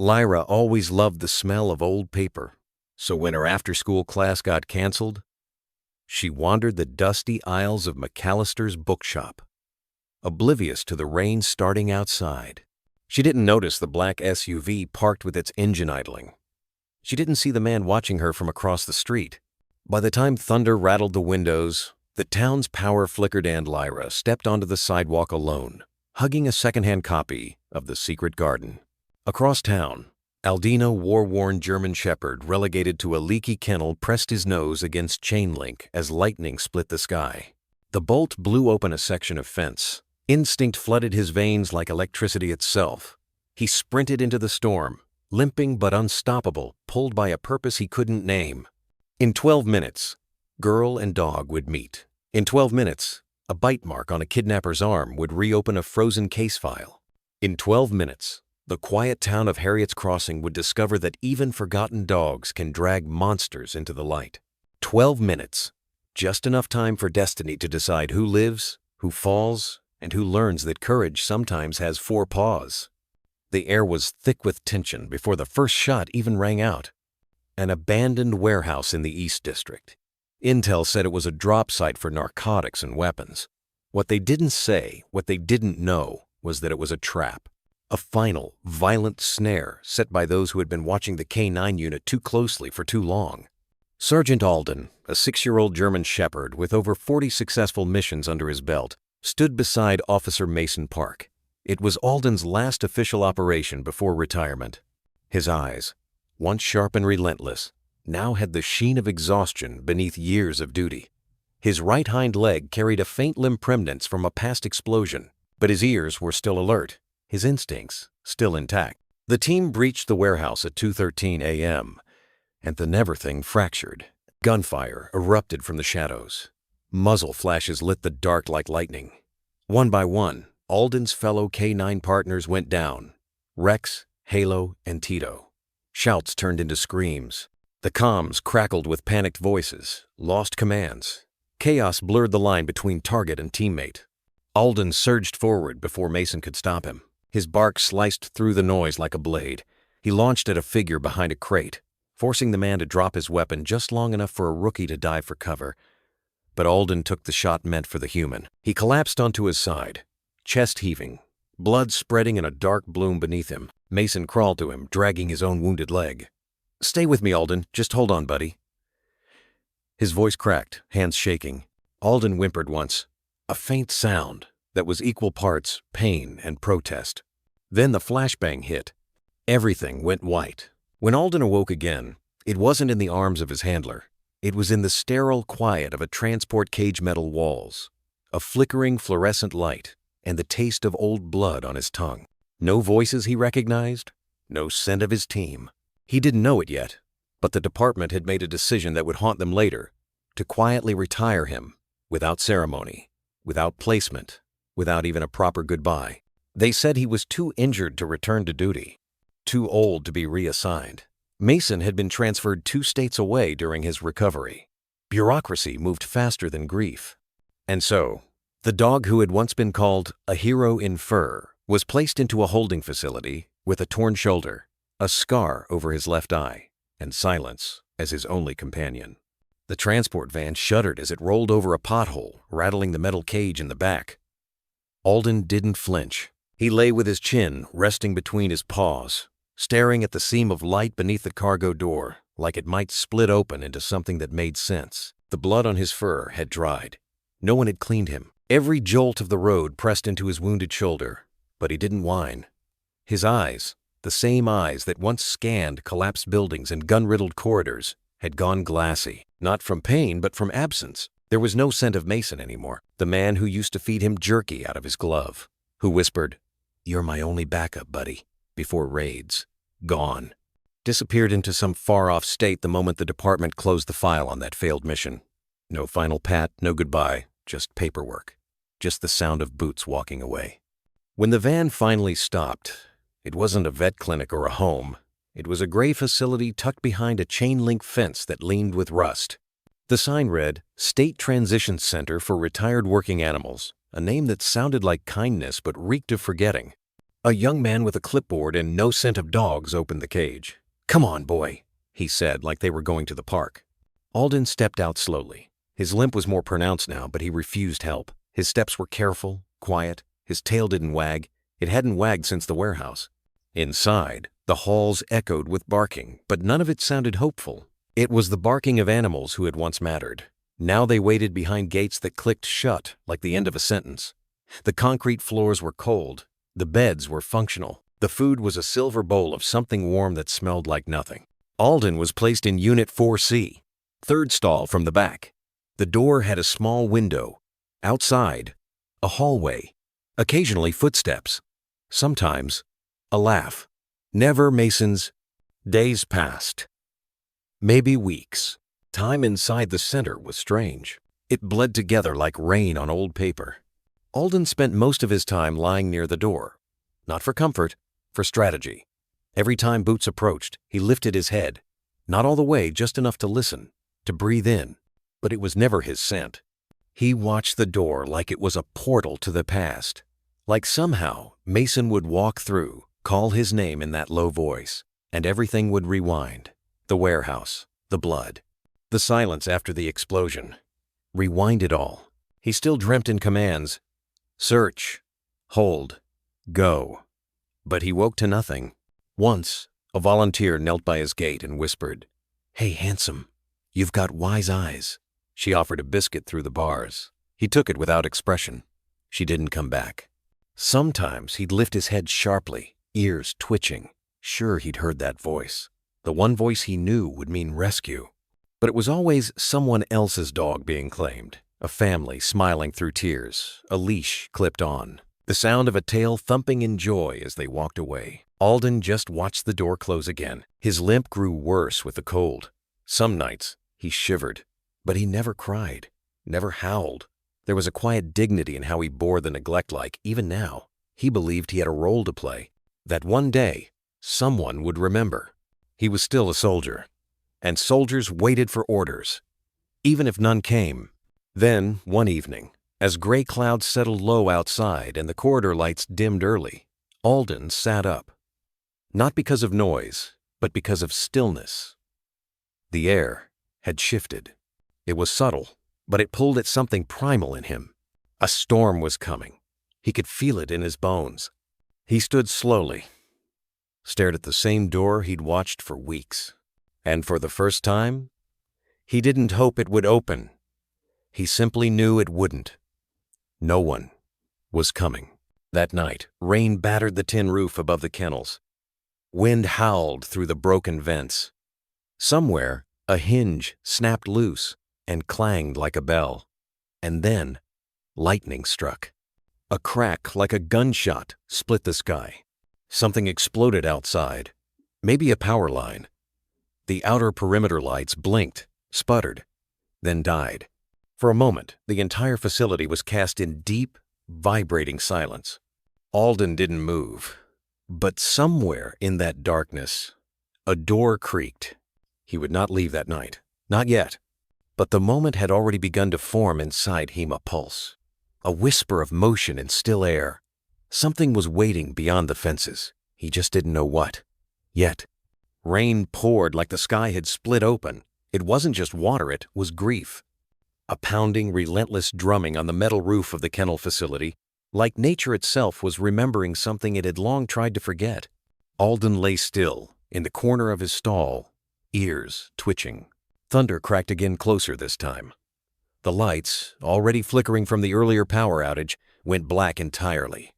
Lyra always loved the smell of old paper, so when her after-school class got canceled, she wandered the dusty aisles of McAllister's bookshop, oblivious to the rain starting outside. She didn't notice the black SUV parked with its engine idling. She didn't see the man watching her from across the street. By the time thunder rattled the windows, the town's power flickered and Lyra stepped onto the sidewalk alone, hugging a secondhand copy of The Secret Garden. Across town, Aldino war-worn German Shepherd relegated to a leaky kennel pressed his nose against chain link as lightning split the sky. The bolt blew open a section of fence. Instinct flooded his veins like electricity itself. He sprinted into the storm, limping but unstoppable, pulled by a purpose he couldn't name. In 12 minutes, girl and dog would meet. In 12 minutes, a bite mark on a kidnapper's arm would reopen a frozen case file. In 12 minutes, the quiet town of Harriet's Crossing would discover that even forgotten dogs can drag monsters into the light. 12 minutes, just enough time for destiny to decide who lives, who falls, and who learns that courage sometimes has 4 paws. The air was thick with tension before the first shot even rang out. An abandoned warehouse in the East District. Intel said it was a drop site for narcotics and weapons. What they didn't say, what they didn't know, was that it was a trap. A final, violent snare set by those who had been watching the K-9 unit too closely for too long. Sergeant Alden, a 6-year-old German Shepherd with over 40 successful missions under his belt, stood beside Officer Mason Park. It was Alden's last official operation before retirement. His eyes, once sharp and relentless, now had the sheen of exhaustion beneath years of duty. His right hind leg carried a faint limb remnants from a past explosion, but his ears were still alert, his instincts still intact. The team breached the warehouse at 2:13 a.m., and the never-thing fractured. Gunfire erupted from the shadows. Muzzle flashes lit the dark like lightning. One by one, Alden's fellow K-9 partners went down. Rex, Halo, and Tito. Shouts turned into screams. The comms crackled with panicked voices, lost commands. Chaos blurred the line between target and teammate. Alden surged forward before Mason could stop him. His bark sliced through the noise like a blade. He launched at a figure behind a crate, forcing the man to drop his weapon just long enough for a rookie to dive for cover. But Alden took the shot meant for the human. He collapsed onto his side, chest heaving, blood spreading in a dark bloom beneath him. Mason crawled to him, dragging his own wounded leg. "Stay with me, Alden. Just hold on, buddy." His voice cracked, hands shaking. Alden whimpered once, a faint sound that was equal parts pain and protest. Then the flashbang hit. Everything went white. When Alden awoke again, it wasn't in the arms of his handler. It was in the sterile quiet of a transport cage metal walls, a flickering fluorescent light, and the taste of old blood on his tongue. No voices he recognized, no scent of his team. He didn't know it yet, but the department had made a decision that would haunt them later, to quietly retire him, without ceremony, without placement, without even a proper goodbye. They said he was too injured to return to duty, too old to be reassigned. Mason had been transferred 2 states away during his recovery. Bureaucracy moved faster than grief. And so, the dog who had once been called a hero in fur was placed into a holding facility with a torn shoulder, a scar over his left eye, and silence as his only companion. The transport van shuddered as it rolled over a pothole, rattling the metal cage in the back. Alden didn't flinch. He lay with his chin resting between his paws, staring at the seam of light beneath the cargo door, like it might split open into something that made sense. The blood on his fur had dried. No one had cleaned him. Every jolt of the road pressed into his wounded shoulder, but he didn't whine. His eyes, the same eyes that once scanned collapsed buildings and gun-riddled corridors, had gone glassy. Not from pain, but from absence. There was no scent of Mason anymore, the man who used to feed him jerky out of his glove, who whispered, "You're my only backup, buddy," before raids. Gone. Disappeared into some far-off state the moment the department closed the file on that failed mission. No final pat, no goodbye, just paperwork. Just the sound of boots walking away. When the van finally stopped, it wasn't a vet clinic or a home. It was a gray facility tucked behind a chain-link fence that leaned with rust. The sign read, State Transition Center for Retired Working Animals, a name that sounded like kindness but reeked of forgetting. A young man with a clipboard and no scent of dogs opened the cage. "Come on, boy," he said, like they were going to the park. Alden stepped out slowly. His limp was more pronounced now, but he refused help. His steps were careful, quiet. His tail didn't wag. It hadn't wagged since the warehouse. Inside, the halls echoed with barking, but none of it sounded hopeful. It was the barking of animals who had once mattered. Now they waited behind gates that clicked shut like the end of a sentence. The concrete floors were cold. The beds were functional. The food was a silver bowl of something warm that smelled like nothing. Alden was placed in Unit 4C, third stall from the back. The door had a small window. Outside, a hallway. Occasionally footsteps. Sometimes, a laugh. Never Mason's. Days passed. Maybe weeks. Time inside the center was strange. It bled together like rain on old paper. Alden spent most of his time lying near the door. Not for comfort, for strategy. Every time Boots approached, he lifted his head. Not all the way, just enough to listen, to breathe in. But it was never his scent. He watched the door like it was a portal to the past. Like somehow, Mason would walk through, call his name in that low voice, and everything would rewind. The warehouse, the blood, the silence after the explosion. Rewind it all. He still dreamt in commands. Search, hold, go. But he woke to nothing. Once, a volunteer knelt by his gate and whispered, "Hey, handsome, you've got wise eyes." She offered a biscuit through the bars. He took it without expression. She didn't come back. Sometimes he'd lift his head sharply, ears twitching. Sure, he'd heard that voice. The one voice he knew would mean rescue. But it was always someone else's dog being claimed. A family smiling through tears, a leash clipped on. The sound of a tail thumping in joy as they walked away. Alden just watched the door close again. His limp grew worse with the cold. Some nights, he shivered. But he never cried, never howled. There was a quiet dignity in how he bore the neglect like, even now. He believed he had a role to play. That one day, someone would remember. He was still a soldier. And soldiers waited for orders, even if none came. Then, one evening, as gray clouds settled low outside and the corridor lights dimmed early, Alden sat up. Not because of noise, but because of stillness. The air had shifted. It was subtle, but it pulled at something primal in him. A storm was coming. He could feel it in his bones. He stood slowly, stared at the same door he'd watched for weeks. And for the first time, he didn't hope it would open. He simply knew it wouldn't. No one was coming. That night, rain battered the tin roof above the kennels. Wind howled through the broken vents. Somewhere, a hinge snapped loose and clanged like a bell. And then, lightning struck. A crack like a gunshot split the sky. Something exploded outside. Maybe a power line. The outer perimeter lights blinked, sputtered, then died. For a moment, the entire facility was cast in deep, vibrating silence. Alden didn't move. But somewhere in that darkness, a door creaked. He would not leave that night. Not yet. But the moment had already begun to form inside him a pulse. A whisper of motion in still air. Something was waiting beyond the fences. He just didn't know what. Yet. Rain poured like the sky had split open. It wasn't just water, it was grief. A pounding, relentless drumming on the metal roof of the kennel facility, like nature itself was remembering something it had long tried to forget. Alden lay still, in the corner of his stall, ears twitching. Thunder cracked again closer this time. The lights, already flickering from the earlier power outage, went black entirely.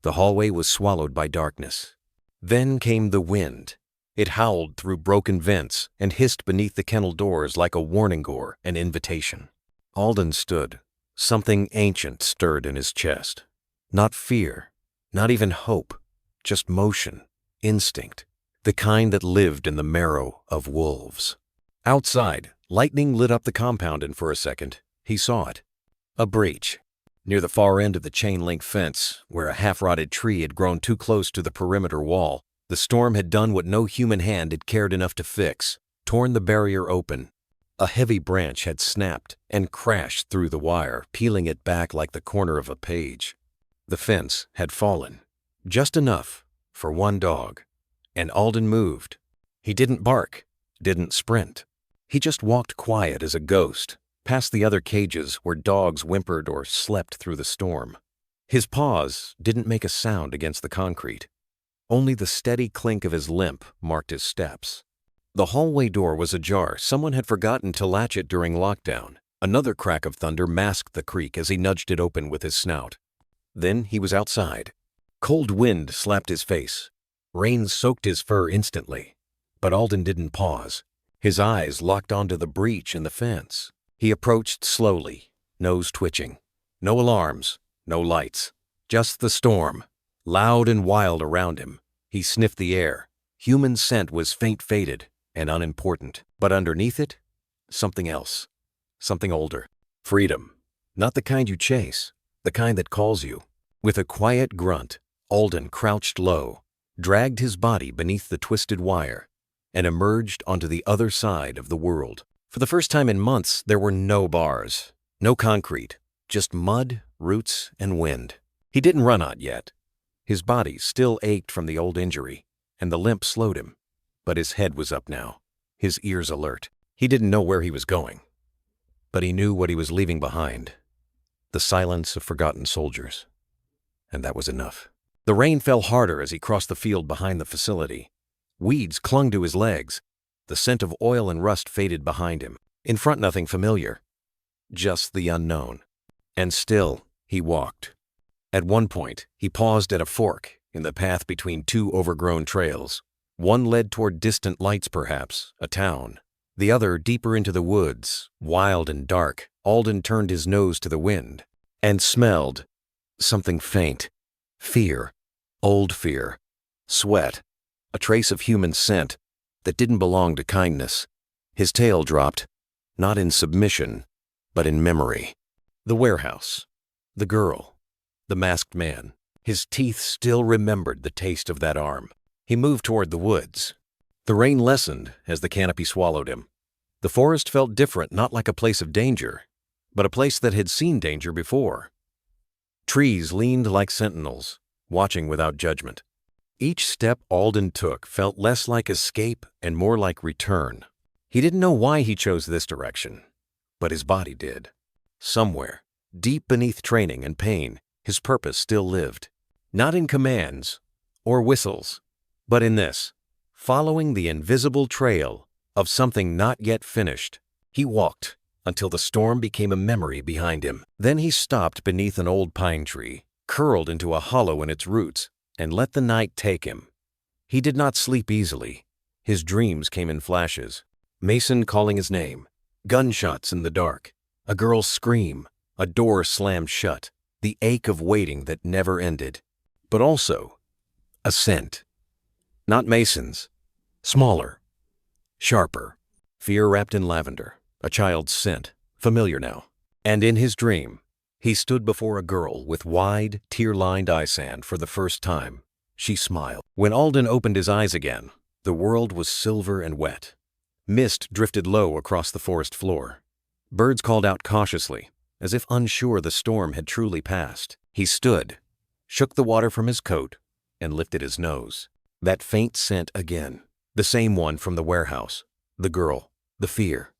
The hallway was swallowed by darkness. Then came the wind. It howled through broken vents and hissed beneath the kennel doors like a warning gore, an invitation. Alden stood. Something ancient stirred in his chest. Not fear, not even hope, just motion, instinct, the kind that lived in the marrow of wolves. Outside, lightning lit up the compound, and for a second, he saw it. A breach. Near the far end of the chain-link fence, where a half-rotted tree had grown too close to the perimeter wall, the storm had done what no human hand had cared enough to fix, torn the barrier open. A heavy branch had snapped and crashed through the wire, peeling it back like the corner of a page. The fence had fallen. Just enough for one dog. And Alden moved. He didn't bark, didn't sprint. He just walked quiet as a ghost, past the other cages where dogs whimpered or slept through the storm. His paws didn't make a sound against the concrete. Only the steady clink of his limp marked his steps. The hallway door was ajar. Someone had forgotten to latch it during lockdown. Another crack of thunder masked the creak as he nudged it open with his snout. Then he was outside. Cold wind slapped his face. Rain soaked his fur instantly. But Alden didn't pause. His eyes locked onto the breach in the fence. He approached slowly, nose twitching. No alarms, no lights. Just the storm, loud and wild around him. He sniffed the air. Human scent was faint-faded and unimportant. But underneath it, something else. Something older. Freedom. Not the kind you chase, the kind that calls you. With a quiet grunt, Alden crouched low, dragged his body beneath the twisted wire, and emerged onto the other side of the world. For the first time in months, there were no bars, no concrete, just mud, roots, and wind. He didn't run out yet. His body still ached from the old injury, and the limp slowed him. But his head was up now, his ears alert. He didn't know where he was going, but he knew what he was leaving behind. The silence of forgotten soldiers. And that was enough. The rain fell harder as he crossed the field behind the facility. Weeds clung to his legs. The scent of oil and rust faded behind him. In front, nothing familiar. Just the unknown. And still, he walked. At one point, he paused at a fork in the path between two overgrown trails. One led toward distant lights, perhaps, a town. The other deeper into the woods, wild and dark. Alden turned his nose to the wind and smelled something faint. Fear. Old fear. Sweat. A trace of human scent that didn't belong to kindness. His tail dropped, not in submission, but in memory. The warehouse. The girl. The masked man. His teeth still remembered the taste of that arm. He moved toward the woods. The rain lessened as the canopy swallowed him. The forest felt different, not like a place of danger, but a place that had seen danger before. Trees leaned like sentinels, watching without judgment. Each step Alden took felt less like escape and more like return. He didn't know why he chose this direction, but his body did. Somewhere, deep beneath training and pain, his purpose still lived. Not in commands or whistles, but in this, following the invisible trail of something not yet finished. He walked until the storm became a memory behind him. Then he stopped beneath an old pine tree, curled into a hollow in its roots, and let the night take him. He did not sleep easily. His dreams came in flashes. Mason calling his name, gunshots in the dark, a girl's scream, a door slammed shut, the ache of waiting that never ended. But also, a scent. Not Mason's. Smaller. Sharper. Fear wrapped in lavender. A child's scent. Familiar now. And in his dream, he stood before a girl with wide, tear-lined eye sand for the first time. She smiled. When Alden opened his eyes again, the world was silver and wet. Mist drifted low across the forest floor. Birds called out cautiously, as if unsure the storm had truly passed. He stood, shook the water from his coat, and lifted his nose. That faint scent again. The same one from the warehouse. The girl. The fear.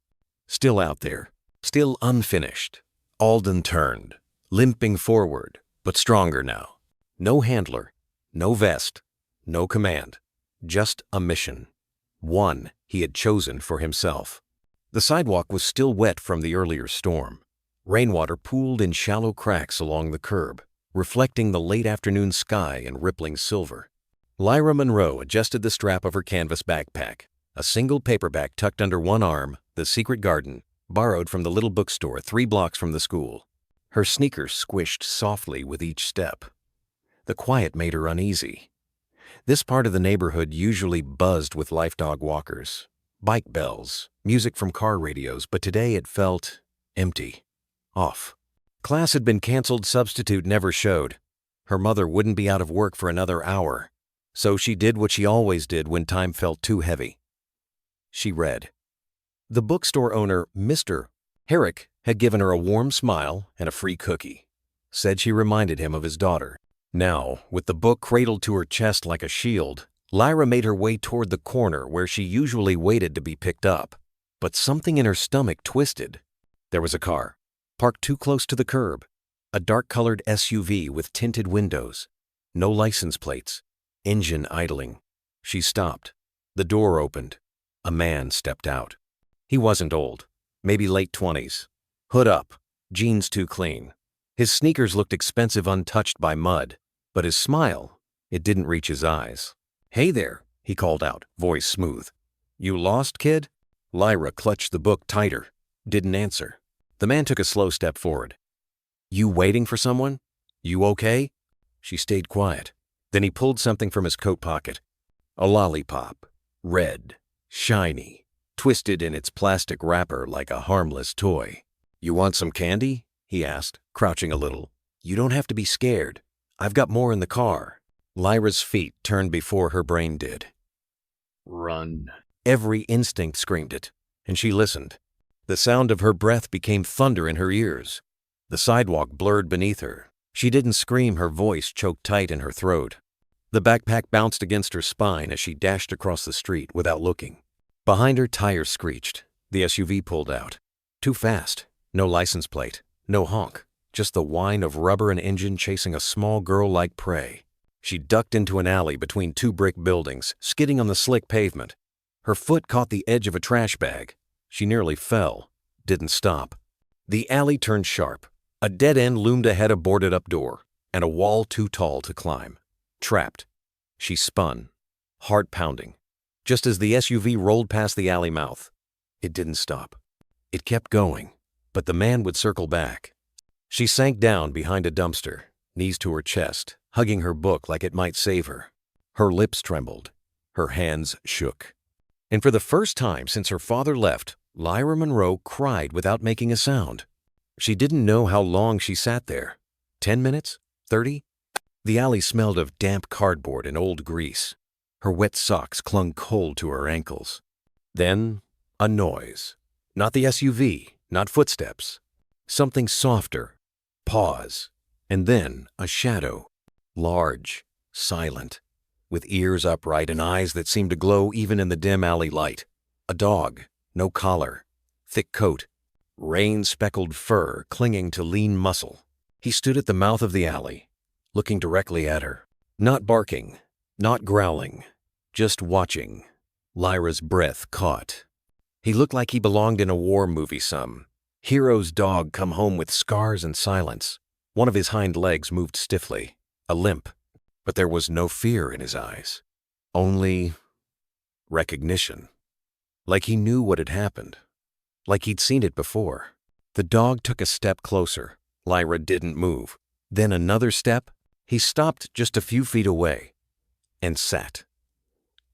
Still out there. Still unfinished. Alden turned, limping forward, but stronger now. No handler. No vest. No command. Just a mission. One he had chosen for himself. The sidewalk was still wet from the earlier storm. Rainwater pooled in shallow cracks along the curb, reflecting the late afternoon sky in rippling silver. Lyra Monroe adjusted the strap of her canvas backpack, a single paperback tucked under one arm, The Secret Garden, borrowed from the little bookstore 3 blocks from the school. Her sneakers squished softly with each step. The quiet made her uneasy. This part of the neighborhood usually buzzed with life dog walkers, bike bells, music from car radios, but today it felt empty, off. Class had been canceled, substitute never showed. Her mother wouldn't be out of work for another hour, so she did what she always did when time felt too heavy. She read. The bookstore owner, Mr. Herrick, had given her a warm smile and a free cookie. Said she reminded him of his daughter. Now, with the book cradled to her chest like a shield, Lyra made her way toward the corner where she usually waited to be picked up. But something in her stomach twisted. There was a car, parked too close to the curb. A dark-colored SUV with tinted windows. No license plates. Engine idling. She stopped. The door opened. A man stepped out. He wasn't old. Maybe late 20s. Hood up. Jeans too clean. His sneakers looked expensive untouched by mud. But his smile, it didn't reach his eyes. "Hey there," he called out, voice smooth. "You lost, kid?" Lyra clutched the book tighter. Didn't answer. The man took a slow step forward. "You waiting for someone? You okay?" She stayed quiet. Then he pulled something from his coat pocket. A lollipop. Red. Shiny. Twisted in its plastic wrapper like a harmless toy. "You want some candy?" he asked, crouching a little. "You don't have to be scared. I've got more in the car." Lyra's feet turned before her brain did. Run. Every instinct screamed it, and she listened. The sound of her breath became thunder in her ears. The sidewalk blurred beneath her. She didn't scream, her voice choked tight in her throat. The backpack bounced against her spine as she dashed across the street without looking. Behind her, tires screeched. The SUV pulled out. Too fast. No license plate. No honk. Just the whine of rubber and engine chasing a small girl like prey. She ducked into an alley between two brick buildings, skidding on the slick pavement. Her foot caught the edge of a trash bag. She nearly fell. Didn't stop. The alley turned sharp. A dead end loomed ahead, a boarded-up door, and a wall too tall to climb. Trapped. She spun, heart pounding. Just as the SUV rolled past the alley mouth, it didn't stop. It kept going, but the man would circle back. She sank down behind a dumpster, knees to her chest, hugging her book like it might save her. Her lips trembled. Her hands shook. And for the first time since her father left, Lyra Monroe cried without making a sound. She didn't know how long she sat there. 10 minutes? 30? The alley smelled of damp cardboard and old grease. Her wet socks clung cold to her ankles. Then, a noise. Not the SUV, not footsteps. Something softer. Pause. And then a shadow. Large, silent, with ears upright and eyes that seemed to glow even in the dim alley light. A dog, no collar, thick coat, rain-speckled fur clinging to lean muscle. He stood at the mouth of the alley, looking directly at her. Not barking, not growling, just watching. Lyra's breath caught. He looked like he belonged in a war movie some. Hero's dog come home with scars and silence. One of his hind legs moved stiffly, a limp, but there was no fear in his eyes. Only recognition. Like he knew what had happened. Like he'd seen it before. The dog took a step closer. Lyra didn't move. Then another step. He stopped just a few feet away and sat.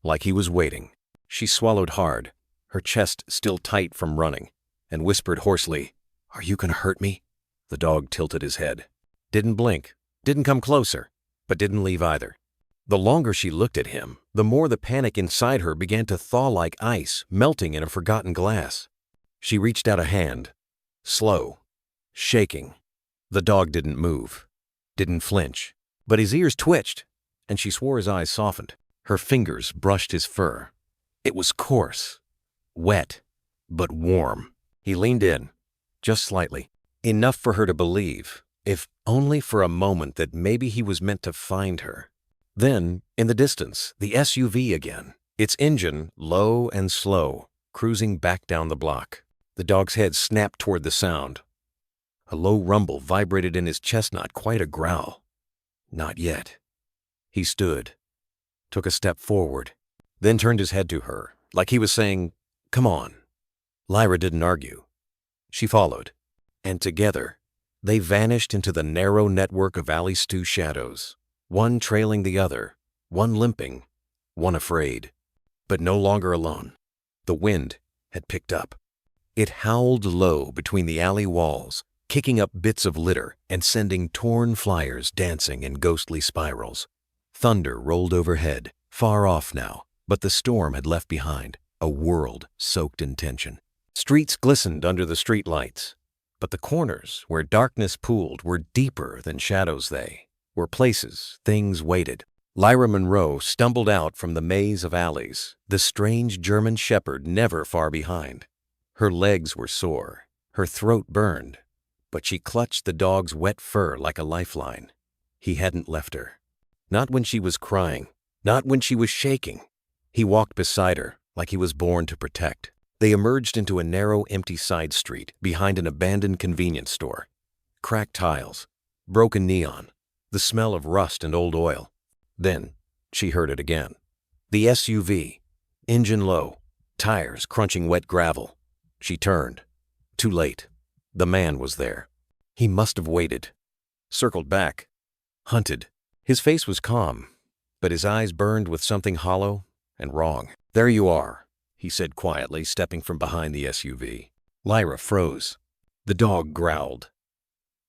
Like he was waiting. She swallowed hard, her chest still tight from running, and whispered hoarsely, "Are you gonna hurt me?" The dog tilted his head. Didn't blink, didn't come closer, but didn't leave either. The longer she looked at him, the more the panic inside her began to thaw like ice melting in a forgotten glass. She reached out a hand, slow, shaking. The dog didn't move, didn't flinch, but his ears twitched, and she swore his eyes softened. Her fingers brushed his fur. It was coarse, wet, but warm. He leaned in, just slightly, enough for her to believe, if only for a moment, that maybe he was meant to find her. Then, in the distance, the SUV again, its engine low and slow, cruising back down the block. The dog's head snapped toward the sound. A low rumble vibrated in his chest, not quite a growl. Not yet. He stood, took a step forward, then turned his head to her, like he was saying, "Come on." Lyra didn't argue. She followed, and together, they vanished into the narrow network of alley stew shadows, one trailing the other, one limping, one afraid, but no longer alone. The wind had picked up. It howled low between the alley walls, kicking up bits of litter and sending torn flyers dancing in ghostly spirals. Thunder rolled overhead, far off now, but the storm had left behind a world soaked in tension. Streets glistened under the street lights, but the corners where darkness pooled were deeper than shadows they. where places, things waited. Lyra Monroe stumbled out from the maze of alleys, the strange German shepherd never far behind. Her legs were sore, her throat burned, but she clutched the dog's wet fur like a lifeline. He hadn't left her. Not when she was crying, not when she was shaking. He walked beside her like he was born to protect. They emerged into a narrow, empty side street behind an abandoned convenience store. Cracked tiles, broken neon, the smell of rust and old oil. Then she heard it again. The SUV, engine low, tires crunching wet gravel. She turned. Too late. The man was there. He must have waited. Circled back. Hunted. His face was calm, but his eyes burned with something hollow and wrong. "There you are," he said quietly, stepping from behind the SUV. Lyra froze. The dog growled,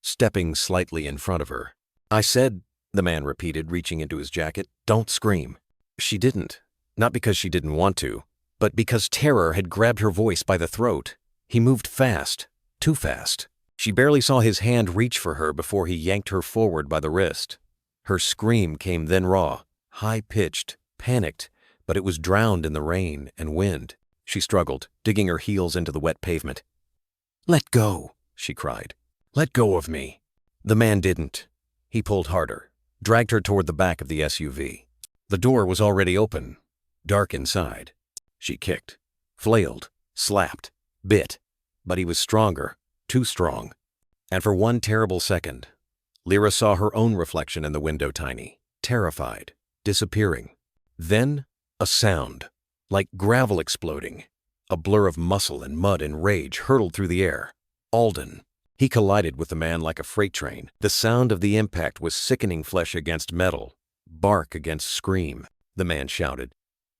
stepping slightly in front of her. "I said," the man repeated, reaching into his jacket, "don't scream." She didn't. Not because she didn't want to, but because terror had grabbed her voice by the throat. He moved fast, too fast. She barely saw his hand reach for her before he yanked her forward by the wrist. Her scream came then raw, high-pitched, panicked, but it was drowned in the rain and wind. She struggled, digging her heels into the wet pavement. "Let go," she cried. "Let go of me." The man didn't. He pulled harder, dragged her toward the back of the SUV. The door was already open, dark inside. She kicked, flailed, slapped, bit, but he was stronger, too strong. And for one terrible second, Lyra saw her own reflection in the window, tiny, terrified, disappearing. Then a sound, like gravel exploding. A blur of muscle and mud and rage hurtled through the air. Alden. He collided with the man like a freight train. The sound of the impact was sickening, flesh against metal, bark against scream. The man shouted.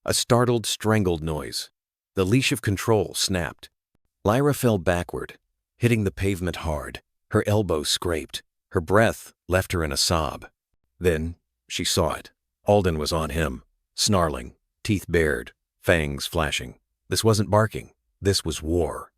A startled, strangled noise. The leash of control snapped. Lyra fell backward, hitting the pavement hard. Her elbows scraped. Her breath left her in a sob. Then she saw it. Alden was on him, snarling, teeth bared, fangs flashing. This wasn't barking. This was war.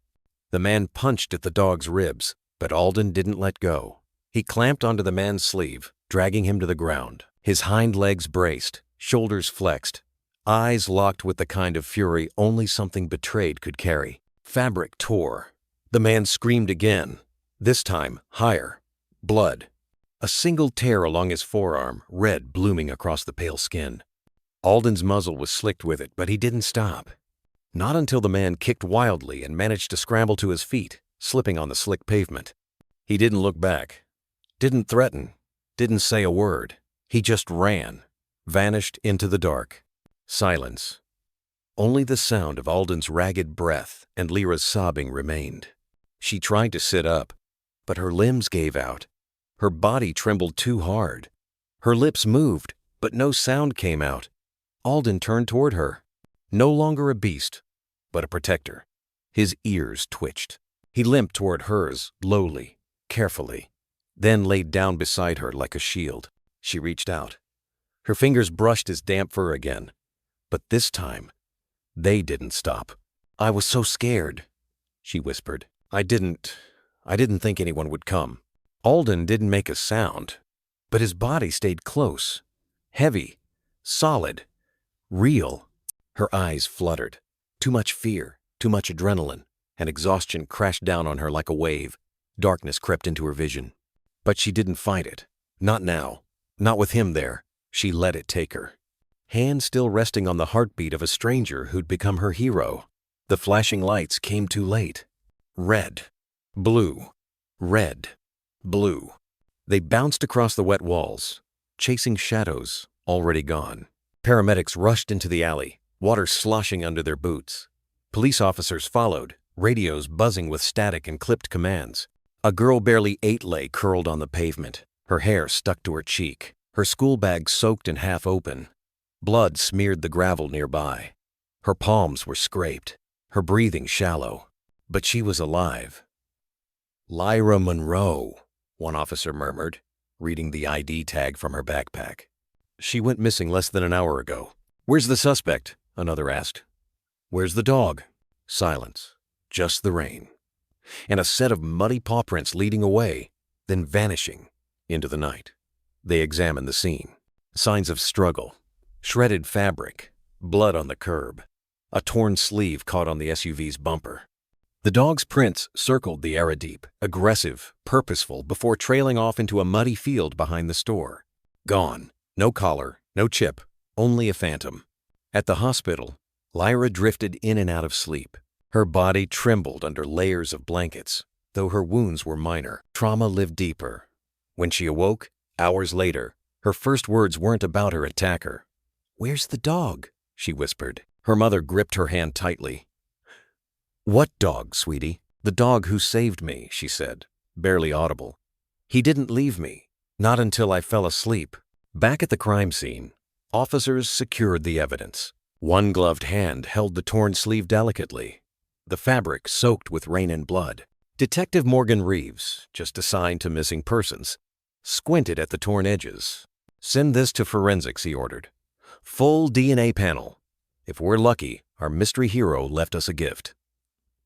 The man punched at the dog's ribs, but Alden didn't let go. He clamped onto the man's sleeve, dragging him to the ground. His hind legs braced, shoulders flexed, eyes locked with the kind of fury only something betrayed could carry. Fabric tore. The man screamed again, this time higher. Blood. A single tear along his forearm, red blooming across the pale skin. Alden's muzzle was slicked with it, but he didn't stop. Not until the man kicked wildly and managed to scramble to his feet, slipping on the slick pavement. He didn't look back, didn't threaten, didn't say a word. He just ran, vanished into the dark. Silence. Only the sound of Alden's ragged breath and Lyra's sobbing remained. She tried to sit up, but her limbs gave out. Her body trembled too hard. Her lips moved, but no sound came out. Alden turned toward her, no longer a beast, but a protector. His ears twitched. He limped toward hers, lowly, carefully, then laid down beside her like a shield. She reached out. Her fingers brushed his damp fur again, but this time, they didn't stop. "I was so scared," she whispered. I didn't think anyone would come." Alden didn't make a sound, but his body stayed close, heavy, solid, real. Her eyes fluttered. Too much fear, too much adrenaline, and exhaustion crashed down on her like a wave. Darkness crept into her vision. But she didn't fight it. Not now. Not with him there. She let it take her. Hand still resting on the heartbeat of a stranger who'd become her hero. The flashing lights came too late. Red, blue, red, blue. They bounced across the wet walls, chasing shadows already gone. Paramedics rushed into the alley, water sloshing under their boots. Police officers followed, radios buzzing with static and clipped commands. A girl barely 8 lay curled on the pavement, her hair stuck to her cheek, her school bag soaked and half open. Blood smeared the gravel nearby. Her palms were scraped, her breathing shallow. But she was alive. "Lyra Monroe," one officer murmured, reading the ID tag from her backpack. "She went missing less than an hour ago." "Where's the suspect?" another asked. "Where's the dog?" Silence. Just the rain. And a set of muddy paw prints leading away, then vanishing into the night. They examined the scene. Signs of struggle, shredded fabric, blood on the curb, a torn sleeve caught on the SUV's bumper. The dog's prints circled the area deep, aggressive, purposeful, before trailing off into a muddy field behind the store. Gone. No collar, no chip, only a phantom. At the hospital, Lyra drifted in and out of sleep. Her body trembled under layers of blankets, though her wounds were minor. Trauma lived deeper. When she awoke, hours later, her first words weren't about her attacker. "Where's the dog?" she whispered. Her mother gripped her hand tightly. "What dog, sweetie?" "The dog who saved me," she said, barely audible. "He didn't leave me, not until I fell asleep." Back at the crime scene, officers secured the evidence. One gloved hand held the torn sleeve delicately, the fabric soaked with rain and blood. Detective Morgan Reeves, just assigned to missing persons, squinted at the torn edges. "Send this to forensics," he ordered. "Full DNA panel. If we're lucky, our mystery hero left us a gift."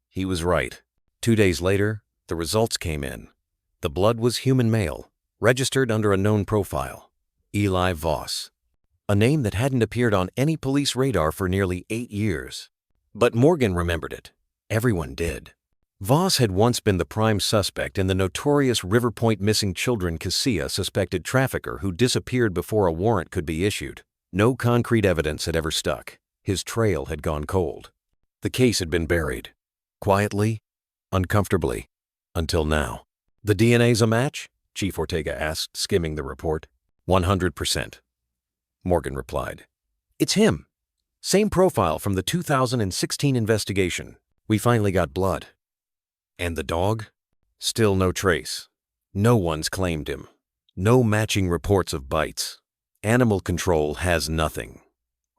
He was right. 2 days later, the results came in. The blood was human male, registered under a known profile. Eli Voss, a name that hadn't appeared on any police radar for nearly 8 years. But Morgan remembered it. Everyone did. Voss had once been the prime suspect in the notorious River Point missing children Casilla suspected trafficker who disappeared before a warrant could be issued. No concrete evidence had ever stuck. His trail had gone cold. The case had been buried. Quietly, uncomfortably, until now. "The DNA's a match?" Chief Ortega asked, skimming the report. 100%. Morgan replied. "It's him. Same profile from the 2016 investigation. We finally got blood." "And the dog?" "Still no trace. No one's claimed him. No matching reports of bites. Animal control has nothing."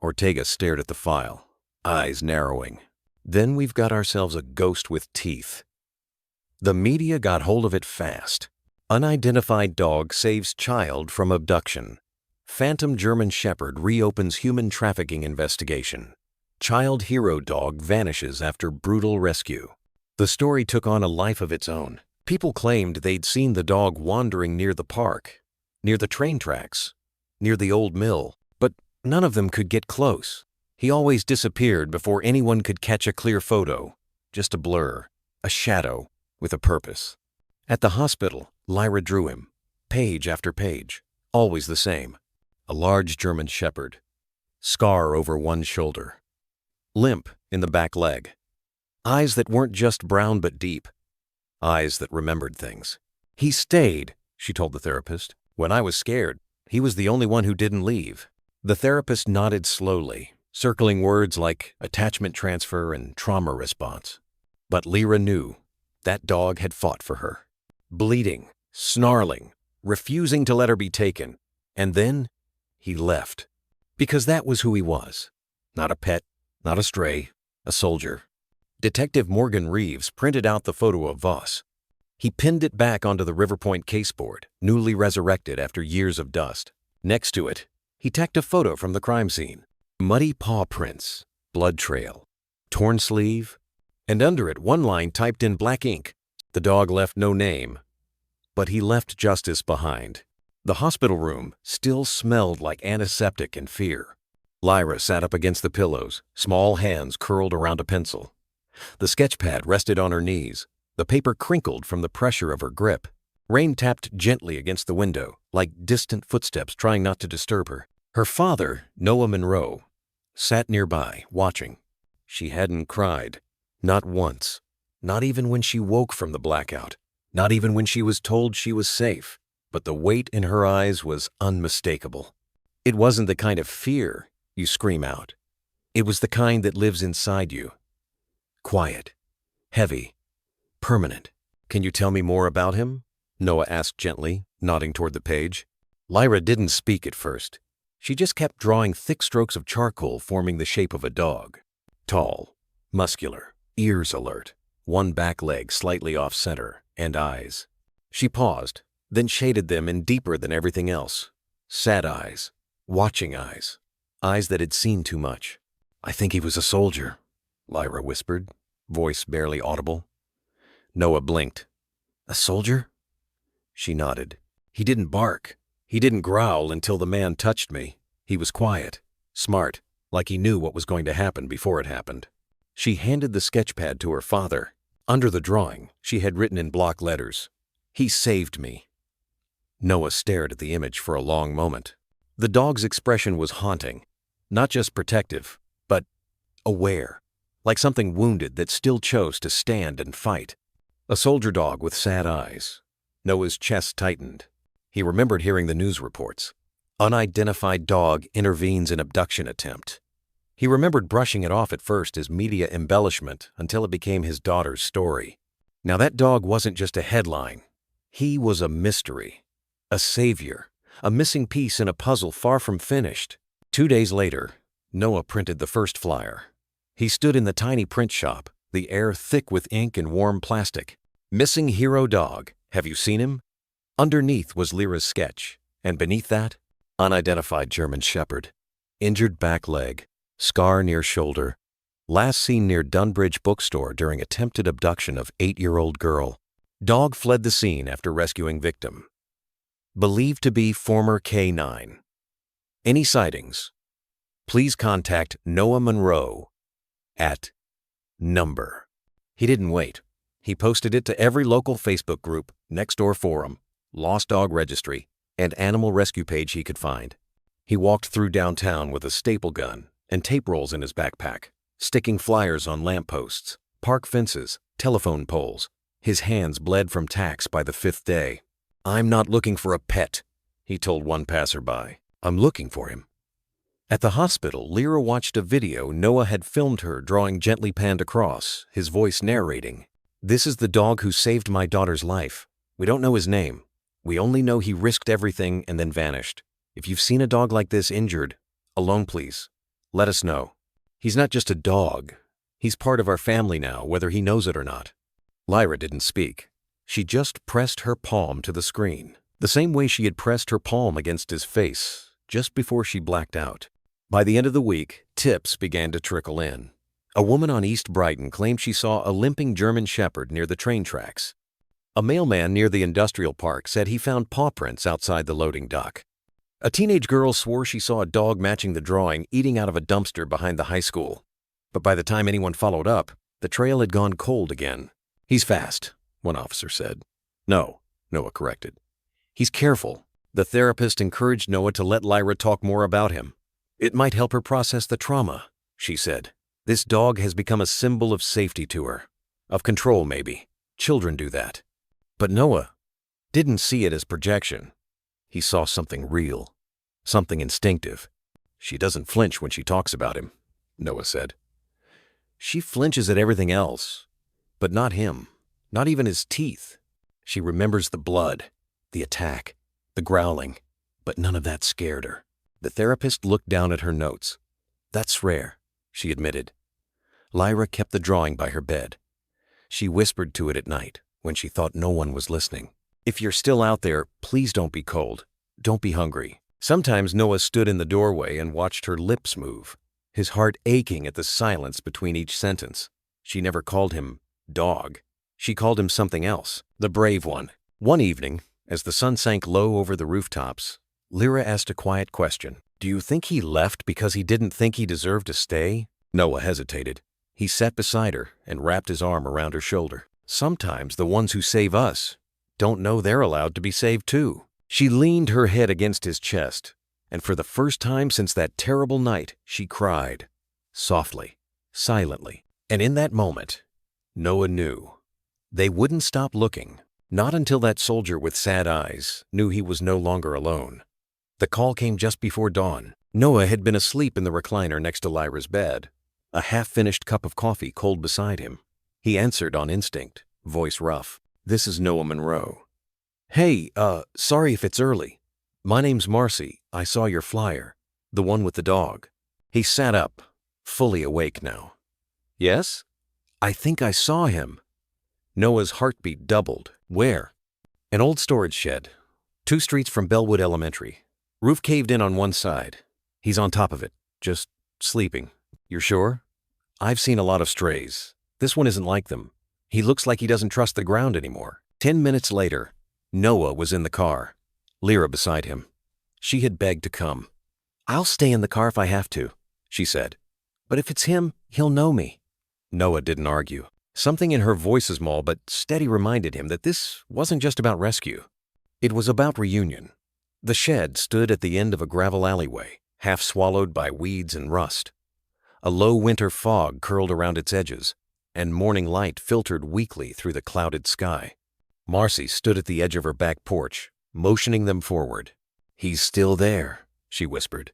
Ortega stared at the file, eyes narrowing. "Then we've got ourselves a ghost with teeth." The media got hold of it fast. Unidentified dog saves child from abduction. Phantom German Shepherd reopens human trafficking investigation. Child hero dog vanishes after brutal rescue. The story took on a life of its own. People claimed they'd seen the dog wandering near the park, near the train tracks, near the old mill, but none of them could get close. He always disappeared before anyone could catch a clear photo. Just a blur, a shadow, with a purpose. At the hospital, Lyra drew him, page after page, always the same. A large German Shepherd, scar over one shoulder, limp in the back leg, eyes that weren't just brown but deep, eyes that remembered things. "He stayed," she told the therapist. "When I was scared, he was the only one who didn't leave." The therapist nodded slowly, circling words like attachment transfer and trauma response. But Lyra knew that dog had fought for her. Bleeding, snarling, refusing to let her be taken. And then he left. Because that was who he was. Not a pet, not a stray, a soldier. Detective Morgan Reeves printed out the photo of Voss. He pinned it back onto the River Point caseboard, newly resurrected after years of dust. Next to it, he tacked a photo from the crime scene. Muddy paw prints, blood trail, torn sleeve, and under it one line typed in black ink. The dog left no name, but he left justice behind. The hospital room still smelled like antiseptic and fear. Lyra sat up against the pillows, small hands curled around a pencil. The sketch pad rested on her knees. The paper crinkled from the pressure of her grip. Rain tapped gently against the window, like distant footsteps trying not to disturb her. Her father, Noah Monroe, sat nearby, watching. She hadn't cried. Not once. Not even when she woke from the blackout. Not even when she was told she was safe. But the weight in her eyes was unmistakable. It wasn't the kind of fear you scream out. It was the kind that lives inside you. Quiet, heavy, permanent. "Can you tell me more about him?" Noah asked gently, nodding toward the page. Lyra didn't speak at first. She just kept drawing thick strokes of charcoal forming the shape of a dog. Tall, muscular, ears alert, one back leg slightly off-center, and eyes. She paused, then shaded them in deeper than everything else. Sad eyes, watching eyes, eyes that had seen too much. "I think he was a soldier," Lyra whispered, voice barely audible. Noah blinked. "A soldier?" She nodded. "He didn't bark. He didn't growl until the man touched me. He was quiet, smart, like he knew what was going to happen before it happened. She handed the sketchpad to her father. Under the drawing, she had written in block letters, "He saved me." Noah stared at the image for a long moment. The dog's expression was haunting, not just protective, but aware, like something wounded that still chose to stand and fight. A soldier dog with sad eyes. Noah's chest tightened. He remembered hearing the news reports. Unidentified dog intervenes in abduction attempt. He remembered brushing it off at first as media embellishment until it became his daughter's story. Now that dog wasn't just a headline. He was a mystery, a savior, a missing piece in a puzzle far from finished. 2 days later, Noah printed the first flyer. He stood in the tiny print shop, the air thick with ink and warm plastic. "Missing hero dog. Have you seen him?" Underneath was Lyra's sketch, and beneath that, unidentified German Shepherd. Injured back leg, scar near shoulder. Last seen near Dunbridge bookstore during attempted abduction of 8-year-old girl. Dog fled the scene after rescuing victim. Believed to be former K9. Any sightings? Please contact Noah Monroe at number. He didn't wait. He posted it to every local Facebook group, Nextdoor forum, Lost Dog Registry, and animal rescue page he could find. He walked through downtown with a staple gun and tape rolls in his backpack, sticking flyers on lampposts, park fences, telephone poles. His hands bled from tacks by the 5th day. "I'm not looking for a pet," he told one passerby. "I'm looking for him." At the hospital, Lyra watched a video Noah had filmed her drawing gently panned across, his voice narrating. "This is the dog who saved my daughter's life. We don't know his name. We only know he risked everything and then vanished. If you've seen a dog like this injured, alone please, let us know. He's not just a dog. He's part of our family now, whether he knows it or not." Lyra didn't speak. She just pressed her palm to the screen, the same way she had pressed her palm against his face just before she blacked out. By the end of the week, tips began to trickle in. A woman on East Brighton claimed she saw a limping German Shepherd near the train tracks. A mailman near the industrial park said he found paw prints outside the loading dock. A teenage girl swore she saw a dog matching the drawing eating out of a dumpster behind the high school. But by the time anyone followed up, the trail had gone cold again. "He's fast," one officer said. "No," Noah corrected. "He's careful." The therapist encouraged Noah to let Lyra talk more about him. "It might help her process the trauma," she said. "This dog has become a symbol of safety to her. Of control, maybe. Children do that." But Noah didn't see it as projection. He saw something real, something instinctive. "She doesn't flinch when she talks about him," Noah said. "She flinches at everything else, but not him, not even his teeth. She remembers the blood, the attack, the growling, but none of that scared her." The therapist looked down at her notes. "That's rare," she admitted. Lyra kept the drawing by her bed. She whispered to it at night when she thought no one was listening. "If you're still out there, please don't be cold. Don't be hungry." Sometimes Noah stood in the doorway and watched her lips move, his heart aching at the silence between each sentence. She never called him dog. She called him something else, the brave one. One evening, as the sun sank low over the rooftops, Lyra asked a quiet question. "Do you think he left because he didn't think he deserved to stay?" Noah hesitated. He sat beside her and wrapped his arm around her shoulder. "Sometimes the ones who save us don't know they're allowed to be saved too." She leaned her head against his chest, and for the first time since that terrible night, she cried. Softly, silently. And in that moment, Noah knew. They wouldn't stop looking, not until that soldier with sad eyes knew he was no longer alone. The call came just before dawn. Noah had been asleep in the recliner next to Lyra's bed, a half-finished cup of coffee cold beside him. He answered on instinct, voice rough. "This is Noah Monroe." "Hey, sorry if it's early. My name's Marcy. I saw your flyer, the one with the dog." He sat up, fully awake now. "Yes? I think I saw him." Noah's heartbeat doubled. "Where?" "An old storage shed, 2 streets from Bellwood Elementary. Roof caved in on one side. He's on top of it, just sleeping." "You're sure?" "I've seen a lot of strays. This one isn't like them. He looks like he doesn't trust the ground anymore." 10 minutes later, Noah was in the car, Lyra beside him. She had begged to come. "I'll stay in the car if I have to," she said. "But if it's him, he'll know me." Noah didn't argue. Something in her voice's small but steady reminded him that this wasn't just about rescue. It was about reunion. The shed stood at the end of a gravel alleyway, half swallowed by weeds and rust. A low winter fog curled around its edges, and morning light filtered weakly through the clouded sky. Marcy stood at the edge of her back porch, motioning them forward. "He's still there," she whispered.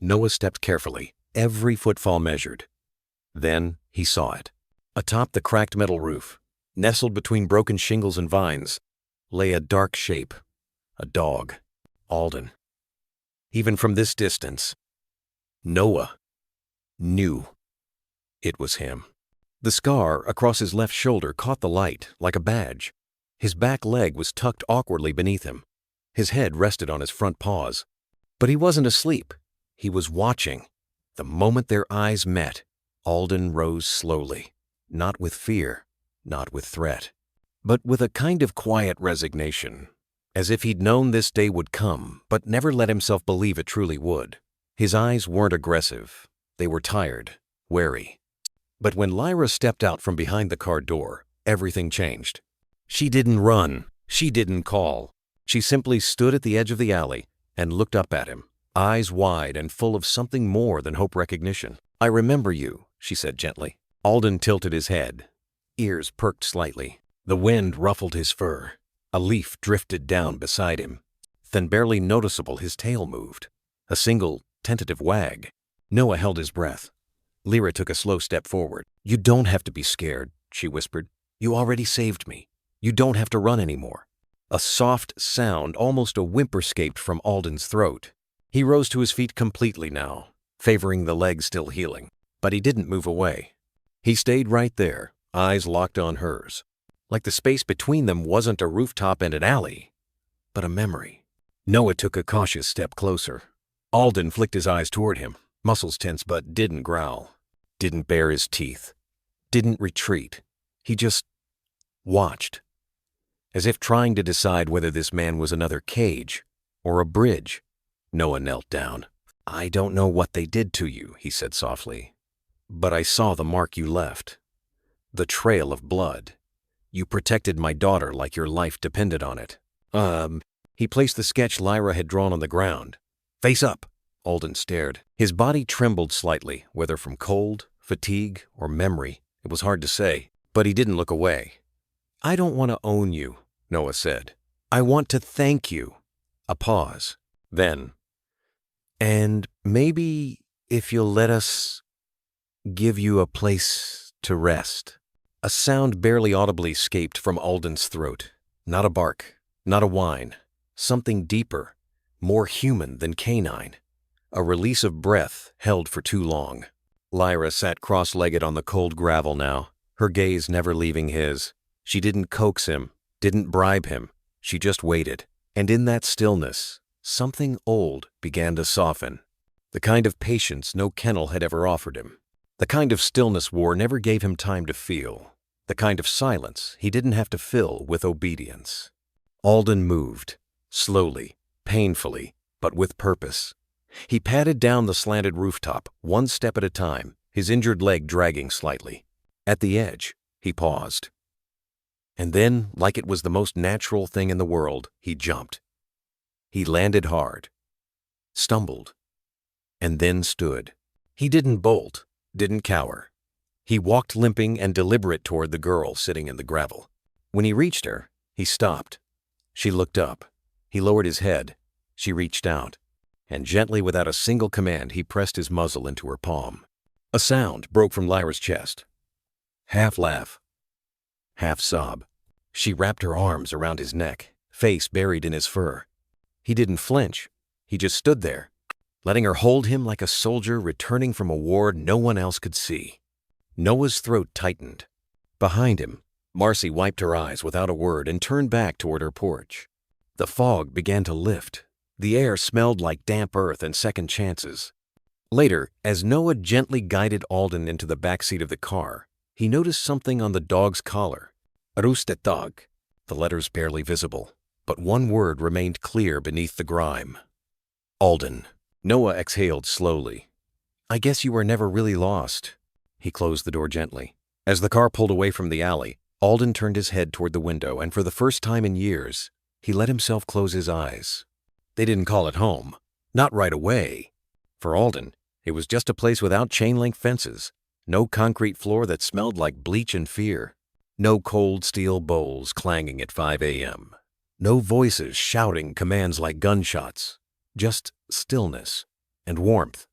Noah stepped carefully, every footfall measured. Then he saw it. Atop the cracked metal roof, nestled between broken shingles and vines, lay a dark shape, a dog, Alden. Even from this distance, Noah knew it was him. The scar across his left shoulder caught the light like a badge. His back leg was tucked awkwardly beneath him. His head rested on his front paws. But he wasn't asleep. He was watching. The moment their eyes met, Alden rose slowly, not with fear, not with threat, but with a kind of quiet resignation, as if he'd known this day would come, but never let himself believe it truly would. His eyes weren't aggressive. They were tired, wary. But when Lyra stepped out from behind the car door, everything changed. She didn't run. She didn't call. She simply stood at the edge of the alley and looked up at him, eyes wide and full of something more than hope recognition. "I remember you," she said gently. Alden tilted his head. Ears perked slightly. The wind ruffled his fur. A leaf drifted down beside him. Then barely noticeable, his tail moved. A single, tentative wag. Noah held his breath. Lyra took a slow step forward. "You don't have to be scared," she whispered. "You already saved me. You don't have to run anymore." A soft sound, almost a whimper, escaped from Alden's throat. He rose to his feet completely now, favoring the leg still healing. But he didn't move away. He stayed right there, eyes locked on hers. Like the space between them wasn't a rooftop and an alley, but a memory. Noah took a cautious step closer. Alden flicked his eyes toward him, muscles tense but didn't growl, didn't bare his teeth, didn't retreat. He just watched, as if trying to decide whether this man was another cage or a bridge. Noah knelt down. "I don't know what they did to you," he said softly, "but I saw the mark you left. The trail of blood. You protected my daughter like your life depended on it." He placed the sketch Lyra had drawn on the ground. "Face up." Alden stared. His body trembled slightly, whether from cold, fatigue, or memory. It was hard to say, but he didn't look away. "I don't want to own you," Noah said. "I want to thank you." A pause. Then, "And maybe if you'll let us give you a place to rest." A sound barely audibly escaped from Alden's throat. Not a bark, not a whine. Something deeper, more human than canine. A release of breath held for too long. Lyra sat cross-legged on the cold gravel now, her gaze never leaving his. She didn't coax him, didn't bribe him. She just waited. And in that stillness, something old began to soften. The kind of patience no kennel had ever offered him. The kind of stillness war never gave him time to feel. The kind of silence he didn't have to fill with obedience. Alden moved, slowly, painfully, but with purpose. He padded down the slanted rooftop, one step at a time, his injured leg dragging slightly. At the edge, he paused. And then, like it was the most natural thing in the world, he jumped. He landed hard, stumbled, and then stood. He didn't bolt, didn't cower. He walked limping and deliberate toward the girl sitting in the gravel. When he reached her, he stopped. She looked up. He lowered his head. She reached out. And gently, without a single command, he pressed his muzzle into her palm. A sound broke from Lyra's chest. Half laugh, half sob. She wrapped her arms around his neck, face buried in his fur. He didn't flinch. He just stood there, letting her hold him like a soldier returning from a war no one else could see. Noah's throat tightened. Behind him, Marcy wiped her eyes without a word and turned back toward her porch. The fog began to lift. The air smelled like damp earth and second chances. Later, as Noah gently guided Alden into the backseat of the car, he noticed something on the dog's collar. Rustetag. The letters barely visible, but one word remained clear beneath the grime. Alden. Noah exhaled slowly. I guess you were never really lost. He closed the door gently. As the car pulled away from the alley, Alden turned his head toward the window, and for the first time in years, he let himself close his eyes. They didn't call it home. Not right away. For Alden, it was just a place without chain-link fences, no concrete floor that smelled like bleach and fear, no cold steel bowls clanging at 5 a.m., no voices shouting commands like gunshots, just stillness and warmth.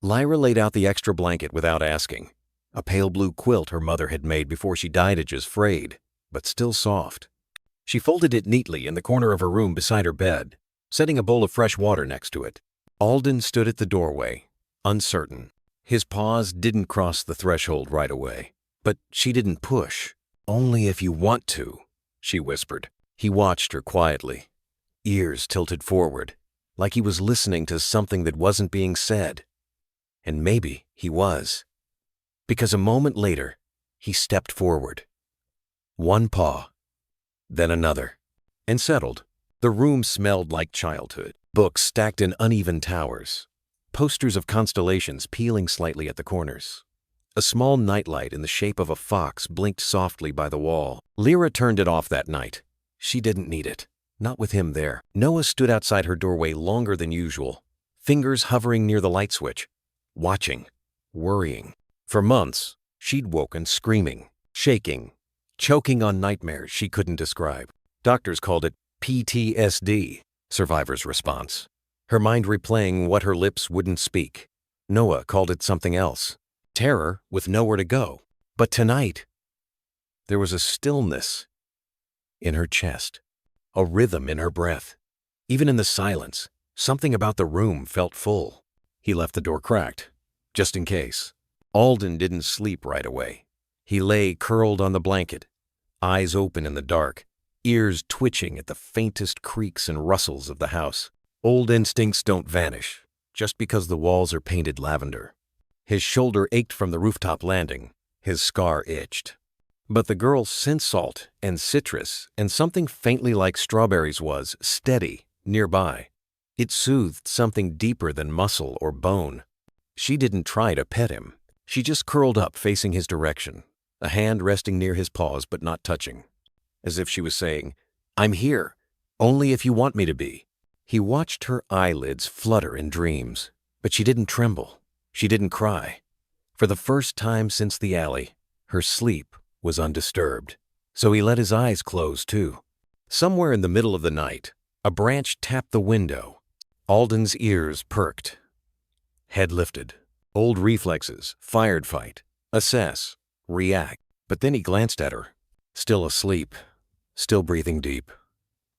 Lyra laid out the extra blanket without asking, a pale blue quilt her mother had made before she died ages frayed, but still soft. She folded it neatly in the corner of her room beside her bed, setting a bowl of fresh water next to it. Alden stood at the doorway, uncertain. His paws didn't cross the threshold right away, but she didn't push. Only if you want to, she whispered. He watched her quietly, ears tilted forward, like he was listening to something that wasn't being said. And maybe he was. Because a moment later, he stepped forward. One paw, then another, and settled. The room smelled like childhood, books stacked in uneven towers, posters of constellations peeling slightly at the corners. A small nightlight in the shape of a fox blinked softly by the wall. Lyra turned it off that night. She didn't need it, not with him there. Noah stood outside her doorway longer than usual, fingers hovering near the light switch, watching, worrying. For months, she'd woken screaming, shaking, choking on nightmares she couldn't describe. Doctors called it PTSD, survivor's response, her mind replaying what her lips wouldn't speak. Noah called it something else, terror with nowhere to go. But tonight, there was a stillness in her chest, a rhythm in her breath. Even in the silence, something about the room felt full. He left the door cracked, just in case. Alden didn't sleep right away. He lay curled on the blanket, eyes open in the dark, ears twitching at the faintest creaks and rustles of the house. Old instincts don't vanish just because the walls are painted lavender. His shoulder ached from the rooftop landing. His scar itched. But the girl's scent salt and citrus and something faintly like strawberries was steady nearby. It soothed something deeper than muscle or bone. She didn't try to pet him. She just curled up facing his direction, a hand resting near his paws but not touching, as if she was saying, I'm here, only if you want me to be. He watched her eyelids flutter in dreams, but she didn't tremble. She didn't cry. For the first time since the alley, her sleep was undisturbed. So he let his eyes close too. Somewhere in the middle of the night, a branch tapped the window. Alden's ears perked. Head lifted. Old reflexes, fired fight, assess, react. But then he glanced at her. Still asleep, still breathing deep.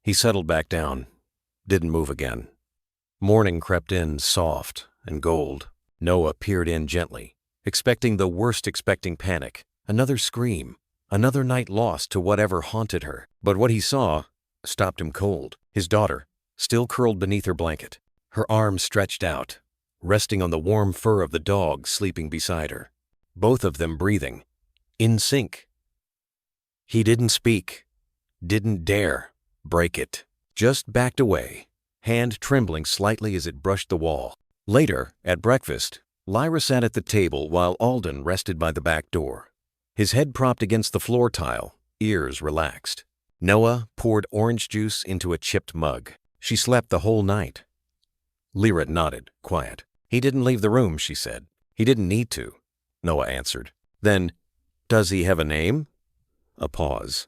He settled back down, didn't move again. Morning crept in soft and gold. Noah peered in gently, expecting the worst, expecting panic. Another scream, another night lost to whatever haunted her. But what he saw stopped him cold. His daughter, still curled beneath her blanket, her arms stretched out, resting on the warm fur of the dog sleeping beside her. Both of them breathing, in sync. He didn't speak, didn't dare break it, just backed away, hand trembling slightly as it brushed the wall. Later, at breakfast, Lyra sat at the table while Alden rested by the back door. His head propped against the floor tile, ears relaxed. Noah poured orange juice into a chipped mug. She slept the whole night. Lyra nodded, quiet. He didn't leave the room, she said. He didn't need to, Noah answered. Then, does he have a name? A pause.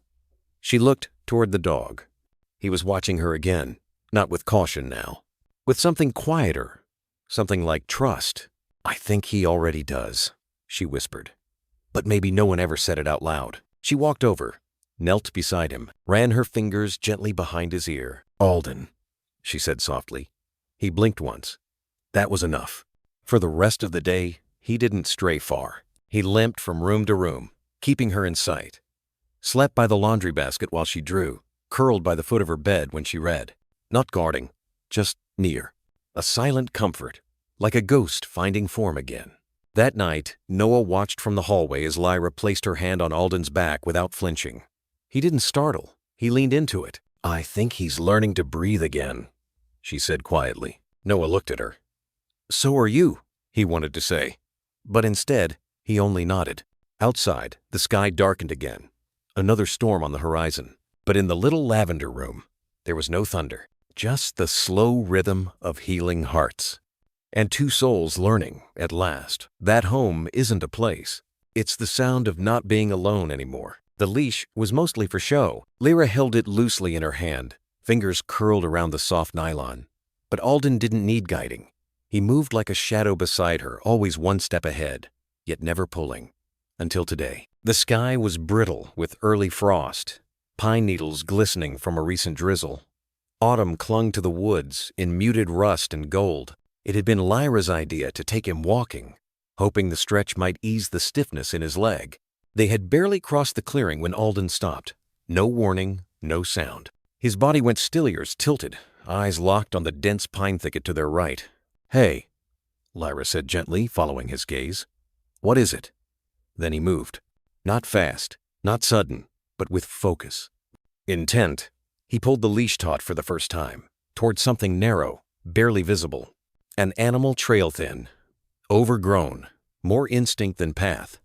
She looked toward the dog. He was watching her again, not with caution now, with something quieter, something like trust. I think he already does, she whispered. But maybe no one ever said it out loud. She walked over, knelt beside him, ran her fingers gently behind his ear. Alden, she said softly. He blinked once. That was enough. For the rest of the day, he didn't stray far. He limped from room to room, keeping her in sight. Slept by the laundry basket while she drew, curled by the foot of her bed when she read. Not guarding, just near. A silent comfort, like a ghost finding form again. That night, Noah watched from the hallway as Lyra placed her hand on Alden's back without flinching. He didn't startle. He leaned into it. I think he's learning to breathe again, she said quietly. Noah looked at her. "So are you," he wanted to say. But instead, he only nodded. Outside, the sky darkened again. Another storm on the horizon. But in the little lavender room, there was no thunder, just the slow rhythm of healing hearts. And two souls learning, at last, that home isn't a place. It's the sound of not being alone anymore. The leash was mostly for show. Lyra held it loosely in her hand, fingers curled around the soft nylon. But Alden didn't need guiding. He moved like a shadow beside her, always one step ahead, yet never pulling. Until today. The sky was brittle with early frost, pine needles glistening from a recent drizzle. Autumn clung to the woods in muted rust and gold. It had been Lyra's idea to take him walking, hoping the stretch might ease the stiffness in his leg. They had barely crossed the clearing when Alden stopped. No warning, no sound. His body went still, ears tilted, eyes locked on the dense pine thicket to their right. "Hey," Lyra said gently, following his gaze. "What is it?" Then he moved. Not fast, not sudden, but with focus. Intent. He pulled the leash taut for the first time, toward something narrow, barely visible. An animal trail thin, overgrown, more instinct than path.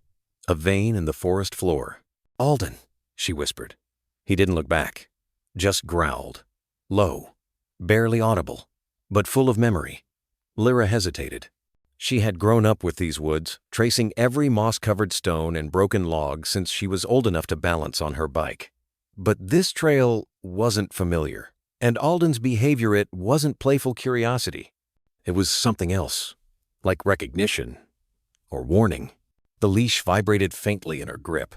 A vein in the forest floor. "Alden," she whispered. He didn't look back, just growled. Low, barely audible, but full of memory. Lyra hesitated. She had grown up with these woods, tracing every moss-covered stone and broken log since she was old enough to balance on her bike. But this trail wasn't familiar, and Alden's behavior, it wasn't playful curiosity. It was something else, like recognition or warning. The leash vibrated faintly in her grip,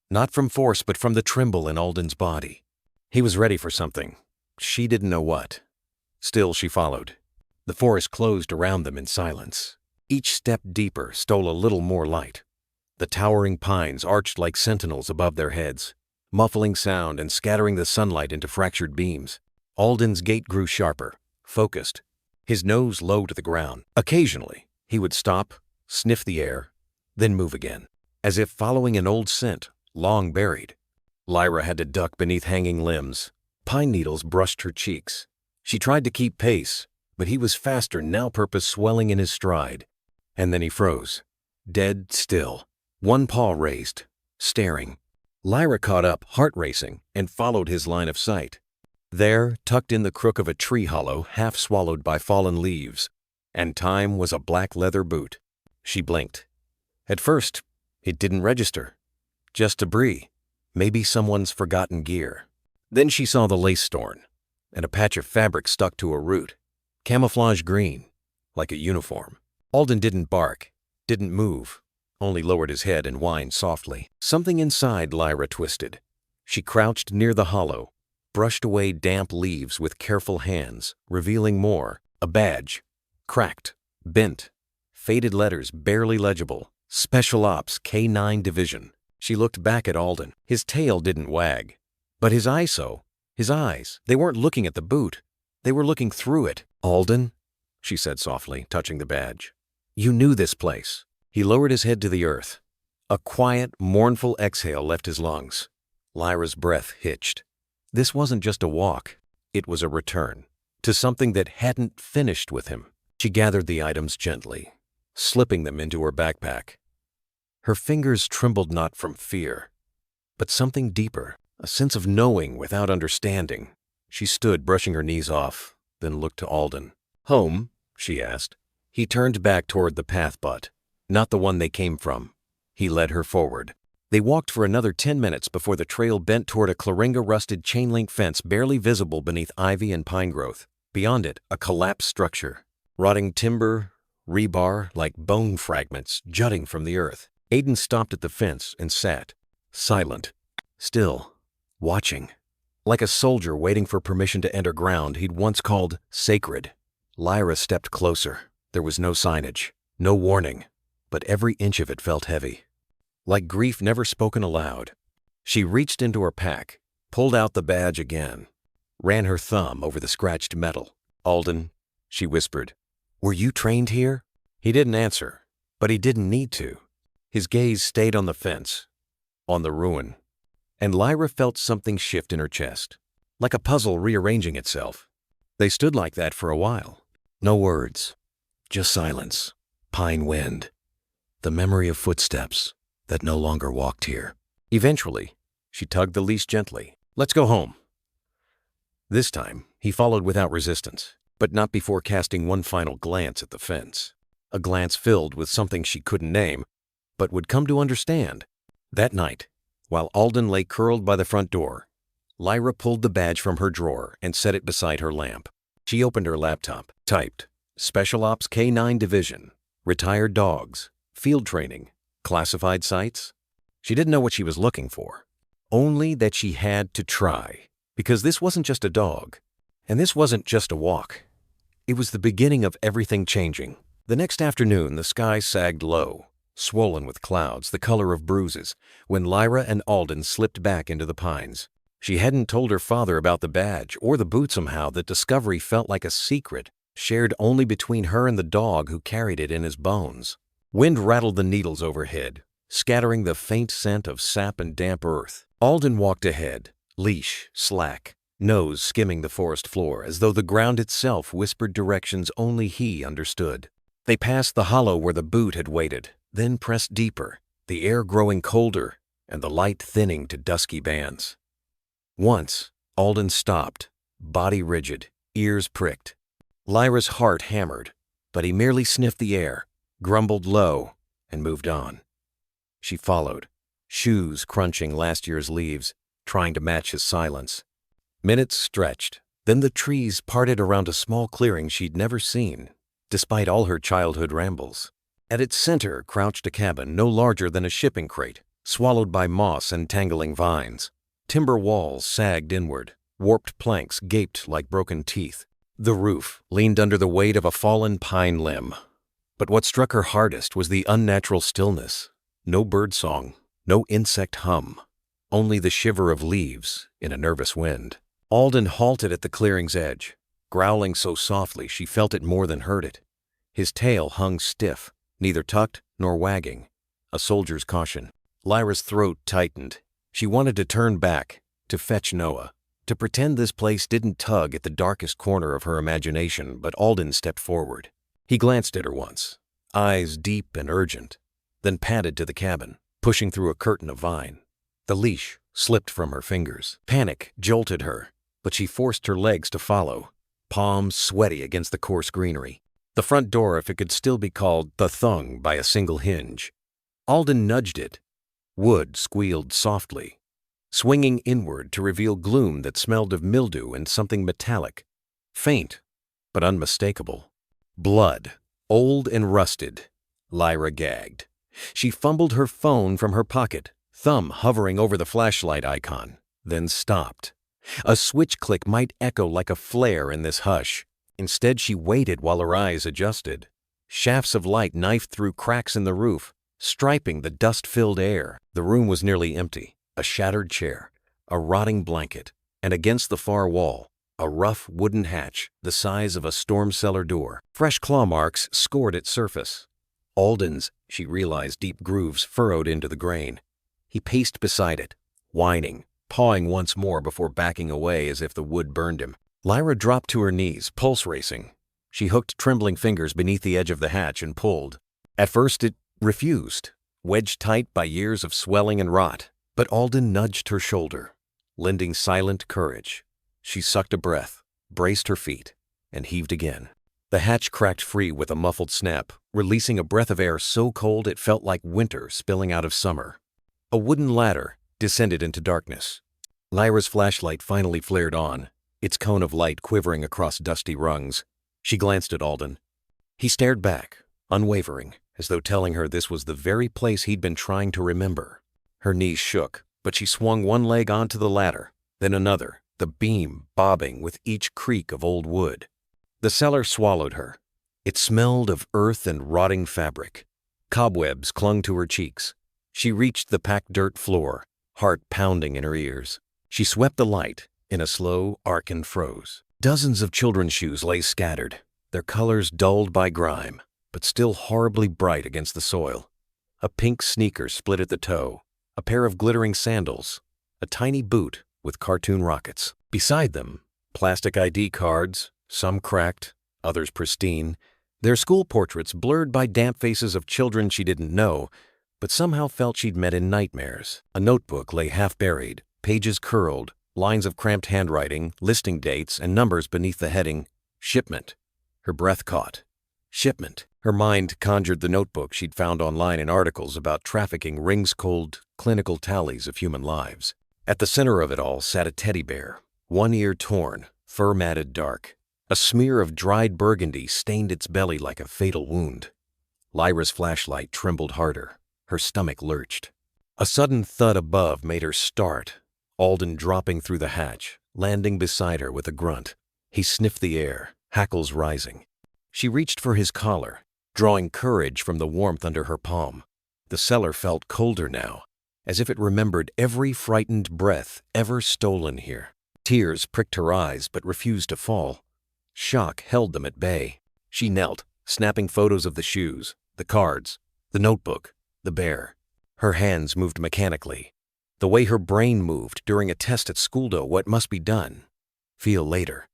not from force but from the tremble in Alden's body. He was ready for something. She didn't know what. Still, she followed. The forest closed around them in silence. Each step deeper stole a little more light. The towering pines arched like sentinels above their heads, muffling sound and scattering the sunlight into fractured beams. Alden's gait grew sharper, focused, his nose low to the ground. Occasionally, he would stop, sniff the air, then move again, as if following an old scent, long buried. Lyra had to duck beneath hanging limbs. Pine needles brushed her cheeks. She tried to keep pace, but he was faster now, purpose swelling in his stride. And then he froze, dead still, one paw raised, staring. Lyra caught up, heart racing, and followed his line of sight. There, tucked in the crook of a tree hollow, half swallowed by fallen leaves, and time was a black leather boot. She blinked. At first, it didn't register. Just debris, maybe someone's forgotten gear. Then she saw the lace storn, and a patch of fabric stuck to a root, camouflage green, like a uniform. Alden didn't bark, didn't move, only lowered his head and whined softly. Something inside Lyra twisted. She crouched near the hollow, brushed away damp leaves with careful hands, revealing more. A badge. Cracked, bent, faded letters barely legible. Special Ops K9 Division. She looked back at Alden. His tail didn't wag. But his eyes, they weren't looking at the boot. They were looking through it. "Alden," she said softly, touching the badge. "You knew this place." He lowered his head to the earth. A quiet, mournful exhale left his lungs. Lyra's breath hitched. This wasn't just a walk. It was a return to something that hadn't finished with him. She gathered the items gently, slipping them into her backpack. Her fingers trembled not from fear, but something deeper, a sense of knowing without understanding. She stood, brushing her knees off, then looked to Alden. "Home?" she asked. He turned back toward the path butt, not the one they came from. He led her forward. They walked for another 10 minutes before the trail bent toward a Claringa-rusted chain-link fence barely visible beneath ivy and pine growth. Beyond it, a collapsed structure. Rotting timber, rebar like bone fragments jutting from the earth. Aiden stopped at the fence and sat, silent, still, watching. Like a soldier waiting for permission to enter ground he'd once called sacred. Lyra stepped closer. There was no signage, no warning, but every inch of it felt heavy. Like grief never spoken aloud. She reached into her pack, pulled out the badge again, ran her thumb over the scratched metal. "Alden," she whispered, "were you trained here?" He didn't answer, but he didn't need to. His gaze stayed on the fence, on the ruin, and Lyra felt something shift in her chest, like a puzzle rearranging itself. They stood like that for a while, No words, just silence, pine wind, the memory of footsteps that no longer walked here. Eventually, she tugged the leash gently. "Let's go home." This time, he followed without resistance, but not before casting one final glance at the fence. A glance filled with something she couldn't name, but would come to understand. That night, while Alden lay curled by the front door, Lyra pulled the badge from her drawer and set it beside her lamp. She opened her laptop, typed, "Special Ops K-9 Division, retired dogs, field training, classified sites." She didn't know what she was looking for, only that she had to try, because this wasn't just a dog, and this wasn't just a walk. It was the beginning of everything changing. The next afternoon, the sky sagged low, swollen with clouds the color of bruises, when Lyra and Alden slipped back into the pines. She hadn't told her father about the badge or the boot somehow. That discovery felt like a secret, shared only between her and the dog who carried it in his bones. Wind rattled the needles overhead, scattering the faint scent of sap and damp earth. Alden walked ahead, leash slack, nose skimming the forest floor as though the ground itself whispered directions only he understood. They passed the hollow where the boot had waited, then pressed deeper, the air growing colder and the light thinning to dusky bands. Once, Alden stopped, body rigid, ears pricked. Lyra's heart hammered, but he merely sniffed the air, grumbled low, and moved on. She followed, shoes crunching last year's leaves, trying to match his silence. Minutes stretched, then the trees parted around a small clearing she'd never seen, despite all her childhood rambles. At its center crouched a cabin no larger than a shipping crate, swallowed by moss and tangling vines. Timber walls sagged inward, warped planks gaped like broken teeth. The roof leaned under the weight of a fallen pine limb. But what struck her hardest was the unnatural stillness. No birdsong, no insect hum, only the shiver of leaves in a nervous wind. Alden halted at the clearing's edge, growling so softly she felt it more than heard it. His tail hung stiff, neither tucked nor wagging, a soldier's caution. Lyra's throat tightened. She wanted to turn back, to fetch Noah, to pretend this place didn't tug at the darkest corner of her imagination, but Alden stepped forward. He glanced at her once, eyes deep and urgent, then padded to the cabin, pushing through a curtain of vine. The leash slipped from her fingers. Panic jolted her, but she forced her legs to follow, palms sweaty against the coarse greenery. The front door, if it could still be called the thung by a single hinge. Alden nudged it. Wood squealed softly, swinging inward to reveal gloom that smelled of mildew and something metallic, faint but unmistakable. Blood, old and rusted. Lyra gagged. She fumbled her phone from her pocket, thumb hovering over the flashlight icon, then stopped. A switch click might echo like a flare in this hush. Instead, she waited while her eyes adjusted. Shafts of light knifed through cracks in the roof, striping the dust-filled air. The room was nearly empty. A shattered chair, a rotting blanket, and against the far wall, a rough wooden hatch the size of a storm cellar door. Fresh claw marks scored its surface. Alden's, she realized, deep grooves furrowed into the grain. He paced beside it, whining, pawing once more before backing away as if the wood burned him. Lyra dropped to her knees, pulse racing. She hooked trembling fingers beneath the edge of the hatch and pulled. At first it refused, wedged tight by years of swelling and rot, but Alden nudged her shoulder, lending silent courage. She sucked a breath, braced her feet, and heaved again. The hatch cracked free with a muffled snap, releasing a breath of air so cold it felt like winter spilling out of summer. A wooden ladder descended into darkness. Lyra's flashlight finally flared on, its cone of light quivering across dusty rungs. She glanced at Alden. He stared back, unwavering, as though telling her this was the very place he'd been trying to remember. Her knees shook, but she swung one leg onto the ladder, then another, the beam bobbing with each creak of old wood. The cellar swallowed her. It smelled of earth and rotting fabric. Cobwebs clung to her cheeks. She reached the packed dirt floor, heart pounding in her ears. She swept the light in a slow arc and froze. Dozens of children's shoes lay scattered, their colors dulled by grime, but still horribly bright against the soil. A pink sneaker split at the toe, a pair of glittering sandals, a tiny boot with cartoon rockets. Beside them, plastic ID cards, some cracked, others pristine, their school portraits blurred by damp faces of children she didn't know, but somehow felt she'd met in nightmares. A notebook lay half-buried, pages curled, lines of cramped handwriting, listing dates and numbers beneath the heading, Shipment. Her breath caught. Shipment. Her mind conjured the notebook she'd found online in articles about trafficking rings-cold, clinical tallies of human lives. At the center of it all sat a teddy bear, one ear torn, fur matted dark. A smear of dried burgundy stained its belly like a fatal wound. Lyra's flashlight trembled harder. Her stomach lurched. A sudden thud above made her start, Alden dropping through the hatch, landing beside her with a grunt. He sniffed the air, hackles rising. She reached for his collar, drawing courage from the warmth under her palm. The cellar felt colder now, as if it remembered every frightened breath ever stolen here. Tears pricked her eyes but refused to fall. Shock held them at bay. She knelt, snapping photos of the shoes, the cards, the notebook, the bear. Her hands moved mechanically, the way her brain moved during a test at school. What must be done? Feel later.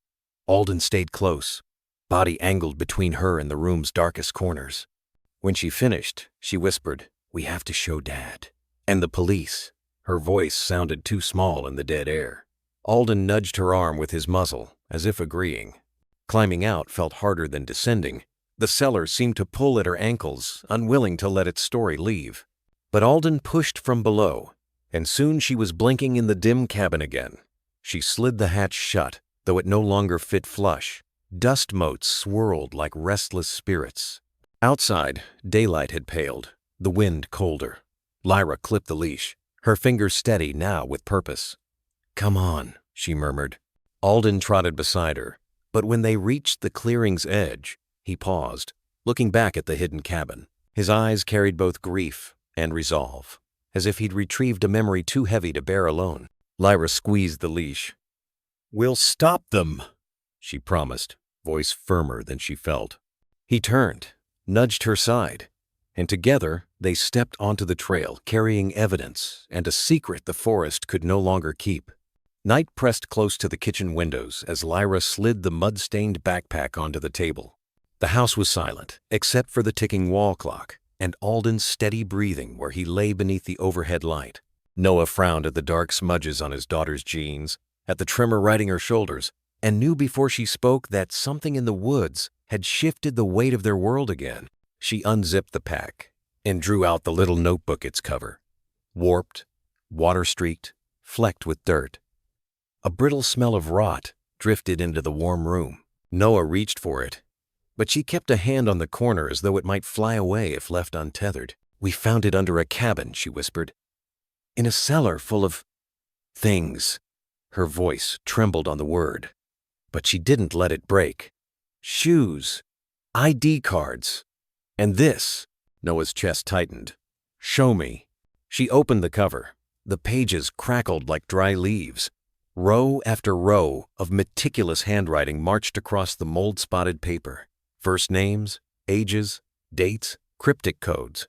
Alden stayed close, body angled between her and the room's darkest corners. When she finished, she whispered, "We have to show Dad." And the police. Her voice sounded too small in the dead air. Alden nudged her arm with his muzzle, as if agreeing. Climbing out felt harder than descending. The cellar seemed to pull at her ankles, unwilling to let its story leave. But Alden pushed from below, and soon she was blinking in the dim cabin again. She slid the hatch shut, though it no longer fit flush. Dust motes swirled like restless spirits. Outside, daylight had paled, the wind colder. Lyra clipped the leash, her fingers steady now with purpose. "Come on," she murmured. Alden trotted beside her, but when they reached the clearing's edge, he paused, looking back at the hidden cabin. His eyes carried both grief and resolve, as if he'd retrieved a memory too heavy to bear alone. Lyra squeezed the leash. "We'll stop them," she promised, voice firmer than she felt. He turned, nudged her side, and together they stepped onto the trail, carrying evidence and a secret the forest could no longer keep. Night pressed close to the kitchen windows as Lyra slid the mud-stained backpack onto the table. The house was silent, except for the ticking wall clock and Alden's steady breathing where he lay beneath the overhead light. Noah frowned at the dark smudges on his daughter's jeans, at the tremor riding her shoulders, and knew before she spoke that something in the woods had shifted the weight of their world again. She unzipped the pack and drew out the little notebook its cover. Warped, water-streaked, flecked with dirt. A brittle smell of rot drifted into the warm room. Noah reached for it, but she kept a hand on the corner as though it might fly away if left untethered. "We found it under a cabin," she whispered. "In a cellar full of things." Her voice trembled on the word, but she didn't let it break. "Shoes, ID cards, and this." Noah's chest tightened. "Show me." She opened the cover. The pages crackled like dry leaves. Row after row of meticulous handwriting marched across the mold-spotted paper. First names, ages, dates, cryptic codes.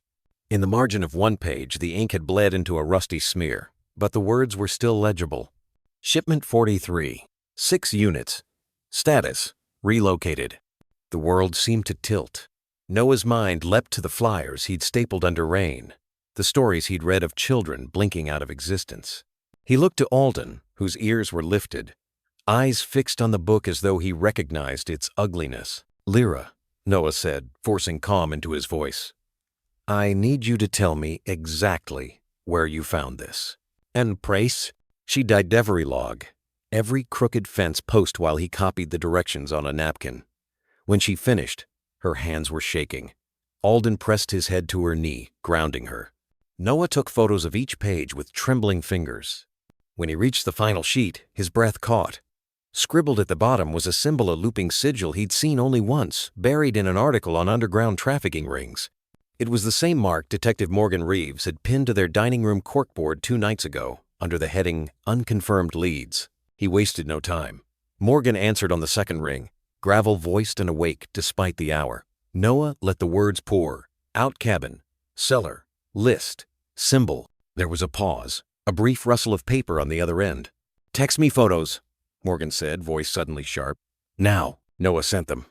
In the margin of one page, the ink had bled into a rusty smear, but the words were still legible. Shipment 43, 6 units. Status, relocated. The world seemed to tilt. Noah's mind leapt to the flyers he'd stapled under rain, the stories he'd read of children blinking out of existence. He looked to Alden, whose ears were lifted, eyes fixed on the book as though he recognized its ugliness. "Lyra," Noah said, forcing calm into his voice, "I need you to tell me exactly where you found this." "And price?" She died every log, every crooked fence post while he copied the directions on a napkin. When she finished, her hands were shaking. Alden pressed his head to her knee, grounding her. Noah took photos of each page with trembling fingers. When he reached the final sheet, his breath caught. Scribbled at the bottom was a symbol, a looping sigil he'd seen only once, buried in an article on underground trafficking rings. It was the same mark Detective Morgan Reeves had pinned to their dining room corkboard 2 nights ago, under the heading Unconfirmed Leads. He wasted no time. Morgan answered on the second ring, gravel-voiced and awake despite the hour. Noah let the words pour. Out cabin, cellar, list, symbol. There was a pause, a brief rustle of paper on the other end. "Text me photos," Morgan said, voice suddenly sharp. "Now." Noah sent them.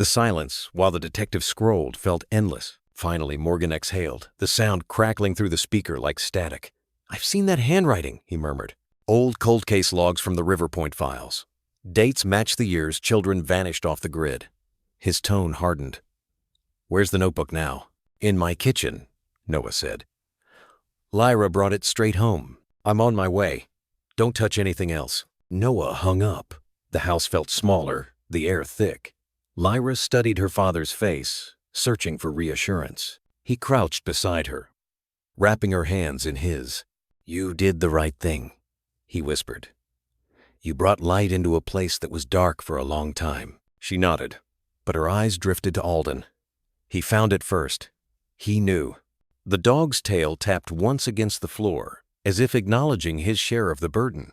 The silence, while the detective scrolled, felt endless. Finally, Morgan exhaled, the sound crackling through the speaker like static. "I've seen that handwriting," he murmured. Old cold case logs from the River Point files. Dates matched the years children vanished off the grid. His tone hardened. "Where's the notebook now?" "In my kitchen," Noah said. "Lyra brought it straight home. I'm on my way. Don't touch anything else." Noah hung up. The house felt smaller, the air thick. Lyra studied her father's face, searching for reassurance. He crouched beside her, wrapping her hands in his. "You did the right thing," he whispered. "You brought light into a place that was dark for a long time." She nodded, but her eyes drifted to Alden. He found it first. He knew. The dog's tail tapped once against the floor, as if acknowledging his share of the burden.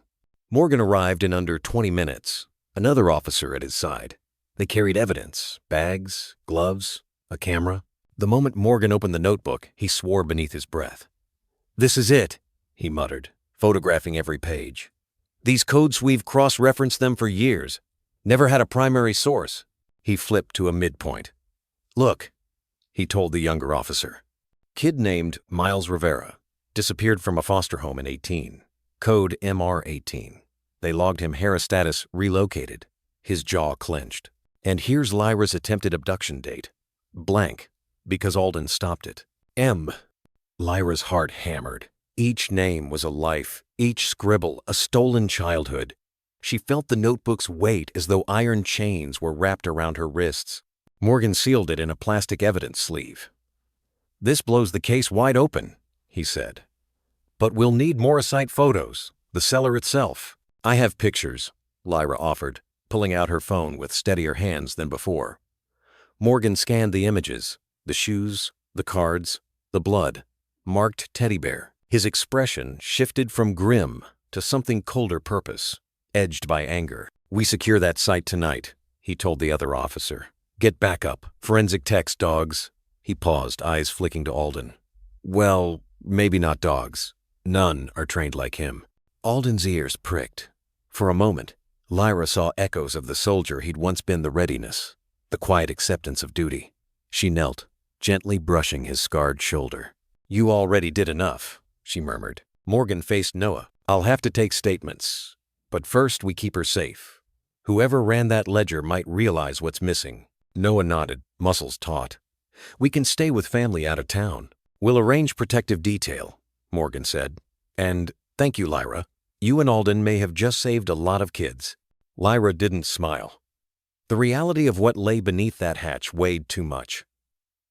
Morgan arrived in under 20 minutes, another officer at his side. They carried evidence, bags, gloves, a camera. The moment Morgan opened the notebook, he swore beneath his breath. "This is it," he muttered, photographing every page. "These codes, we've cross-referenced them for years. Never had a primary source." He flipped to a midpoint. "Look," he told the younger officer. Kid named Miles Rivera. Disappeared from a foster home in 18. Code MR18. They logged him Harris status relocated. His jaw clenched. And here's Lyra's attempted abduction date. Blank, because Alden stopped it. M. Lyra's heart hammered. Each name was a life, each scribble a stolen childhood. She felt the notebook's weight as though iron chains were wrapped around her wrists. Morgan sealed it in a plastic evidence sleeve. "This blows the case wide open," he said. "But we'll need Morrisite photos, the cellar itself." "I have pictures," Lyra offered, pulling out her phone with steadier hands than before. Morgan scanned the images, the shoes, the cards, the blood, marked teddy bear. His expression shifted from grim to something colder purpose, edged by anger. "We secure that site tonight," he told the other officer. "Get back up. Forensic techs, dogs." He paused, eyes flicking to Alden. "Well, maybe not dogs. None are trained like him." Alden's ears pricked. For a moment, Lyra saw echoes of the soldier he'd once been, the readiness, the quiet acceptance of duty. She knelt, gently brushing his scarred shoulder. "You already did enough," she murmured. Morgan faced Noah. "I'll have to take statements, but first we keep her safe. Whoever ran that ledger might realize what's missing." Noah nodded, muscles taut. "We can stay with family out of town. We'll arrange protective detail," Morgan said. "And thank you, Lyra. You and Alden may have just saved a lot of kids." Lyra didn't smile. The reality of what lay beneath that hatch weighed too much.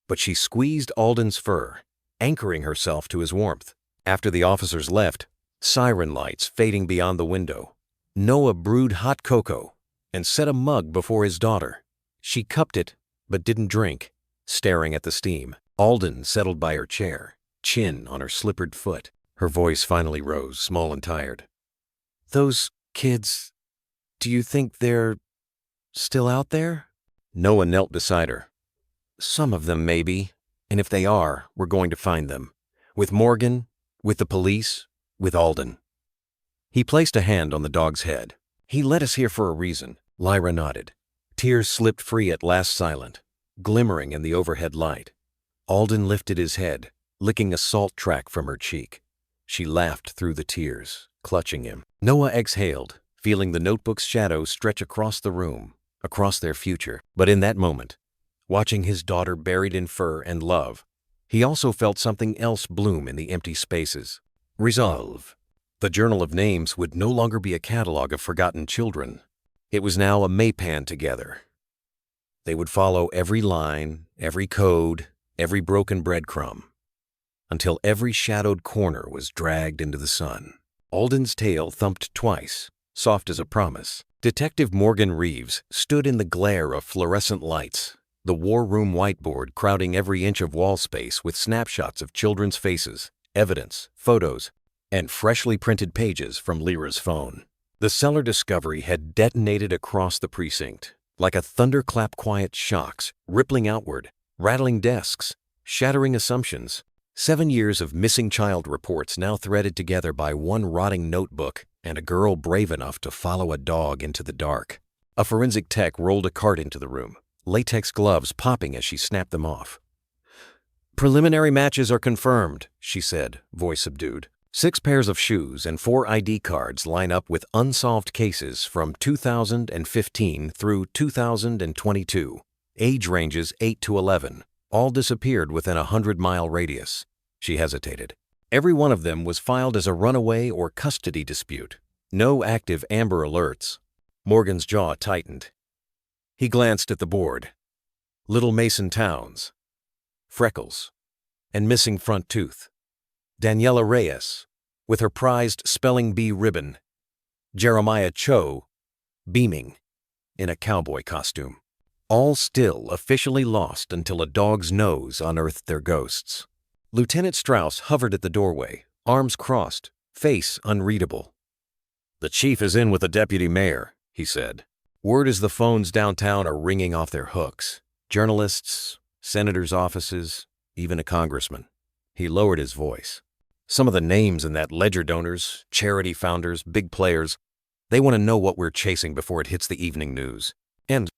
But she squeezed Alden's fur, anchoring herself to his warmth. After the officers left, siren lights fading beyond the window, Noah brewed hot cocoa and set a mug before his daughter. She cupped it, but didn't drink, staring at the steam. Alden settled by her chair, chin on her slippered foot. Her voice finally rose, small and tired. "Those kids, do you think they're still out there?" Noah knelt beside her. "Some of them, maybe. And if they are, we're going to find them. With Morgan, with the police, with Alden." He placed a hand on the dog's head. "He led us here for a reason." Lyra nodded. Tears slipped free at last, silent, glimmering in the overhead light. Alden lifted his head, licking a salt track from her cheek. She laughed through the tears, clutching him. Noah exhaled, feeling the notebook's shadow stretch across the room, across their future. But in that moment, watching his daughter buried in fur and love, he also felt something else bloom in the empty spaces. Resolve. The Journal of Names would no longer be a catalog of forgotten children. It was now a maypan together. They would follow every line, every code, every broken breadcrumb, until every shadowed corner was dragged into the sun. Alden's tail thumped twice, soft as a promise. Detective Morgan Reeves stood in the glare of fluorescent lights, the war room whiteboard crowding every inch of wall space with snapshots of children's faces, evidence, photos, and freshly printed pages from Lyra's phone. The cellar discovery had detonated across the precinct, like a thunderclap. Quiet shocks, rippling outward, rattling desks, shattering assumptions. 7 years of missing child reports now threaded together by one rotting notebook and a girl brave enough to follow a dog into the dark. A forensic tech rolled a cart into the room, latex gloves popping as she snapped them off. "Preliminary matches are confirmed," she said, voice subdued. 6 pairs of shoes and 4 ID cards line up with unsolved cases from 2015 through 2022. Age ranges 8 to 11. All disappeared within a 100-mile radius. She hesitated. Every one of them was filed as a runaway or custody dispute. No active Amber Alerts. Morgan's jaw tightened. He glanced at the board. Little Mason Towns. Freckles. And missing front tooth. Daniela Reyes, with her prized spelling bee ribbon. Jeremiah Cho, beaming, in a cowboy costume. All still officially lost until a dog's nose unearthed their ghosts. Lieutenant Strauss hovered at the doorway, arms crossed, face unreadable. "The chief is in with the deputy mayor," he said. "Word is the phones downtown are ringing off their hooks. Journalists, senators' offices, even a congressman." He lowered his voice. "Some of the names in that ledger: donors, charity founders, big players. They want to know what we're chasing before it hits the evening news." And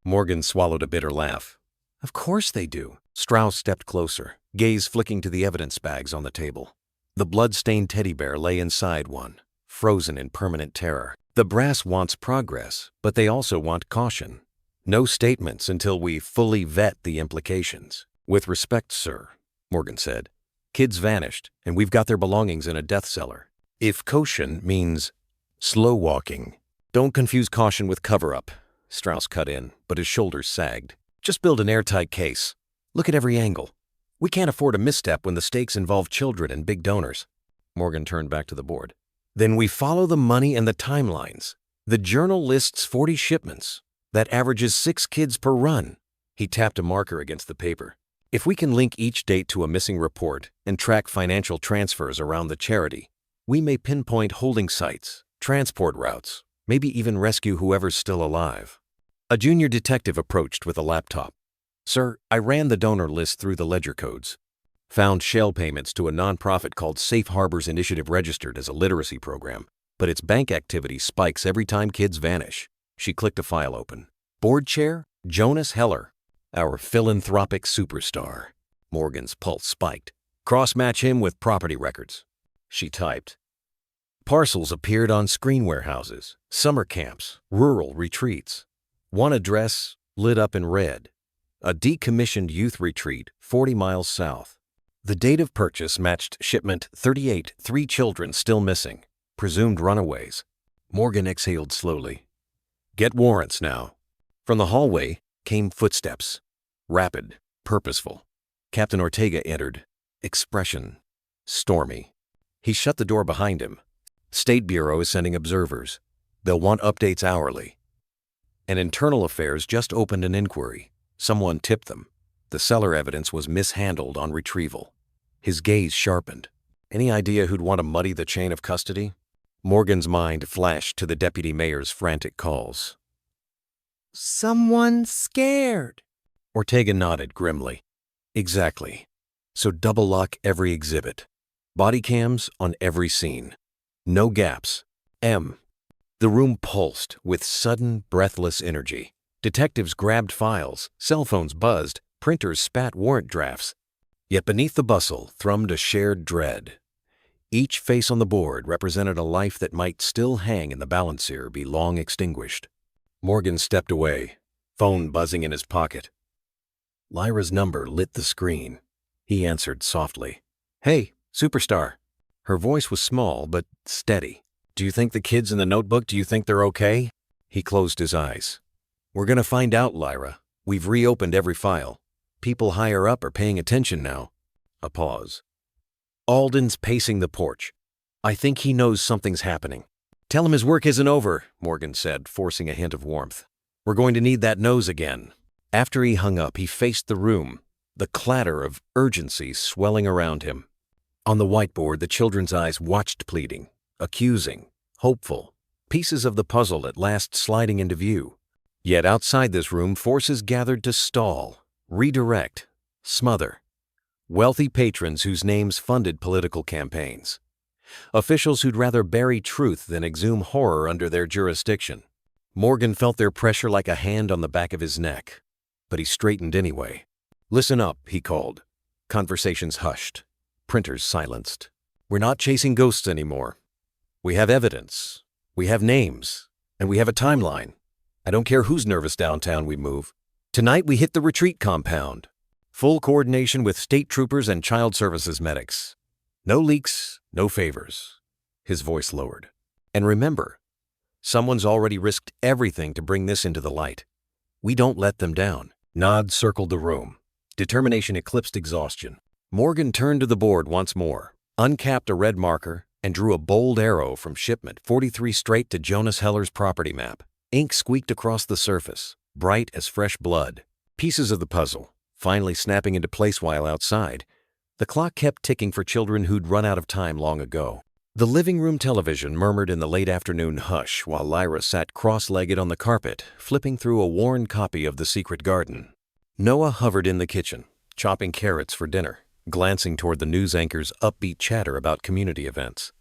Morgan swallowed a bitter laugh. "Of course they do." Strauss stepped closer, gaze flicking to the evidence bags on the table. The blood-stained teddy bear lay inside one, frozen in permanent terror. "The brass wants progress, but they also want caution. No statements until we fully vet the implications." "With respect, sir," Morgan said. "Kids vanished, and we've got their belongings in a death cellar. If caution means slow walking, don't confuse caution with cover-up." Strauss cut in, but his shoulders sagged. "Just build an airtight case. Look at every angle. We can't afford a misstep when the stakes involve children and big donors." Morgan turned back to the board. "Then we follow the money and the timelines. The journal lists 40 shipments. That averages 6 kids per run." He tapped a marker against the paper. "If we can link each date to a missing report and track financial transfers around the charity, we may pinpoint holding sites, transport routes, maybe even rescue whoever's still alive." A junior detective approached with a laptop. "Sir, I ran the donor list through the ledger codes. Found shell payments to a nonprofit called Safe Harbors Initiative registered as a literacy program, but its bank activity spikes every time kids vanish." She clicked a file open. "Board chair, Jonas Heller, our philanthropic superstar." Morgan's pulse spiked. "Cross-match him with property records." She typed. Parcels appeared on screen warehouses, summer camps, rural retreats. One address lit up in red. A decommissioned youth retreat 40 miles south. The date of purchase matched shipment 38, 3 children still missing, presumed runaways. Morgan exhaled slowly. "Get warrants now." From the hallway came footsteps. Rapid, purposeful. Captain Ortega entered, expression stormy. He shut the door behind him. "State Bureau is sending observers. They'll want updates hourly." And Internal Affairs just opened an inquiry. Someone tipped them. The cellar evidence was mishandled on retrieval. His gaze sharpened. Any idea who'd want to muddy the chain of custody? Morgan's mind flashed to the deputy mayor's frantic calls. "Someone scared." Ortega nodded grimly. "Exactly. So double lock every exhibit. Body cams on every scene. No gaps. The room pulsed with sudden, breathless energy. Detectives grabbed files, cell phones buzzed, printers spat warrant drafts. Yet beneath the bustle thrummed a shared dread. Each face on the board represented a life that might still hang in the balancer be long extinguished. Morgan stepped away, phone buzzing in his pocket. Lyra's number lit the screen. He answered softly. "Hey, superstar." Her voice was small but steady. "Do you think the kids in the notebook, do you think they're okay?" He closed his eyes. "We're gonna find out, Lyra. We've reopened every file. People higher up are paying attention now." A pause. "Alden's pacing the porch. I think he knows something's happening." "Tell him his work isn't over," Morgan said, forcing a hint of warmth. "We're going to need that nose again." After he hung up, he faced the room, the clatter of urgency swelling around him. On the whiteboard, the children's eyes watched, pleading, accusing, hopeful, pieces of the puzzle at last sliding into view. Yet outside this room, forces gathered to stall, redirect, smother. Wealthy patrons whose names funded political campaigns. Officials who'd rather bury truth than exhume horror under their jurisdiction. Morgan felt their pressure like a hand on the back of his neck. but he straightened anyway. "Listen up," he called. Conversations hushed. Printers silenced. "We're not chasing ghosts anymore. We have evidence. We have names. And we have a timeline. I don't care who's nervous downtown we move. Tonight we hit the retreat compound. Full coordination with state troopers and child services medics. No leaks, no favors." His voice lowered. "And remember, someone's already risked everything to bring this into the light. We don't let them down." Nods circled the room. Determination eclipsed exhaustion. Morgan turned to the board once more, uncapped a red marker, and drew a bold arrow from shipment 43 straight to Jonas Heller's property map. Ink squeaked across the surface, bright as fresh blood. Pieces of the puzzle, finally snapping into place while outside. The clock kept ticking for children who'd run out of time long ago. The living room television murmured in the late afternoon hush while Lyra sat cross-legged on the carpet, flipping through a worn copy of The Secret Garden. Noah hovered in the kitchen, chopping carrots for dinner, glancing toward the news anchor's upbeat chatter about community events.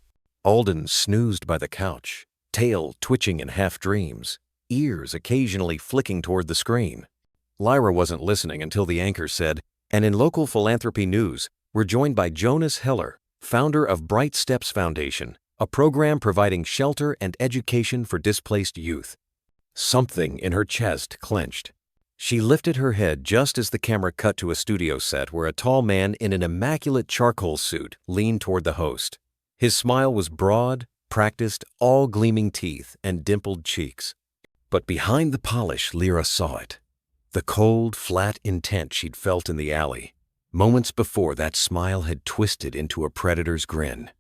Alden snoozed by the couch, tail twitching in half-dreams, ears occasionally flicking toward the screen. Lyra wasn't listening until the anchor said, "And in local philanthropy news, we're joined by Jonas Heller, founder of Bright Steps Foundation, a program providing shelter and education for displaced youth." Something in her chest clenched. She lifted her head just as the camera cut to a studio set where a tall man in an immaculate charcoal suit leaned toward the host. His smile was broad, practiced, all gleaming teeth and dimpled cheeks. But behind the polish, Lyra saw it. The cold, flat intent she'd felt in the alley. Moments before, that smile had twisted into a predator's grin.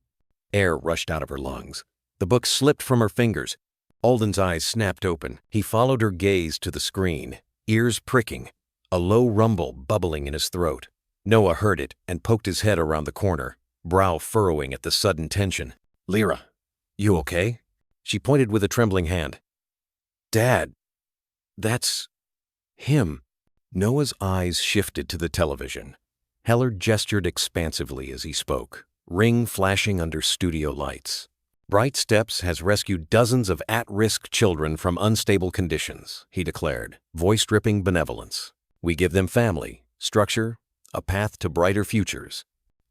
Air rushed out of her lungs. The book slipped from her fingers. Alden's eyes snapped open. He followed her gaze to the screen, ears pricking, a low rumble bubbling in his throat. Noah heard it and poked his head around the corner, brow furrowing at the sudden tension. "Lyra, you okay?" She pointed with a trembling hand. "Dad, that's him." Noah's eyes shifted to the television. Heller gestured expansively as he spoke, ring flashing under studio lights. "Bright Steps has rescued dozens of at-risk children from unstable conditions," he declared, voice-dripping benevolence. "We give them family, structure, a path to brighter futures."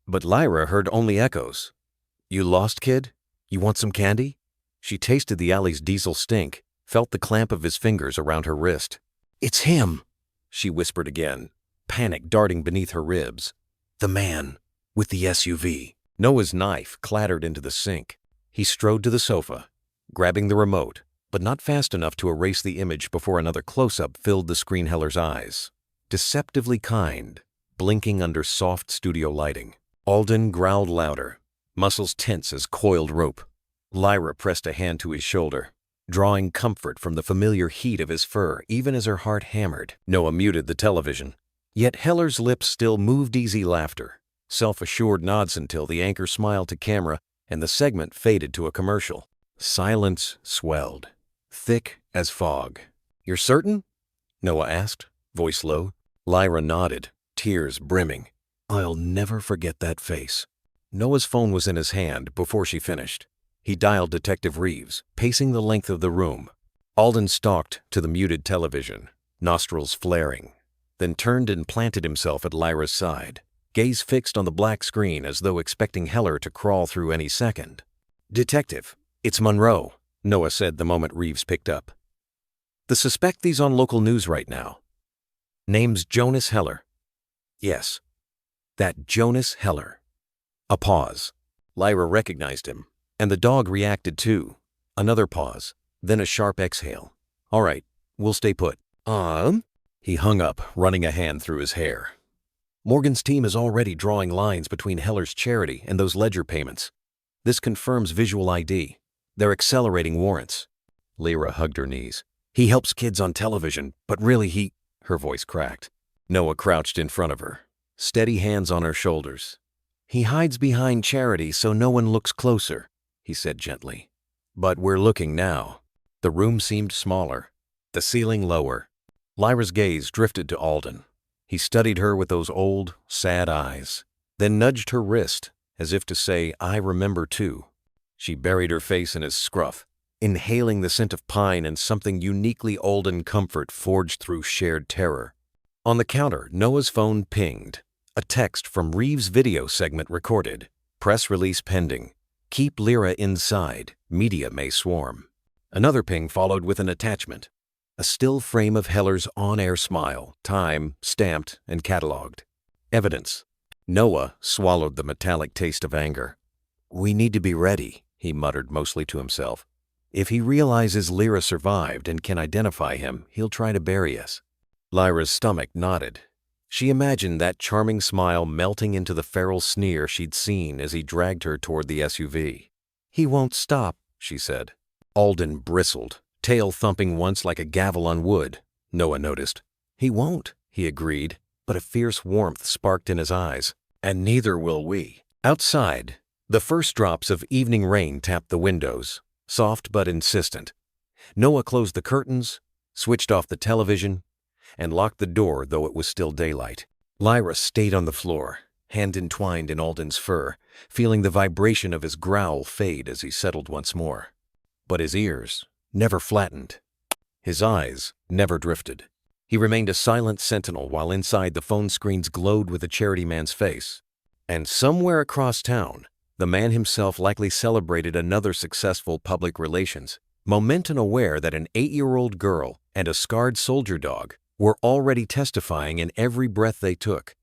But Lyra heard only echoes. "You lost, kid? You want some candy?" She tasted the alley's diesel stink, felt the clamp of his fingers around her wrist. "It's him," she whispered again, panic darting beneath her ribs. "The man with the SUV." Noah's knife clattered into the sink. He strode to the sofa, grabbing the remote, but not fast enough to erase the image before another close-up filled the screen Heller's eyes. Deceptively kind, blinking under soft studio lighting. Alden growled louder, muscles tense as coiled rope. Lyra pressed a hand to his shoulder, drawing comfort from the familiar heat of his fur even as her heart hammered. Noah muted the television. Yet Heller's lips still moved easy laughter, self-assured nods until the anchor smiled to camera and the segment faded to a commercial. Silence swelled, thick as fog. "You're certain?" Noah asked, voice low. Lyra nodded, tears brimming. "I'll never forget that face." Noah's phone was in his hand before she finished. He dialed Detective Reeves, pacing the length of the room. Alden stalked to the muted television, nostrils flaring, then turned and planted himself at Lyra's side, gaze fixed on the black screen as though expecting Heller to crawl through any second. "Detective, it's Monroe," Noah said the moment Reeves picked up. "The suspect's on local news right now. Name's Jonas Heller." "Yes, that Jonas Heller." A pause. Lyra recognized him, and the dog reacted too. Another pause, then a sharp exhale. "All right, we'll stay put." He hung up, running a hand through his hair. "Morgan's team is already drawing lines between Heller's charity and those ledger payments. This confirms visual ID. They're accelerating warrants." Lyra hugged her knees. "He helps kids on television, but really Her voice cracked. Noah crouched in front of her, steady hands on her shoulders. "He hides behind charity so no one looks closer," he said gently. "But we're looking now." The room seemed smaller, the ceiling lower. Lyra's gaze drifted to Alden. He studied her with those old, sad eyes, then nudged her wrist, as if to say, "I remember too." She buried her face in his scruff, inhaling the scent of pine and something uniquely Alden comfort forged through shared terror. On the counter, Noah's phone pinged. A text from Reeves' video segment recorded. Press release pending. Keep Lyra inside. Media may swarm. Another ping followed with an attachment. A still frame of Heller's on-air smile, time, stamped, and cataloged. Evidence. Noah swallowed the metallic taste of anger. "We need to be ready," he muttered mostly to himself. "If he realizes Lyra survived and can identify him, he'll try to bury us." Lyra's stomach knotted. She imagined that charming smile melting into the feral sneer she'd seen as he dragged her toward the SUV. "He won't stop," she said. Alden bristled, tail thumping once like a gavel on wood, Noah noticed. "He won't," he agreed, but a fierce warmth sparked in his eyes. "And neither will we." Outside, the first drops of evening rain tapped the windows, soft but insistent. Noah closed the curtains, switched off the television, and locked the door, though it was still daylight. Lyra stayed on the floor, hand entwined in Alden's fur, feeling the vibration of his growl fade as he settled once more. But his ears never flattened. His eyes never drifted. He remained a silent sentinel while inside the phone screens glowed with the charity man's face. And somewhere across town, the man himself likely celebrated another successful public relations, momentum aware that an 8-year-old girl and a scarred soldier dog were already testifying in every breath they took.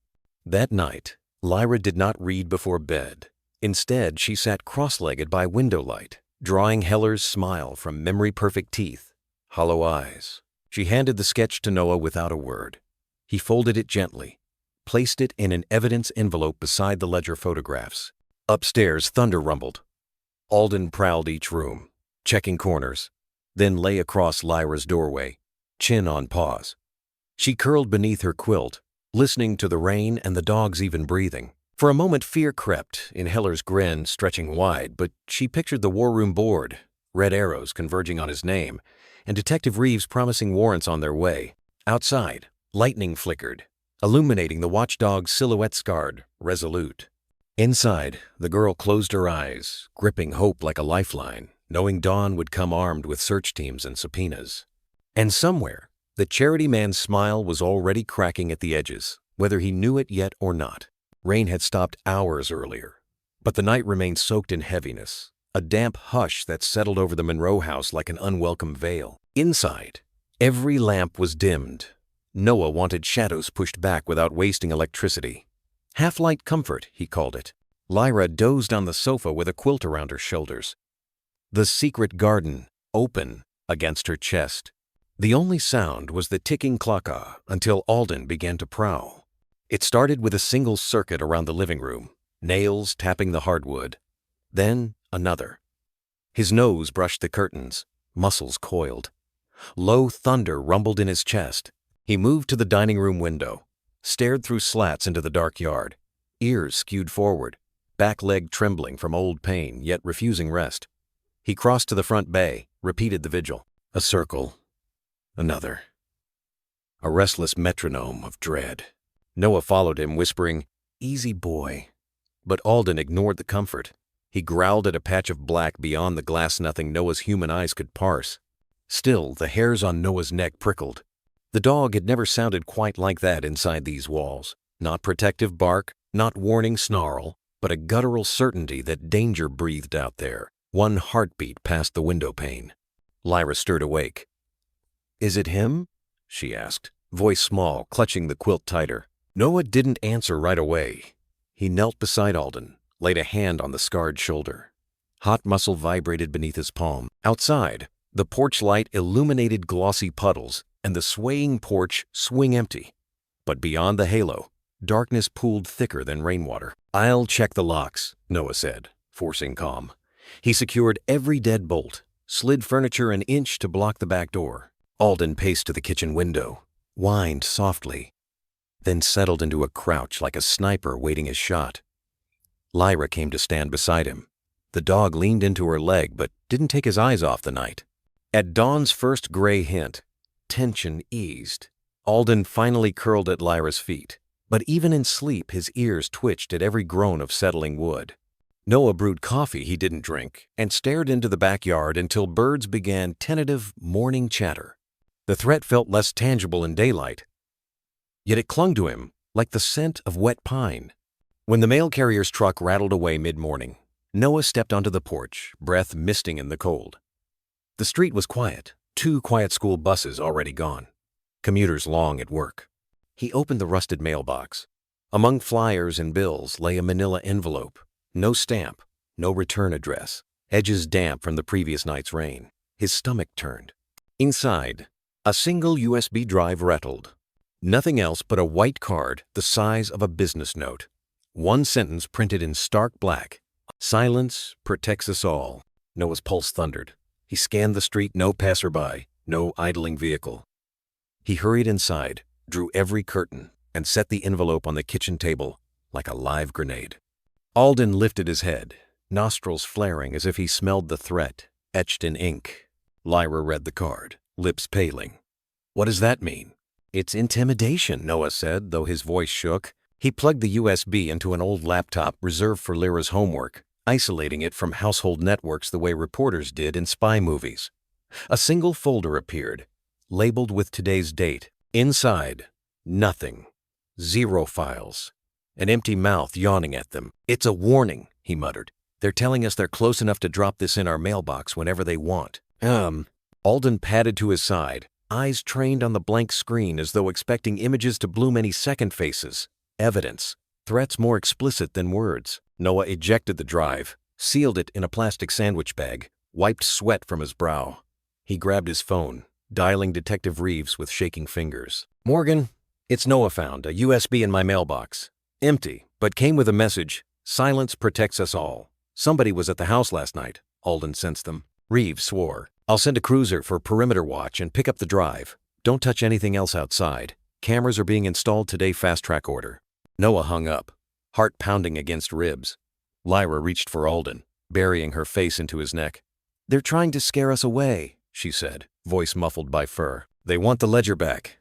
That night, Lyra did not read before bed. Instead, she sat cross-legged by window light, drawing Heller's smile from memory-perfect teeth, hollow eyes. She handed the sketch to Noah without a word. He folded it gently, placed it in an evidence envelope beside the ledger photographs. Upstairs, thunder rumbled. Alden prowled each room, checking corners, then lay across Lyra's doorway, chin on paws. She curled beneath her quilt, listening to the rain and the dog's even breathing. For a moment fear crept in Heller's grin stretching wide, but she pictured the war room board, red arrows converging on his name, and Detective Reeves promising warrants on their way. Outside, lightning flickered, illuminating the watchdog's silhouette scarred, resolute. Inside, the girl closed her eyes, gripping hope like a lifeline, knowing dawn would come armed with search teams and subpoenas. And somewhere, the charity man's smile was already cracking at the edges, whether he knew it yet or not. Rain had stopped hours earlier, but the night remained soaked in heaviness, a damp hush that settled over the Monroe house like an unwelcome veil. Inside, every lamp was dimmed. Noah wanted shadows pushed back without wasting electricity. Half-light comfort, he called it. Lyra dozed on the sofa with a quilt around her shoulders. The secret garden, open, against her chest. The only sound was the ticking clock until Alden began to prowl. It started with a single circuit around the living room, nails tapping the hardwood. Then another. His nose brushed the curtains, muscles coiled. Low thunder rumbled in his chest. He moved to the dining room window, stared through slats into the dark yard, ears skewed forward, back leg trembling from old pain, yet refusing rest. He crossed to the front bay, repeated the vigil. A circle. Another. A restless metronome of dread. Noah followed him, whispering, "Easy, boy." But Alden ignored the comfort. He growled at a patch of black beyond the glass-nothing Noah's human eyes could parse. Still, the hairs on Noah's neck prickled. The dog had never sounded quite like that inside these walls. Not protective bark, not warning snarl, but a guttural certainty that danger breathed out there, one heartbeat past the window pane. Lyra stirred awake. "Is it him?" she asked, voice small, clutching the quilt tighter. Noah didn't answer right away. He knelt beside Alden, laid a hand on the scarred shoulder. Hot muscle vibrated beneath his palm. Outside, the porch light illuminated glossy puddles, and the swaying porch swing empty. But beyond the halo, darkness pooled thicker than rainwater. "I'll check the locks," Noah said, forcing calm. He secured every deadbolt, slid furniture an inch to block the back door. Alden paced to the kitchen window, whined softly, then settled into a crouch like a sniper waiting his shot. Lyra came to stand beside him. The dog leaned into her leg but didn't take his eyes off the night. At dawn's first gray hint, tension eased. Alden finally curled at Lyra's feet, but even in sleep his ears twitched at every groan of settling wood. Noah brewed coffee he didn't drink and stared into the backyard until birds began tentative morning chatter. The threat felt less tangible in daylight. yet it clung to him like the scent of wet pine. When the mail carrier's truck rattled away mid-morning, Noah stepped onto the porch, breath misting in the cold. The street was quiet, 2 quiet school buses already gone, commuters long at work. He opened the rusted mailbox. Among flyers and bills lay a manila envelope, no stamp, no return address, edges damp from the previous night's rain. His stomach turned. Inside, a single USB drive rattled. Nothing else but a white card the size of a business note. One sentence printed in stark black. "Silence protects us all." Noah's pulse thundered. He scanned the street, no passerby, no idling vehicle. He hurried inside, drew every curtain, and set the envelope on the kitchen table like a live grenade. Alden lifted his head, nostrils flaring as if he smelled the threat, etched in ink. Lyra read the card, lips paling. "What does that mean?" "It's intimidation," Noah said, though his voice shook. He plugged the USB into an old laptop reserved for Lyra's homework, isolating it from household networks the way reporters did in spy movies. A single folder appeared, labeled with today's date. Inside, nothing. 0 files. An empty mouth yawning at them. "It's a warning," he muttered. "They're telling us they're close enough to drop this in our mailbox whenever they want." Alden padded to his side, eyes trained on the blank screen as though expecting images to bloom any second. Faces. Evidence. Threats more explicit than words. Noah ejected the drive, sealed it in a plastic sandwich bag, wiped sweat from his brow. He grabbed his phone, dialing Detective Reeves with shaking fingers. "Morgan, it's Noah. Found a USB in my mailbox. Empty, but came with a message. Silence protects us all. Somebody was at the house last night." Alden sensed them. Reeves swore. "I'll send a cruiser for perimeter watch and pick up the drive. Don't touch anything else outside. Cameras are being installed today, fast-track order." Noah hung up, heart pounding against ribs. Lyra reached for Alden, burying her face into his neck. "They're trying to scare us away," she said, voice muffled by fur. "They want the ledger back,"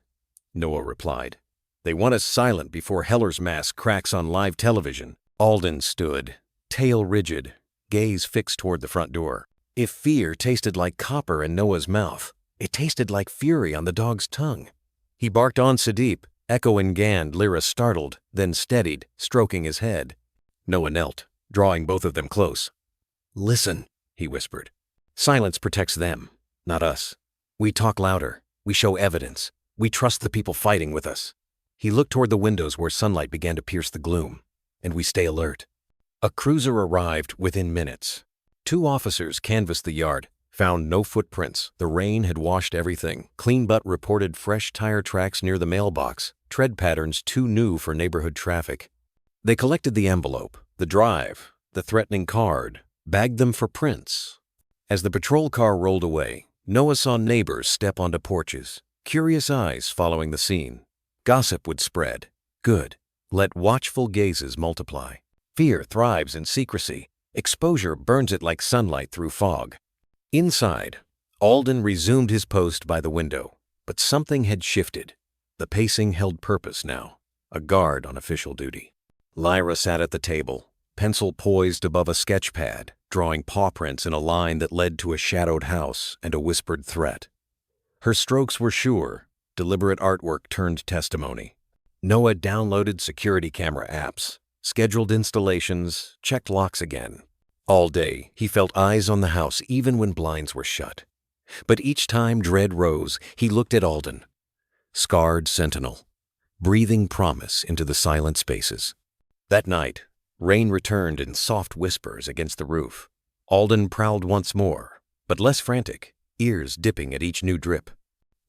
Noah replied. "They want us silent before Heller's mask cracks on live television." Alden stood, tail rigid, gaze fixed toward the front door. If fear tasted like copper in Noah's mouth, it tasted like fury on the dog's tongue. He barked on Sadeep, echoing Gand. Lyra startled, then steadied, stroking his head. Noah knelt, drawing both of them close. "Listen," he whispered. "Silence protects them, not us. We talk louder. We show evidence. We trust the people fighting with us." He looked toward the windows where sunlight began to pierce the gloom. "And we stay alert." A cruiser arrived within minutes. 2 officers canvassed the yard, found no footprints. The rain had washed everything. Clean Butt reported fresh tire tracks near the mailbox, tread patterns too new for neighborhood traffic. They collected the envelope, the drive, the threatening card, bagged them for prints. As the patrol car rolled away, Noah saw neighbors step onto porches, curious eyes following the scene. Gossip would spread. Good. Let watchful gazes multiply. Fear thrives in secrecy. Exposure burns it like sunlight through fog. Inside, Alden resumed his post by the window, but something had shifted. The pacing held purpose now, a guard on official duty. Lyra sat at the table, pencil poised above a sketch pad, drawing paw prints in a line that led to a shadowed house and a whispered threat. Her strokes were sure, deliberate artwork turned testimony. Noah downloaded security camera apps, scheduled installations, checked locks again. All day, he felt eyes on the house even when blinds were shut. But each time dread rose, he looked at Alden. Scarred sentinel, breathing promise into the silent spaces. That night, rain returned in soft whispers against the roof. Alden prowled once more, but less frantic, ears dipping at each new drip.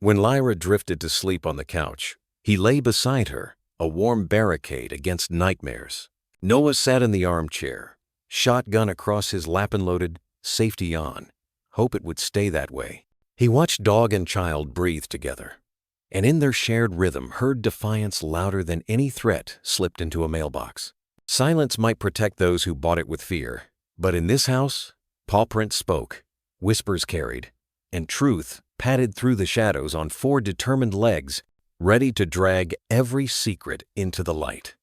When Lyra drifted to sleep on the couch, he lay beside her, a warm barricade against nightmares. Noah sat in the armchair, shotgun across his lap and loaded, safety on. Hope it would stay that way. He watched dog and child breathe together, and in their shared rhythm heard defiance louder than any threat slipped into a mailbox. Silence might protect those who bought it with fear, but in this house, paw prints spoke, whispers carried, and truth padded through the shadows on 4 determined legs, ready to drag every secret into the light.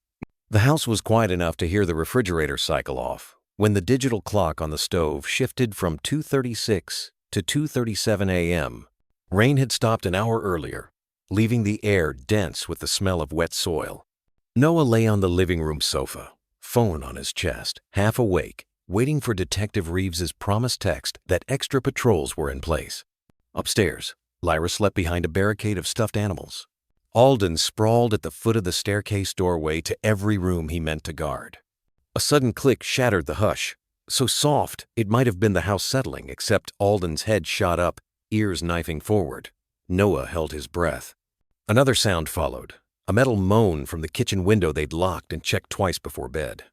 The house was quiet enough to hear the refrigerator cycle off when the digital clock on the stove shifted from 2:36 to 2:37 a.m. Rain had stopped an hour earlier, leaving the air dense with the smell of wet soil. Noah lay on the living room sofa, phone on his chest, half awake, waiting for Detective Reeves's promised text that extra patrols were in place. Upstairs, Lyra slept behind a barricade of stuffed animals. Alden sprawled at the foot of the staircase doorway to every room he meant to guard. A sudden click shattered the hush, so soft it might have been the house settling, except Alden's head shot up, ears knifing forward. Noah held his breath. Another sound followed, a metal moan from the kitchen window they'd locked and checked twice before bed.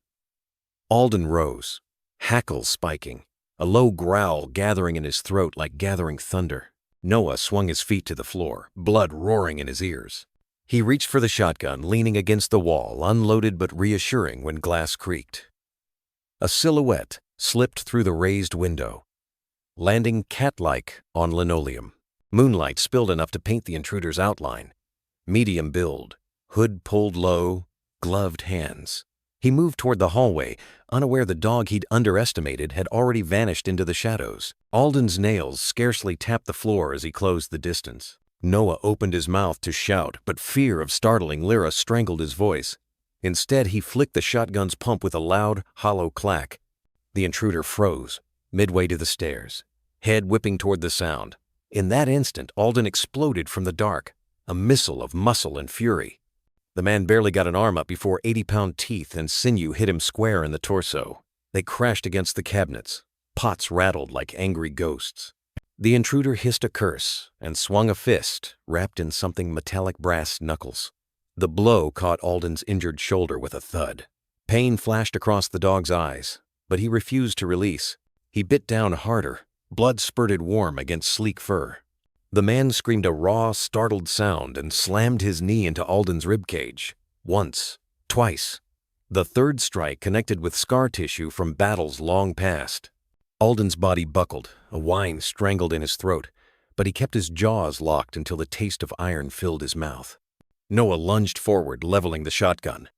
Alden rose, hackles spiking, a low growl gathering in his throat like gathering thunder. Noah swung his feet to the floor, blood roaring in his ears. He reached for the shotgun, leaning against the wall, unloaded but reassuring when glass creaked. A silhouette slipped through the raised window, landing cat-like on linoleum. Moonlight spilled enough to paint the intruder's outline. Medium build, hood pulled low, gloved hands. He moved toward the hallway, unaware the dog he'd underestimated had already vanished into the shadows. Alden's nails scarcely tapped the floor as he closed the distance. Noah opened his mouth to shout, but fear of startling Lyra strangled his voice. Instead, he flicked the shotgun's pump with a loud, hollow clack. The intruder froze, midway to the stairs, head whipping toward the sound. In that instant, Alden exploded from the dark, a missile of muscle and fury. The man barely got an arm up before 80-pound teeth and sinew hit him square in the torso. They crashed against the cabinets. Pots rattled like angry ghosts. The intruder hissed a curse and swung a fist wrapped in something metallic brass knuckles. The blow caught Alden's injured shoulder with a thud. Pain flashed across the dog's eyes, but he refused to release. He bit down harder. Blood spurted warm against sleek fur. The man screamed a raw, startled sound and slammed his knee into Alden's ribcage. Once, twice. The third strike connected with scar tissue from battles long past. Alden's body buckled, a whine strangled in his throat, but he kept his jaws locked until the taste of iron filled his mouth. Noah lunged forward, leveling the shotgun.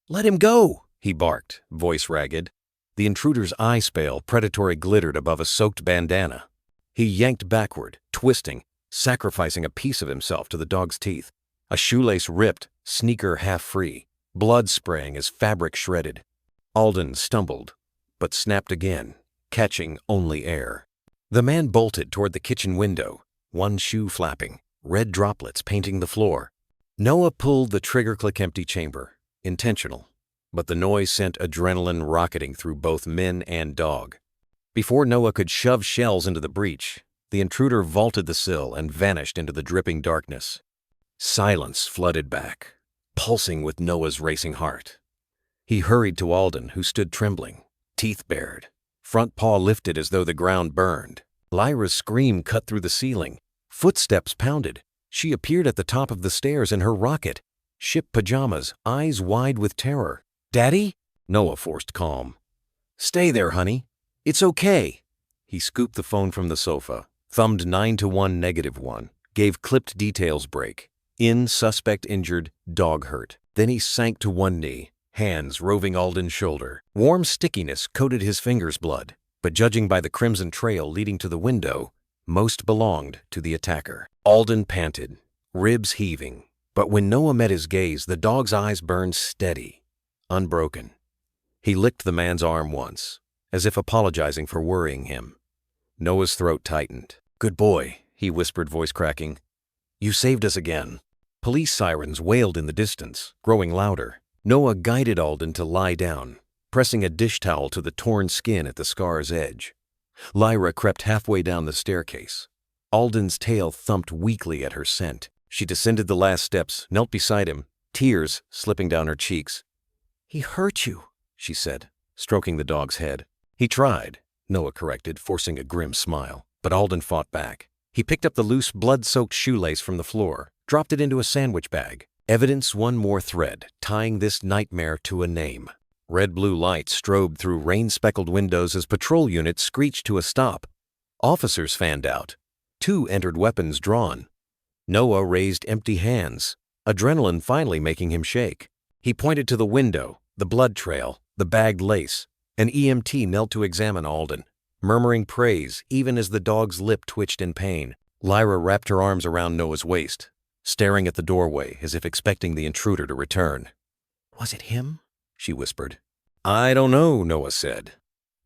"Let him go!" he barked, voice ragged. The intruder's eye spale predatory glittered above a soaked bandana. He yanked backward, twisting, sacrificing a piece of himself to the dog's teeth. A shoelace ripped, sneaker half free, blood spraying as fabric shredded. Alden stumbled, but snapped again, catching only air. The man bolted toward the kitchen window, one shoe flapping, red droplets painting the floor. Noah pulled the trigger click empty chamber, intentional, but the noise sent adrenaline rocketing through both men and dog. Before Noah could shove shells into the breach, the intruder vaulted the sill and vanished into the dripping darkness. Silence flooded back, pulsing with Noah's racing heart. He hurried to Alden, who stood trembling, teeth bared, front paw lifted as though the ground burned. Lyra's scream cut through the ceiling. Footsteps pounded. She appeared at the top of the stairs in her rocket, ship pajamas, eyes wide with terror. "Daddy?" Noah forced calm. "Stay there, honey. It's okay." He scooped the phone from the sofa, thumbed 9-1 -1, gave clipped details break. In, suspect injured, dog hurt. Then he sank to one knee, hands roving Alden's shoulder. Warm stickiness coated his fingers' blood, but judging by the crimson trail leading to the window, most belonged to the attacker. Alden panted, ribs heaving, but when Noah met his gaze, the dog's eyes burned steady, unbroken. He licked the man's arm once, as if apologizing for worrying him. Noah's throat tightened. "Good boy," he whispered, voice cracking. "You saved us again." Police sirens wailed in the distance, growing louder. Noah guided Alden to lie down, pressing a dish towel to the torn skin at the scar's edge. Lyra crept halfway down the staircase. Alden's tail thumped weakly at her scent. She descended the last steps, knelt beside him, tears slipping down her cheeks. "He hurt you," she said, stroking the dog's head. "He tried," Noah corrected, forcing a grim smile. But Alden fought back. He picked up the loose, blood-soaked shoelace from the floor, dropped it into a sandwich bag. Evidence, one more thread, tying this nightmare to a name. Red-blue lights strobed through rain-speckled windows as patrol units screeched to a stop. Officers fanned out. 2 entered, weapons drawn. Noah raised empty hands, adrenaline finally making him shake. He pointed to the window, the blood trail, the bagged lace. An EMT knelt to examine Alden, murmuring praise even as the dog's lip twitched in pain. Lyra wrapped her arms around Noah's waist, staring at the doorway as if expecting the intruder to return. "Was it him?" she whispered. "I don't know," Noah said.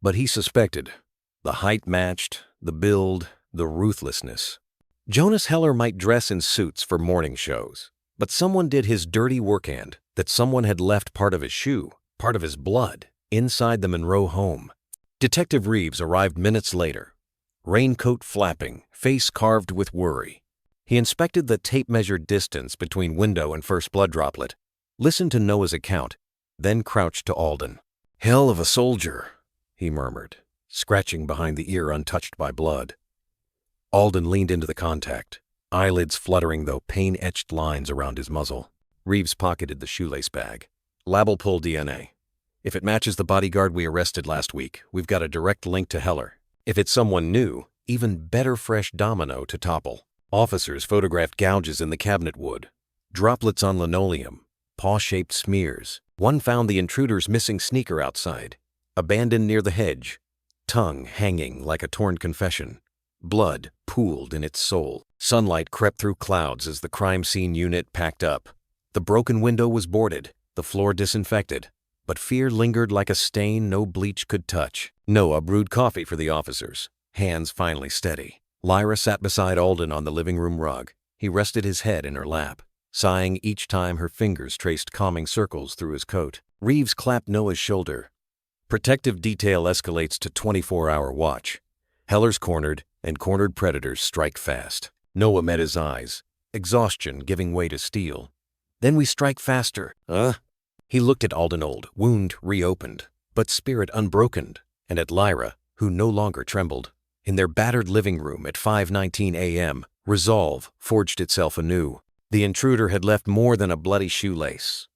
But he suspected. The height matched, the build, the ruthlessness. Jonas Heller might dress in suits for morning shows, but someone did his dirty workhand, that someone had left part of his shoe, part of his blood, inside the Monroe home. Detective Reeves arrived minutes later, raincoat flapping, face carved with worry. He inspected the tape-measured distance between window and first blood droplet, listened to Noah's account, then crouched to Alden. "Hell of a soldier," he murmured, scratching behind the ear untouched by blood. Alden leaned into the contact, eyelids fluttering though pain-etched lines around his muzzle. Reeves pocketed the shoelace bag. "Lab'll pull DNA. If it matches the bodyguard we arrested last week, we've got a direct link to Heller. If it's someone new, even better fresh domino to topple." Officers photographed gouges in the cabinet wood, droplets on linoleum, paw-shaped smears. One found the intruder's missing sneaker outside, abandoned near the hedge, tongue hanging like a torn confession. Blood pooled in its soul. Sunlight crept through clouds as the crime scene unit packed up. The broken window was boarded, the floor disinfected, but fear lingered like a stain no bleach could touch. Noah brewed coffee for the officers, hands finally steady. Lyra sat beside Alden on the living room rug. He rested his head in her lap, sighing each time her fingers traced calming circles through his coat. Reeves clapped Noah's shoulder. "Protective detail escalates to 24-hour watch. Heller's cornered, and cornered predators strike fast." Noah met his eyes, exhaustion giving way to steel. "Then we strike faster, huh?" He looked at Alden Old, wound reopened, but spirit unbroken, and at Lyra, who no longer trembled. In their battered living room at 5:19 a.m., resolve forged itself anew. The intruder had left more than a bloody shoelace.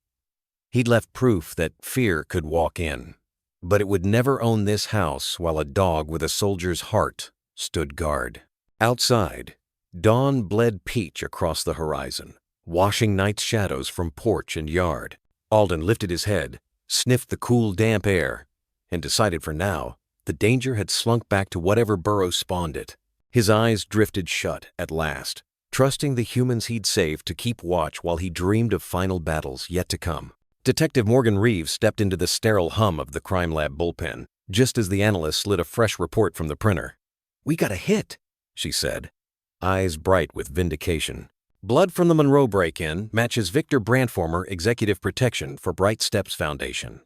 He'd left proof that fear could walk in, but it would never own this house while a dog with a soldier's heart stood guard. Outside, dawn bled peach across the horizon, washing night's shadows from porch and yard. Alden lifted his head, sniffed the cool, damp air, and decided for now the danger had slunk back to whatever burrow spawned it. His eyes drifted shut at last, trusting the humans he'd saved to keep watch while he dreamed of final battles yet to come. Detective Morgan Reeves stepped into the sterile hum of the crime lab bullpen, just as the analyst slid a fresh report from the printer. "We got a hit," she said, eyes bright with vindication. "Blood from the Monroe break-in matches Victor Brantformer Executive Protection for Bright Steps Foundation.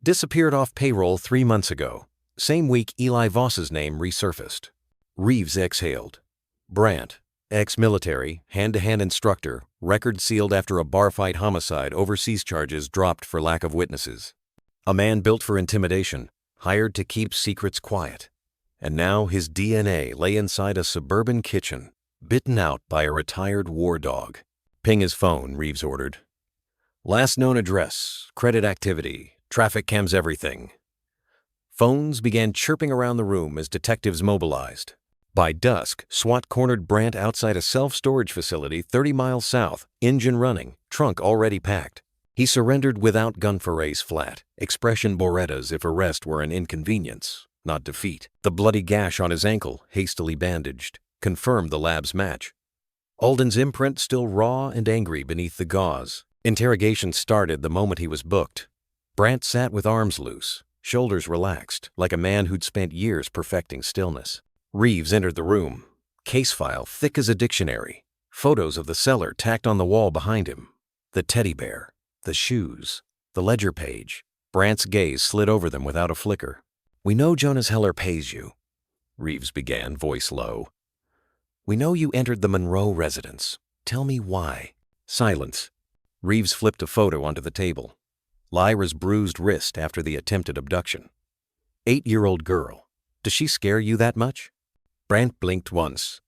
Disappeared off payroll 3 months ago. Same week Eli Voss's name resurfaced." Reeves exhaled. Brant, ex-military, hand-to-hand instructor, record sealed after a bar fight homicide, overseas charges dropped for lack of witnesses. A man built for intimidation, hired to keep secrets quiet. And now his DNA lay inside a suburban kitchen, bitten out by a retired war dog. "Ping his phone," Reeves ordered. "Last known address, credit activity, traffic cams, everything." Phones began chirping around the room as detectives mobilized. By dusk, SWAT cornered Brant outside a self-storage facility 30 miles south, engine running, trunk already packed. He surrendered without gun forays flat, expression Borettas if arrest were an inconvenience, not defeat. The bloody gash on his ankle, hastily bandaged, confirmed the lab's match. Alden's imprint still raw and angry beneath the gauze. Interrogation started the moment he was booked. Brant sat with arms loose, shoulders relaxed, like a man who'd spent years perfecting stillness. Reeves entered the room, case file thick as a dictionary, photos of the seller tacked on the wall behind him, the teddy bear, the shoes, the ledger page. Brant's gaze slid over them without a flicker. "We know Jonas Heller pays you," Reeves began, voice low. "We know you entered the Monroe residence. Tell me why." Silence. Reeves flipped a photo onto the table. Lyra's bruised wrist after the attempted abduction. 8-year-old girl. Does she scare you that much? Brant blinked once.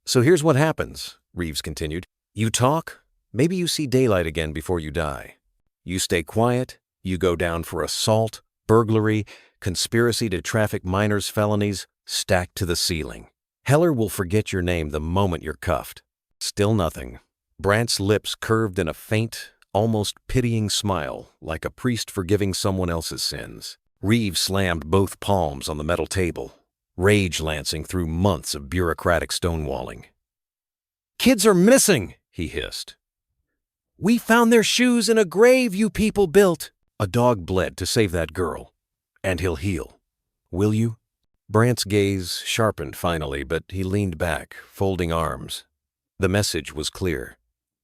"So here's what happens," Reeves continued. "You talk, maybe you see daylight again before you die. You stay quiet, you go down for assault, burglary, conspiracy to traffic minors' felonies, stacked to the ceiling. Heller will forget your name the moment you're cuffed." Still nothing. Brant's lips curved in a faint, almost pitying smile, like a priest forgiving someone else's sins. Reeves slammed both palms on the metal table, rage lancing through months of bureaucratic stonewalling. "Kids are missing!" he hissed. "We found their shoes in a grave you people built." "A dog bled to save that girl. And he'll heal. Will you?" Brant's gaze sharpened finally, but he leaned back, folding arms. The message was clear.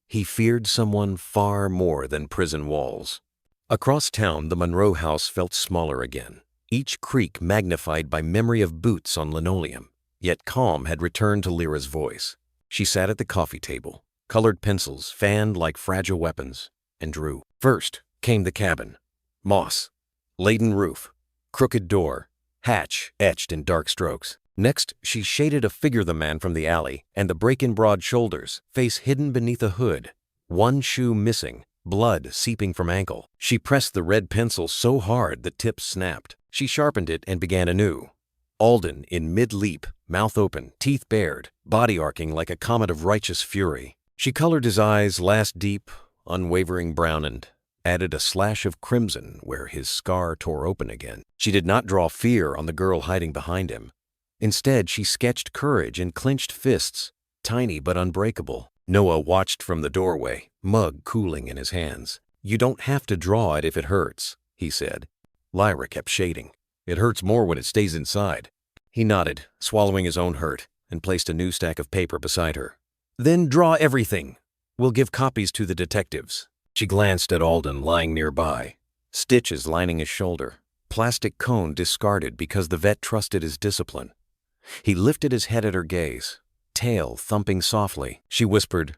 He feared someone far more than prison walls. Across town, the Monroe house felt smaller again, each creak magnified by memory of boots on linoleum. Yet calm had returned to Lyra's voice. She sat at the coffee table, colored pencils fanned like fragile weapons, and drew. First came the cabin. Moss, laden roof, crooked door, hatch etched in dark strokes. Next, she shaded a figure the man from the alley, and the break in broad shoulders, face hidden beneath a hood, one shoe missing, blood seeping from ankle. She pressed the red pencil so hard the tips snapped. She sharpened it and began anew. Alden in mid-leap, mouth open, teeth bared, body arcing like a comet of righteous fury. She colored his eyes last deep, unwavering brown, and added a slash of crimson where his scar tore open again. She did not draw fear on the girl hiding behind him. Instead, she sketched courage in clenched fists, tiny but unbreakable. Noah watched from the doorway, mug cooling in his hands. "You don't have to draw it if it hurts," he said. Lyra kept shading. "It hurts more when it stays inside." He nodded, swallowing his own hurt, and placed a new stack of paper beside her. "Then draw everything. We'll give copies to the detectives." She glanced at Alden lying nearby, stitches lining his shoulder, plastic cone discarded because the vet trusted his discipline. He lifted his head at her gaze, tail thumping softly. She whispered,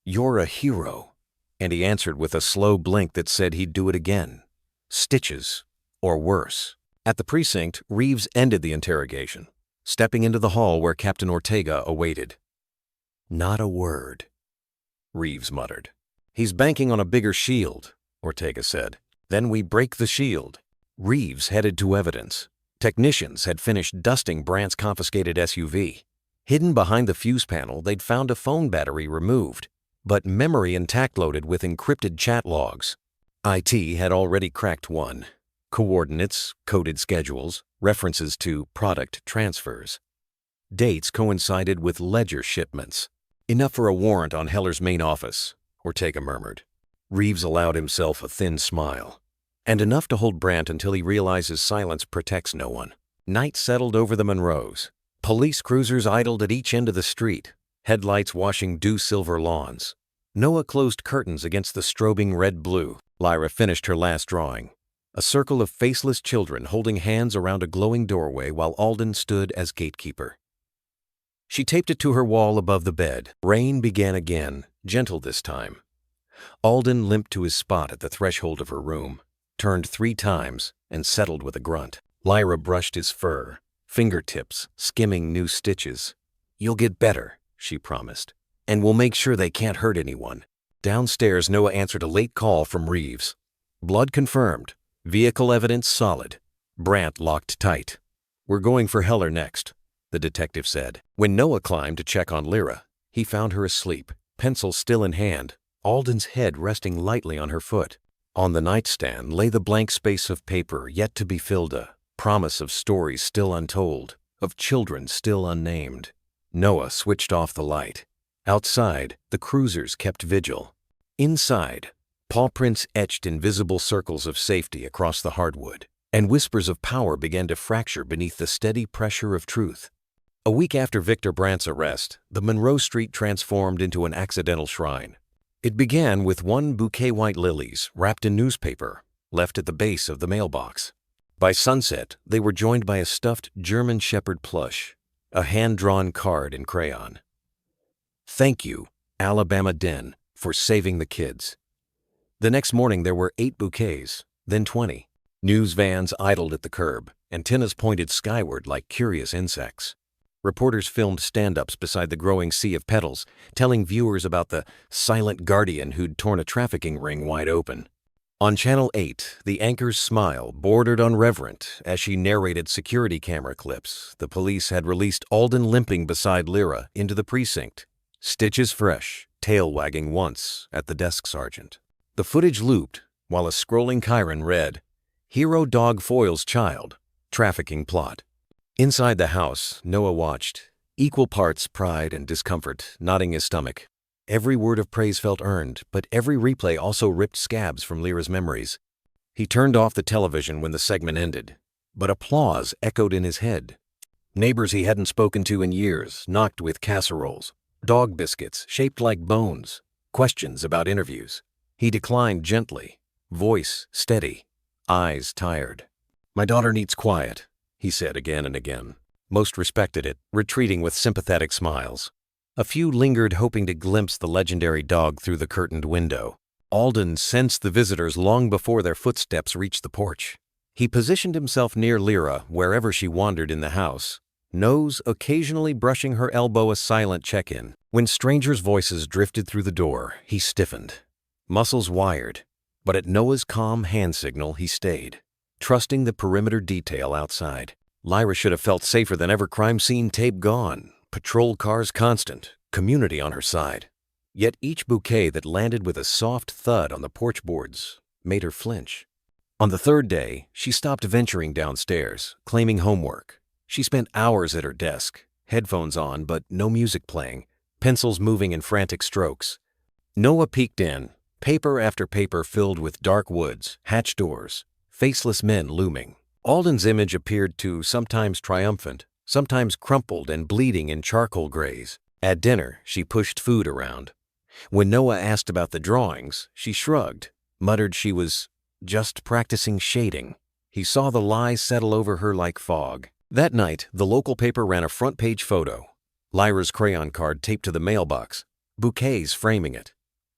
"You're a hero." And he answered with a slow blink that said he'd do it again. Stitches, or worse. At the precinct, Reeves ended the interrogation, stepping into the hall where Captain Ortega awaited. "Not a word," Reeves muttered. "He's banking on a bigger shield," Ortega said. "Then we break the shield." Reeves headed to evidence. Technicians had finished dusting Brant's confiscated SUV. Hidden behind the fuse panel, they'd found a phone battery removed, but memory intact loaded with encrypted chat logs. IT had already cracked one. Coordinates, coded schedules, references to product transfers. Dates coincided with ledger shipments. "Enough for a warrant on Heller's main office," Ortega murmured. Reeves allowed himself a thin smile. And enough to hold Brant until he realizes silence protects no one. Night settled over the Monroes. Police cruisers idled at each end of the street, headlights washing dew-silver lawns. Noah closed curtains against the strobing red-blue. Lyra finished her last drawing. A circle of faceless children holding hands around a glowing doorway while Alden stood as gatekeeper. She taped it to her wall above the bed. Rain began again, gentle this time. Alden limped to his spot at the threshold of her room, turned 3 times, and settled with a grunt. Lyra brushed his fur, fingertips skimming new stitches. "You'll get better," she promised, "and we'll make sure they can't hurt anyone." Downstairs, Noah answered a late call from Reeves. "Blood confirmed. Vehicle evidence solid." Brant locked tight. "We're going for Heller next," the detective said. When Noah climbed to check on Lyra, he found her asleep, pencil still in hand, Alden's head resting lightly on her foot. On the nightstand lay the blank space of paper yet to be filled, a promise of stories still untold, of children still unnamed. Noah switched off the light. Outside, the cruisers kept vigil. Inside, paw prints etched invisible circles of safety across the hardwood, and whispers of power began to fracture beneath the steady pressure of truth. A week after Victor Brant's arrest, the Monroe Street transformed into an accidental shrine. It began with one bouquet white lilies wrapped in newspaper, left at the base of the mailbox. By sunset, they were joined by a stuffed German Shepherd plush, a hand-drawn card in crayon. "Thank you, Alabama Den, for saving the kids." The next morning there were 8 bouquets, then 20. News vans idled at the curb, antennas pointed skyward like curious insects. Reporters filmed stand-ups beside the growing sea of petals, telling viewers about the silent guardian who'd torn a trafficking ring wide open. On Channel 8, the anchor's smile bordered on reverent as she narrated security camera clips. The police had released Alden limping beside Lyra into the precinct, stitches fresh, tail wagging once at the desk sergeant. The footage looped while a scrolling Chiron read, "Hero dog foils child, trafficking plot." Inside the house, Noah watched, equal parts pride and discomfort knotting his stomach. Every word of praise felt earned, but every replay also ripped scabs from Lyra's memories. He turned off the television when the segment ended, but applause echoed in his head. Neighbors he hadn't spoken to in years knocked with casseroles, dog biscuits shaped like bones, questions about interviews. He declined gently, voice steady, eyes tired. "My daughter needs quiet," he said again and again. Most respected it, retreating with sympathetic smiles. A few lingered, hoping to glimpse the legendary dog through the curtained window. Alden sensed the visitors long before their footsteps reached the porch. He positioned himself near Lyra wherever she wandered in the house, nose occasionally brushing her elbow, a silent check-in. When strangers' voices drifted through the door, he stiffened, muscles wired, but at Noah's calm hand signal he stayed, trusting the perimeter detail outside. Lyra should have felt safer than ever. Crime scene tape gone, patrol cars constant, community on her side. Yet each bouquet that landed with a soft thud on the porch boards made her flinch. On the third day, she stopped venturing downstairs, claiming homework. She spent hours at her desk, headphones on but no music playing, pencils moving in frantic strokes. Noah peeked in, paper after paper filled with dark woods, hatch doors, faceless men looming. Alden's image appeared to sometimes triumphant, sometimes crumpled and bleeding in charcoal grays. At dinner, she pushed food around. When Noah asked about the drawings, she shrugged, muttered she was just practicing shading. He saw the lies settle over her like fog. That night, the local paper ran a front-page photo. Lyra's crayon card taped to the mailbox, bouquets framing it.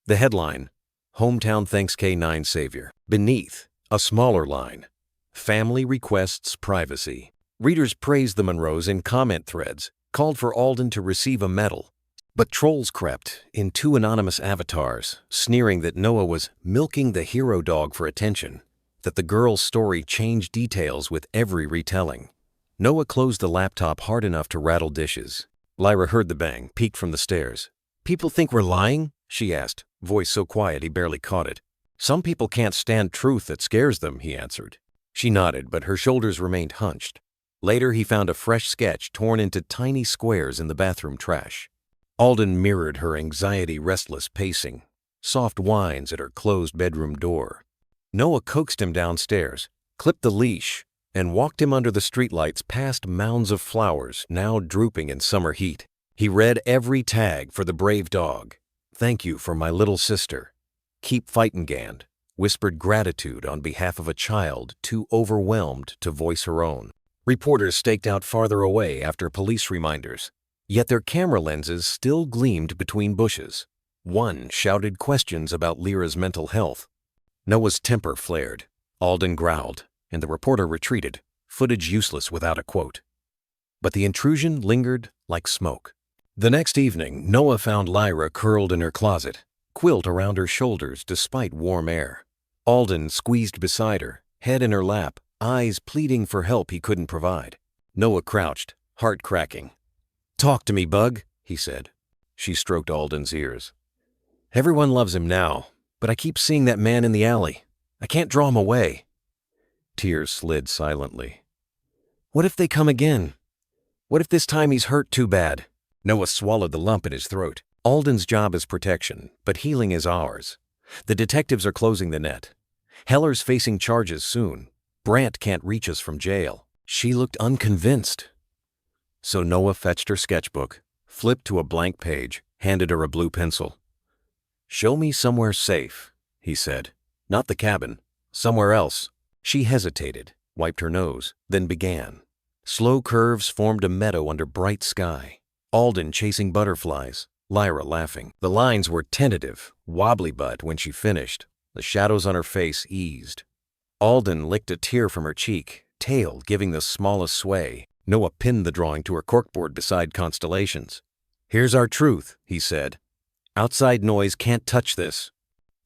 The headline, "Hometown Thanks K9 Savior." Beneath, a smaller line, "Family requests privacy." Readers praised the Monroes in comment threads, called for Alden to receive a medal. But trolls crept in 2 anonymous avatars, sneering that Noah was milking the hero dog for attention, that the girl's story changed details with every retelling. Noah closed the laptop hard enough to rattle dishes. Lyra heard the bang, peeked from the stairs. "People think we're lying?" she asked, voice so quiet he barely caught it. "Some people can't stand truth that scares them," he answered. She nodded, but her shoulders remained hunched. Later, he found a fresh sketch torn into tiny squares in the bathroom trash. Alden mirrored her anxiety, restless pacing, soft whines at her closed bedroom door. Noah coaxed him downstairs, clipped the leash, and walked him under the streetlights past mounds of flowers now drooping in summer heat. He read every tag for the brave dog. "Thank you for my little sister. Keep fightin', Gand," whispered gratitude on behalf of a child too overwhelmed to voice her own. Reporters staked out farther away after police reminders, yet their camera lenses still gleamed between bushes. One shouted questions about Lyra's mental health. Noah's temper flared. Alden growled, and the reporter retreated, footage useless without a quote. But the intrusion lingered like smoke. The next evening, Noah found Lyra curled in her closet, quilt around her shoulders despite warm air. Alden squeezed beside her, head in her lap, eyes pleading for help he couldn't provide. Noah crouched, heart cracking. "Talk to me, bug," he said. She stroked Alden's ears. "Everyone loves him now, but I keep seeing that man in the alley. I can't draw him away." Tears slid silently. "What if they come again? What if this time he's hurt too bad?" Noah swallowed the lump in his throat. "Alden's job is protection, but healing is ours. The detectives are closing the net. Heller's facing charges soon. Brandt can't reach us from jail." She looked unconvinced. So Noah fetched her sketchbook, flipped to a blank page, handed her a blue pencil. "Show me somewhere safe," he said. "Not the cabin. Somewhere else." She hesitated, wiped her nose, then began. Slow curves formed a meadow under bright sky. Alden chasing butterflies, Lyra laughing. The lines were tentative, wobbly, but when she finished, the shadows on her face eased. Alden licked a tear from her cheek, tail giving the smallest sway. Noah pinned the drawing to her corkboard beside constellations. "Here's our truth," he said. "Outside noise can't touch this."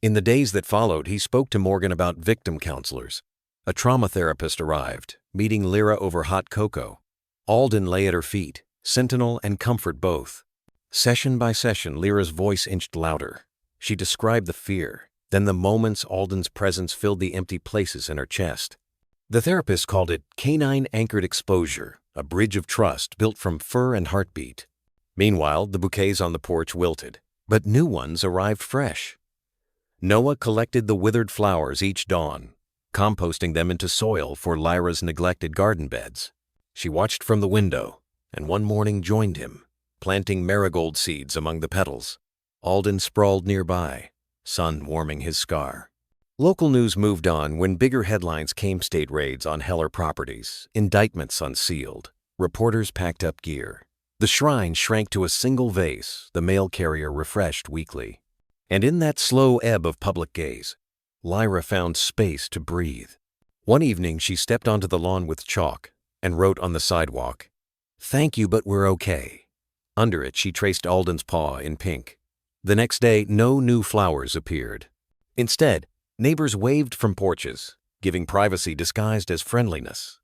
In the days that followed, he spoke to Morgan about victim counselors. A trauma therapist arrived, meeting Lyra over hot cocoa. Alden lay at her feet, sentinel and comfort both. Session by session, Lyra's voice inched louder. She described the fear, then the moments Alden's presence filled the empty places in her chest. The therapist called it canine-anchored exposure, a bridge of trust built from fur and heartbeat. Meanwhile, the bouquets on the porch wilted. But new ones arrived fresh. Noah collected the withered flowers each dawn, composting them into soil for Lyra's neglected garden beds. She watched from the window, and one morning joined him, planting marigold seeds among the petals. Alden sprawled nearby, sun warming his scar. Local news moved on when bigger headlines came: state raids on Heller properties, indictments unsealed, reporters packed up gear. The shrine shrank to a single vase, the mail carrier refreshed weekly. And in that slow ebb of public gaze, Lyra found space to breathe. One evening she stepped onto the lawn with chalk and wrote on the sidewalk, "Thank you, but we're okay." Under it she traced Alden's paw in pink. The next day, no new flowers appeared. Instead, neighbors waved from porches, giving privacy disguised as friendliness.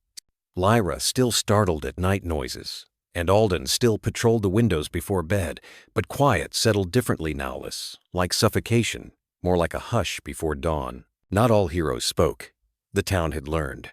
Lyra still startled at night noises, and Alden still patrolled the windows before bed, but quiet settled differently now, less like suffocation, more like a hush before dawn. Not all heroes spoke. The town had learned.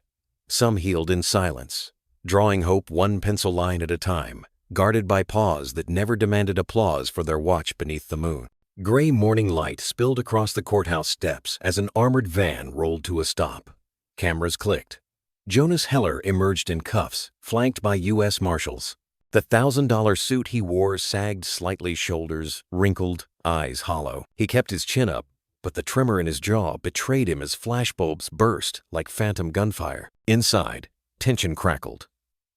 Some healed in silence, drawing hope one pencil line at a time, guarded by paws that never demanded applause for their watch beneath the moon. Gray morning light spilled across the courthouse steps as an armored van rolled to a stop. Cameras clicked. Jonas Heller emerged in cuffs, flanked by U.S. Marshals. The $1,000 suit he wore sagged slightly, shoulders wrinkled, eyes hollow. He kept his chin up, but the tremor in his jaw betrayed him as flashbulbs burst like phantom gunfire. Inside, tension crackled.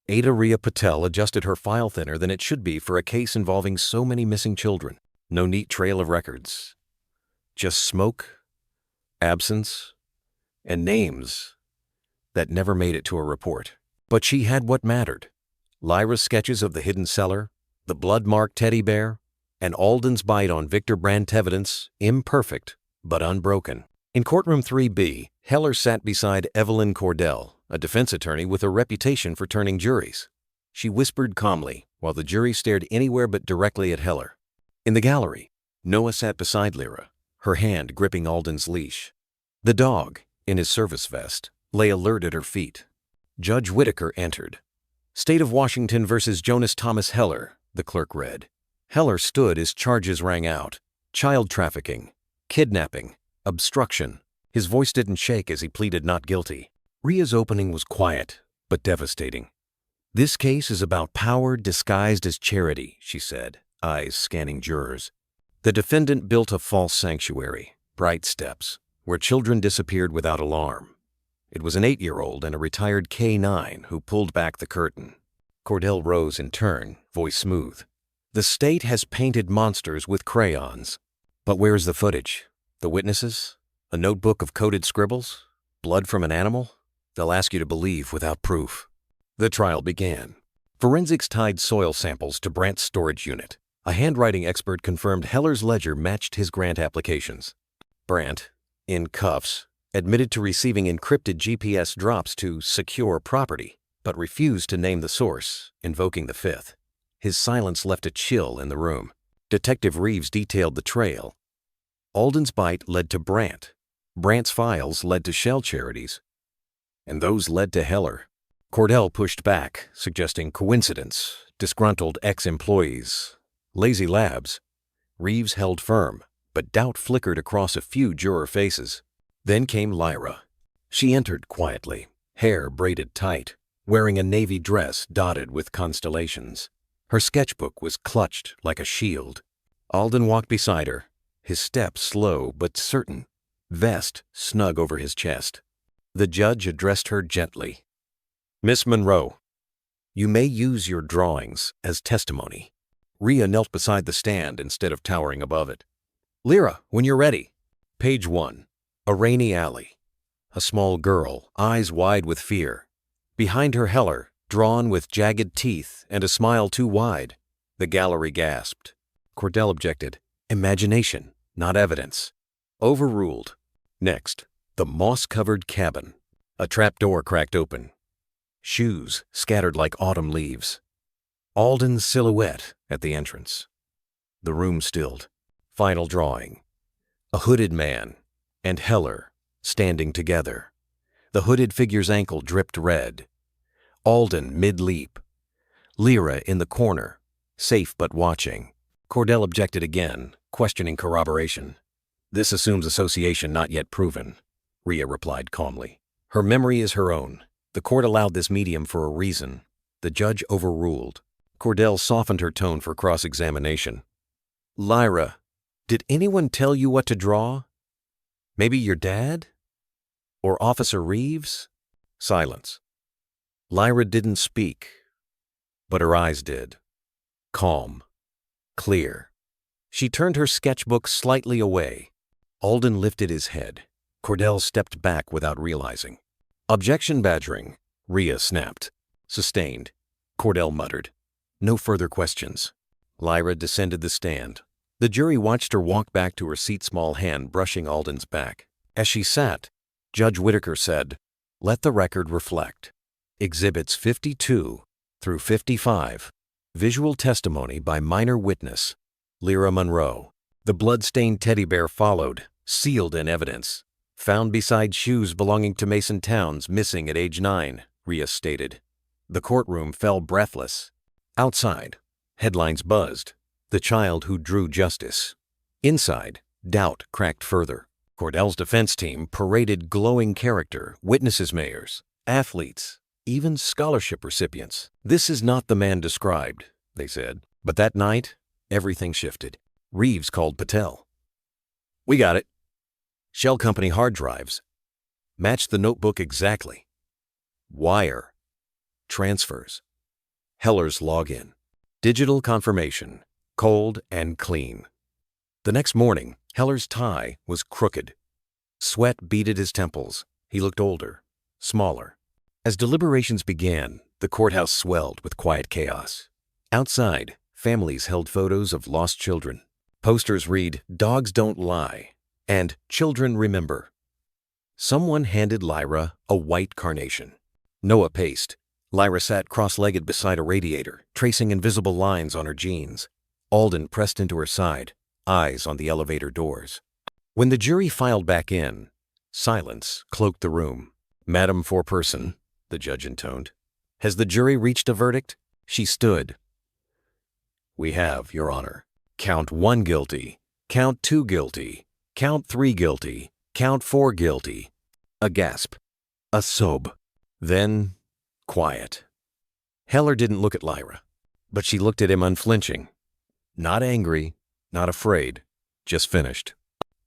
Ada Rhea Patel adjusted her file thinner than it should be for a case involving so many missing children. No neat trail of records. Just smoke, absence, and names that never made it to a report. But she had what mattered: Lyra's sketches of the hidden cellar, the blood-marked teddy bear, and Alden's bite on Victor Brandt evidence, imperfect but unbroken. In courtroom 3B, Heller sat beside Evelyn Cordell, a defense attorney with a reputation for turning juries. She whispered calmly while the jury stared anywhere but directly at Heller. In the gallery, Noah sat beside Lyra, her hand gripping Alden's leash. The dog, in his service vest, lay alert at her feet. Judge Whitaker entered. "State of Washington versus Jonas Thomas Heller," the clerk read. Heller stood as charges rang out: child trafficking, kidnapping, obstruction. His voice didn't shake as he pleaded not guilty. Rhea's opening was quiet, but devastating. "This case is about power disguised as charity," she said, eyes scanning jurors. The defendant built a false sanctuary, Bright Steps, where children disappeared without alarm. It was an 8-year-old and a retired K-9 who pulled back the curtain. Cordell rose in turn, voice smooth. "The state has painted monsters with crayons. But where's the footage? The witnesses? A notebook of coded scribbles? Blood from an animal? They'll ask you to believe without proof." The trial began. Forensics tied soil samples to Brandt's storage unit. A handwriting expert confirmed Heller's ledger matched his grant applications. Brandt, in cuffs, admitted to receiving encrypted GPS drops to secure property, but refused to name the source, invoking the Fifth. His silence left a chill in the room. Detective Reeves detailed the trail. Alden's bite led to Brandt. Brandt's files led to shell charities. And those led to Heller. Cordell pushed back, suggesting coincidence, disgruntled ex-employees, lazy labs. Reeves held firm, but doubt flickered across a few juror faces. Then came Lyra. She entered quietly, hair braided tight, wearing a navy dress dotted with constellations. Her sketchbook was clutched like a shield. Alden walked beside her, his step slow but certain, vest snug over his chest. The judge addressed her gently. "Miss Monroe, you may use your drawings as testimony." Rhea knelt beside the stand instead of towering above it. "Lyra, when you're ready." Page 1. A rainy alley. A small girl, eyes wide with fear. Behind her Heller, drawn with jagged teeth and a smile too wide. The gallery gasped. Cordell objected. "Imagination, not evidence." Overruled. Next, the moss-covered cabin. A trapdoor cracked open. Shoes scattered like autumn leaves. Alden's silhouette at the entrance. The room stilled. Final drawing. A hooded man and Heller standing together. The hooded figure's ankle dripped red. Alden mid-leap. Lyra in the corner, safe but watching. Cordell objected again. questioning corroboration. This assumes association not yet proven, Rhea replied calmly. Her memory is her own. The court allowed this medium for a reason. The judge overruled. Cordell softened her tone for cross-examination. Lyra, did anyone tell you what to draw? Maybe your dad? Or Officer Reeves? Silence. Lyra didn't speak, but her eyes did. Calm. Clear. She turned her sketchbook slightly away. Alden lifted his head. Cordell stepped back without realizing. Objection badgering, Rhea snapped. Sustained. Cordell muttered. No further questions. Lyra descended the stand. The jury watched her walk back to her seat, small hand brushing Alden's back. As she sat, Judge Whitaker said, "Let the record reflect. Exhibits 52 through 55. Visual testimony by minor witness, Lyra Monroe. The blood-stained teddy bear followed, sealed in evidence. Found beside shoes belonging to Mason Towns, missing at age 9, Rhea stated. The courtroom fell breathless. Outside, headlines buzzed. The child who drew justice. Inside, doubt cracked further. Cordell's defense team paraded glowing character, witnesses, mayors, athletes, even scholarship recipients. This is not the man described, they said. But that night, everything shifted. Reeves called Patel. We got it. Shell Company hard drives. Matched the notebook exactly. Wire. Transfers. Heller's login. Digital confirmation. Cold and clean. The next morning, Heller's tie was crooked. Sweat beaded his temples. He looked older, smaller. As deliberations began, the courthouse swelled with quiet chaos. Outside, families held photos of lost children. Posters read, "Dogs don't lie," and "Children remember." Someone handed Lyra a white carnation. Noah paced. Lyra sat cross-legged beside a radiator, tracing invisible lines on her jeans. Alden pressed into her side, eyes on the elevator doors. When the jury filed back in, silence cloaked the room. "Madam Foreperson," the judge intoned, "has the jury reached a verdict?" She stood. "We have, Your Honor. Count 1 guilty, count 2 guilty, count 3 guilty, count 4 guilty." A gasp. A sob. Then, quiet. Heller didn't look at Lyra, but she looked at him unflinching. Not angry, not afraid, just finished.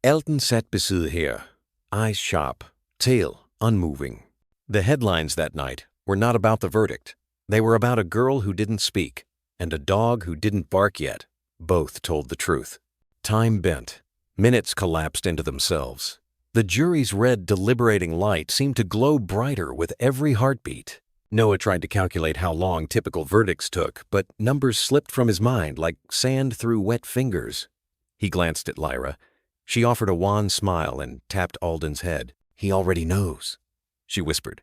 Elton sat beside her, eyes sharp, tail unmoving. The headlines that night were not about the verdict. They were about a girl who didn't speak and a dog who didn't bark yet. Both told the truth. Time bent. Minutes collapsed into themselves. The jury's red, deliberating light seemed to glow brighter with every heartbeat. Noah tried to calculate how long typical verdicts took, but numbers slipped from his mind like sand through wet fingers. He glanced at Lyra. She offered a wan smile and tapped Alden's head. "He already knows," she whispered,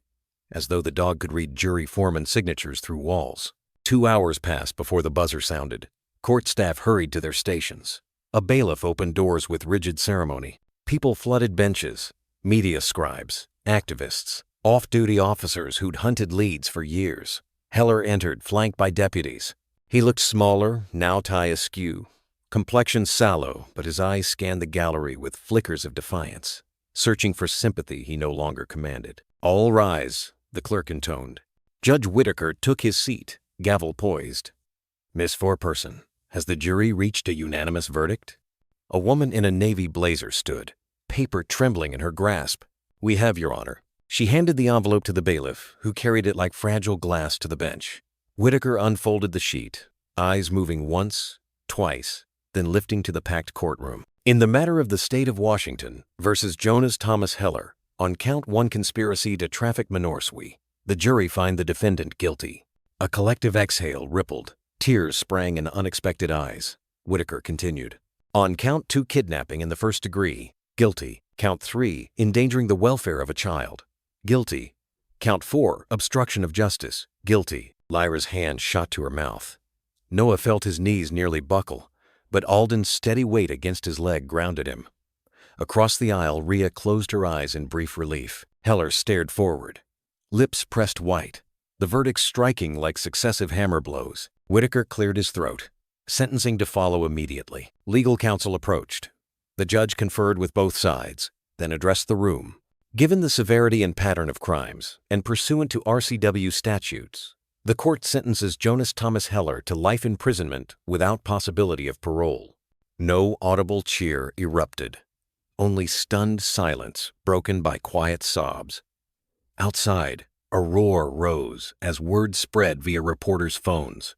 as though the dog could read jury foreman signatures through walls. 2 hours passed before the buzzer sounded. Court staff hurried to their stations. A bailiff opened doors with rigid ceremony. People flooded benches. Media scribes, activists, off-duty officers who'd hunted leads for years. Heller entered, flanked by deputies. He looked smaller, now tie askew. Complexion sallow, but his eyes scanned the gallery with flickers of defiance, searching for sympathy he no longer commanded. "All rise," the clerk intoned. Judge Whitaker took his seat, gavel poised. "Miss Foreperson, has the jury reached a unanimous verdict?" A woman in a navy blazer stood, paper trembling in her grasp. "We have, Your Honor." She handed the envelope to the bailiff, who carried it like fragile glass to the bench. Whitaker unfolded the sheet, eyes moving once, twice, then lifting to the packed courtroom. In the matter of the state of Washington versus Jonas Thomas Heller, on count 1 conspiracy to traffic Minorsui, the jury find the defendant guilty. A collective exhale rippled. Tears sprang in unexpected eyes. Whitaker continued. On count 2 kidnapping in the first degree, guilty. Count 3, endangering the welfare of a child, guilty. Count 4, obstruction of justice, guilty. Lyra's hand shot to her mouth. Noah felt his knees nearly buckle, but Alden's steady weight against his leg grounded him. Across the aisle, Rhea closed her eyes in brief relief. Heller stared forward, lips pressed white, the verdict striking like successive hammer blows. Whitaker cleared his throat. sentencing to follow immediately. Legal counsel approached. The judge conferred with both sides, then addressed the room. Given the severity and pattern of crimes, and pursuant to RCW statutes, the court sentences Jonas Thomas Heller to life imprisonment without possibility of parole. No audible cheer erupted, only stunned silence broken by quiet sobs. Outside, a roar rose as word spread via reporters' phones.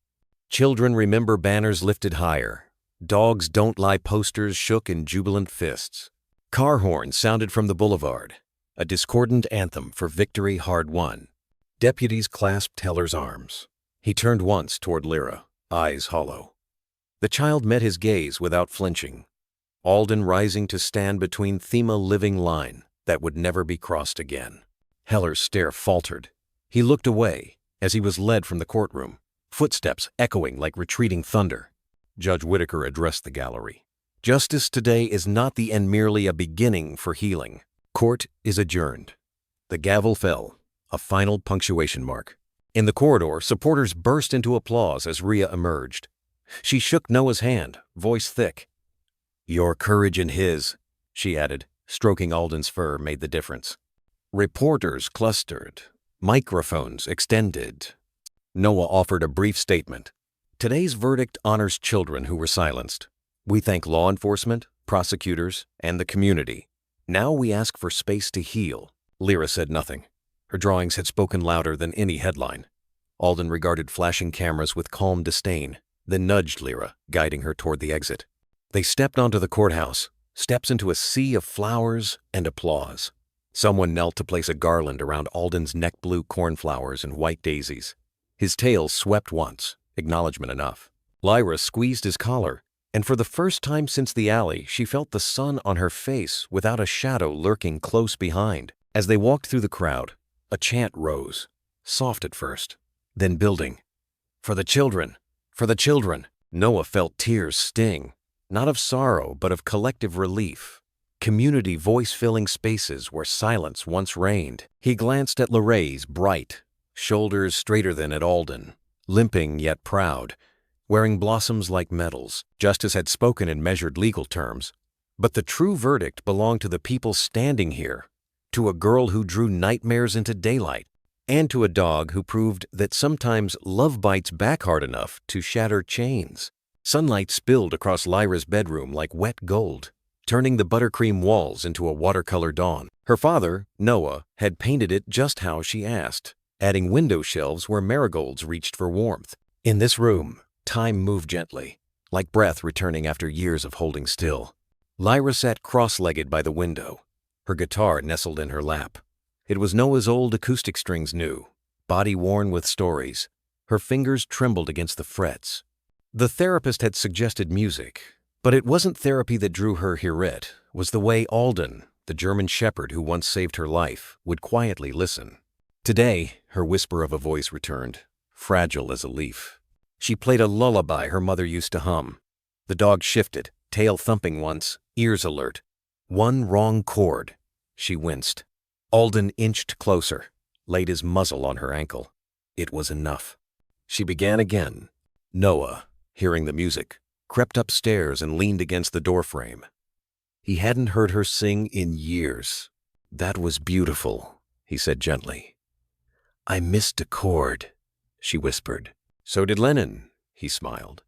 Children remember banners lifted higher. Dogs don't lie posters shook in jubilant fists. Car horns sounded from the boulevard, a discordant anthem for victory hard won. Deputies clasped Heller's arms. He turned once toward Lyra, eyes hollow. The child met his gaze without flinching, Alden rising to stand between Thema living line that would never be crossed again. Heller's stare faltered. He looked away as he was led from the courtroom, footsteps echoing like retreating thunder. Judge Whitaker addressed the gallery. Justice today is not the end, merely a beginning for healing. Court is adjourned. The gavel fell, a final punctuation mark. In the corridor, supporters burst into applause as Rhea emerged. She shook Noah's hand, voice thick. "Your courage and his," she added, stroking Alden's fur, made the difference. Reporters clustered, microphones extended. Noah offered a brief statement. "Today's verdict honors children who were silenced. We thank law enforcement, prosecutors, and the community. Now we ask for space to heal." Lyra said nothing. Her drawings had spoken louder than any headline. Alden regarded flashing cameras with calm disdain, then nudged Lyra, guiding her toward the exit. They stepped onto the courthouse, steps into a sea of flowers and applause. Someone knelt to place a garland around Alden's neck-blue cornflowers and white daisies. His tail swept once, acknowledgement enough. Lyra squeezed his collar, and for the first time since the alley, she felt the sun on her face without a shadow lurking close behind. As they walked through the crowd, a chant rose, soft at first, then building. "For the children! For the children!" Noah felt tears sting, not of sorrow but of collective relief. Community voice-filling spaces where silence once reigned. He glanced at Lorraine's bright, shoulders straighter than at Alden, limping yet proud, wearing blossoms like medals. Justice had spoken in measured legal terms, but the true verdict belonged to the people standing here, to a girl who drew nightmares into daylight, and to a dog who proved that sometimes love bites back hard enough to shatter chains. Sunlight spilled across Lyra's bedroom like wet gold, turning the buttercream walls into a watercolor dawn. Her father, Noah, had painted it just how she asked, adding window shelves where marigolds reached for warmth. In this room, time moved gently, like breath returning after years of holding still. Lyra sat cross-legged by the window, her guitar nestled in her lap. It was Noah's old acoustic strings new, body worn with stories. Her fingers trembled against the frets. The therapist had suggested music, but it wasn't therapy that drew her here. It was the way Alden, the German shepherd who once saved her life, would quietly listen. Today, her whisper of a voice returned, fragile as a leaf. She played a lullaby her mother used to hum. The dog shifted, tail thumping once, ears alert. One wrong chord. She winced. Alden inched closer, laid his muzzle on her ankle. It was enough. She began again. Noah, hearing the music, crept upstairs and leaned against the doorframe. He hadn't heard her sing in years. "That was beautiful," he said gently. "I missed a chord," she whispered. "So did Lennon," he smiled.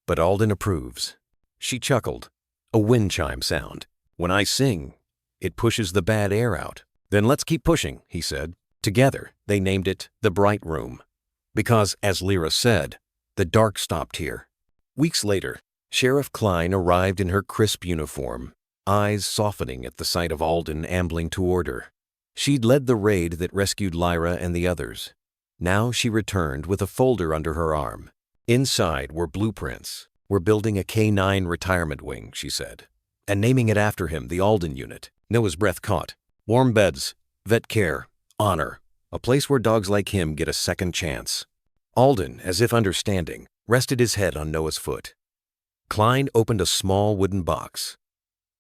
"But Alden approves." She chuckled. "A wind chime sound. When I sing, it pushes the bad air out." "Then let's keep pushing," he said. Together, they named it the Bright Room. Because, as Lyra said, the dark stopped here. Weeks later, Sheriff Klein arrived in her crisp uniform, eyes softening at the sight of Alden ambling toward her. She'd led the raid that rescued Lyra and the others. Now she returned with a folder under her arm. Inside were blueprints. "We're building a K-9 retirement wing," she said, "and naming it after him, the Alden Unit." Noah's breath caught. Warm beds, vet care, honor, a place where dogs like him get a second chance. Alden, as if understanding, rested his head on Noah's foot. Klein opened a small wooden box.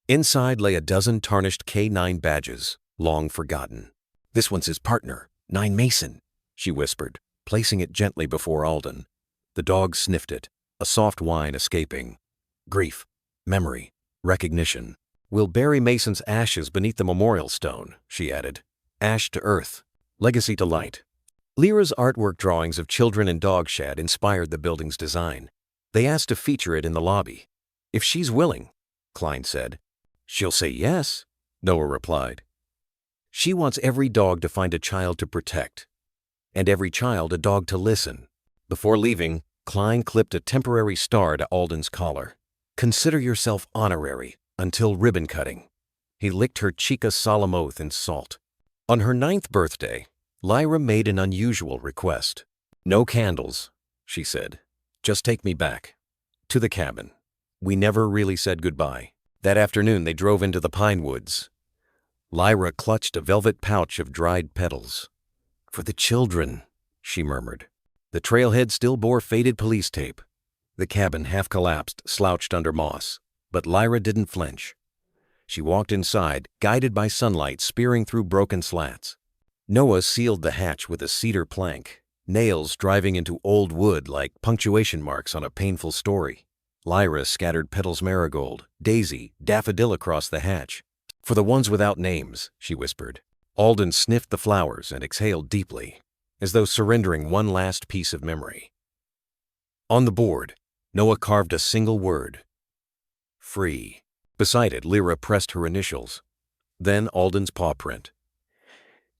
Inside lay a dozen tarnished K-9 badges, long forgotten. "This one's his partner, 9 Mason," she whispered, placing it gently before Alden. The dog sniffed it. a soft whine escaping. Grief, memory, recognition. We'll bury Mason's ashes beneath the memorial stone, she added. Ash to earth, legacy to light. Lyra's artwork drawings of children and dog shad inspired the building's design. They asked to feature it in the lobby. If she's willing, Klein said. She'll say yes, Noah replied. She wants every dog to find a child to protect, and every child a dog to listen. Before leaving, Klein clipped a temporary star to Alden's collar. Consider yourself honorary until ribbon cutting. He licked her cheek a solemn oath in salt. On her 9th birthday, Lyra made an unusual request. No candles, she said. Just take me back. To the cabin. We never really said goodbye. That afternoon they drove into the pine woods. Lyra clutched a velvet pouch of dried petals. For the children, she murmured. The trailhead still bore faded police tape. The cabin, half collapsed, slouched under moss. But Lyra didn't flinch. She walked inside, guided by sunlight spearing through broken slats. Noah sealed the hatch with a cedar plank, nails driving into old wood like punctuation marks on a painful story. Lyra scattered petals marigold, daisy, daffodil across the hatch. For the ones without names, she whispered. Alden sniffed the flowers and exhaled deeply, as though surrendering one last piece of memory. On the board, Noah carved a single word. Free. Beside it, Lyra pressed her initials. Then Alden's paw print.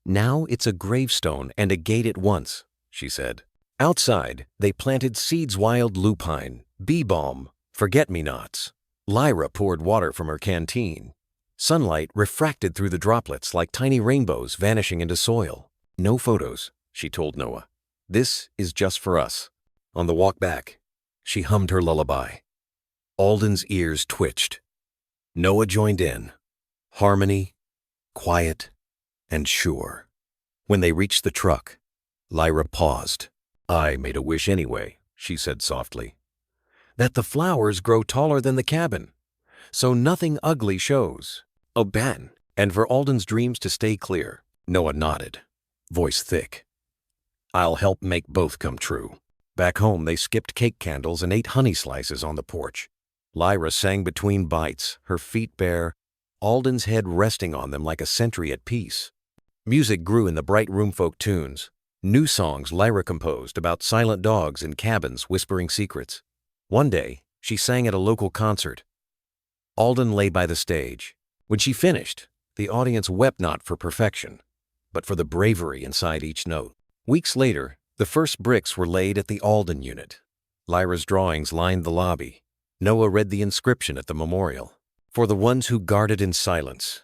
Now it's a gravestone and a gate at once, she said. Outside, they planted seeds wild lupine, bee balm, forget-me-nots. Lyra poured water from her canteen. Sunlight refracted through the droplets like tiny rainbows vanishing into soil. No photos, she told Noah. This is just for us. On the walk back, she hummed her lullaby. Alden's ears twitched. Noah joined in. Harmony, quiet, and sure. When they reached the truck, Lyra paused. I made a wish anyway, she said softly. That the flowers grow taller than the cabin, so nothing ugly shows. Oh, Ben, and for Alden's dreams to stay clear. Noah nodded, voice thick. I'll help make both come true. Back home, they skipped cake candles and ate honey slices on the porch. Lyra sang between bites, her feet bare, Alden's head resting on them like a sentry at peace. Music grew in the bright roomfolk tunes. New songs Lyra composed about silent dogs in cabins whispering secrets. One day, she sang at a local concert. Alden lay by the stage. When she finished, the audience wept not for perfection, but for the bravery inside each note. Weeks later, the first bricks were laid at the Alden unit. Lyra's drawings lined the lobby. Noah read the inscription at the memorial. For the ones who guarded in silence,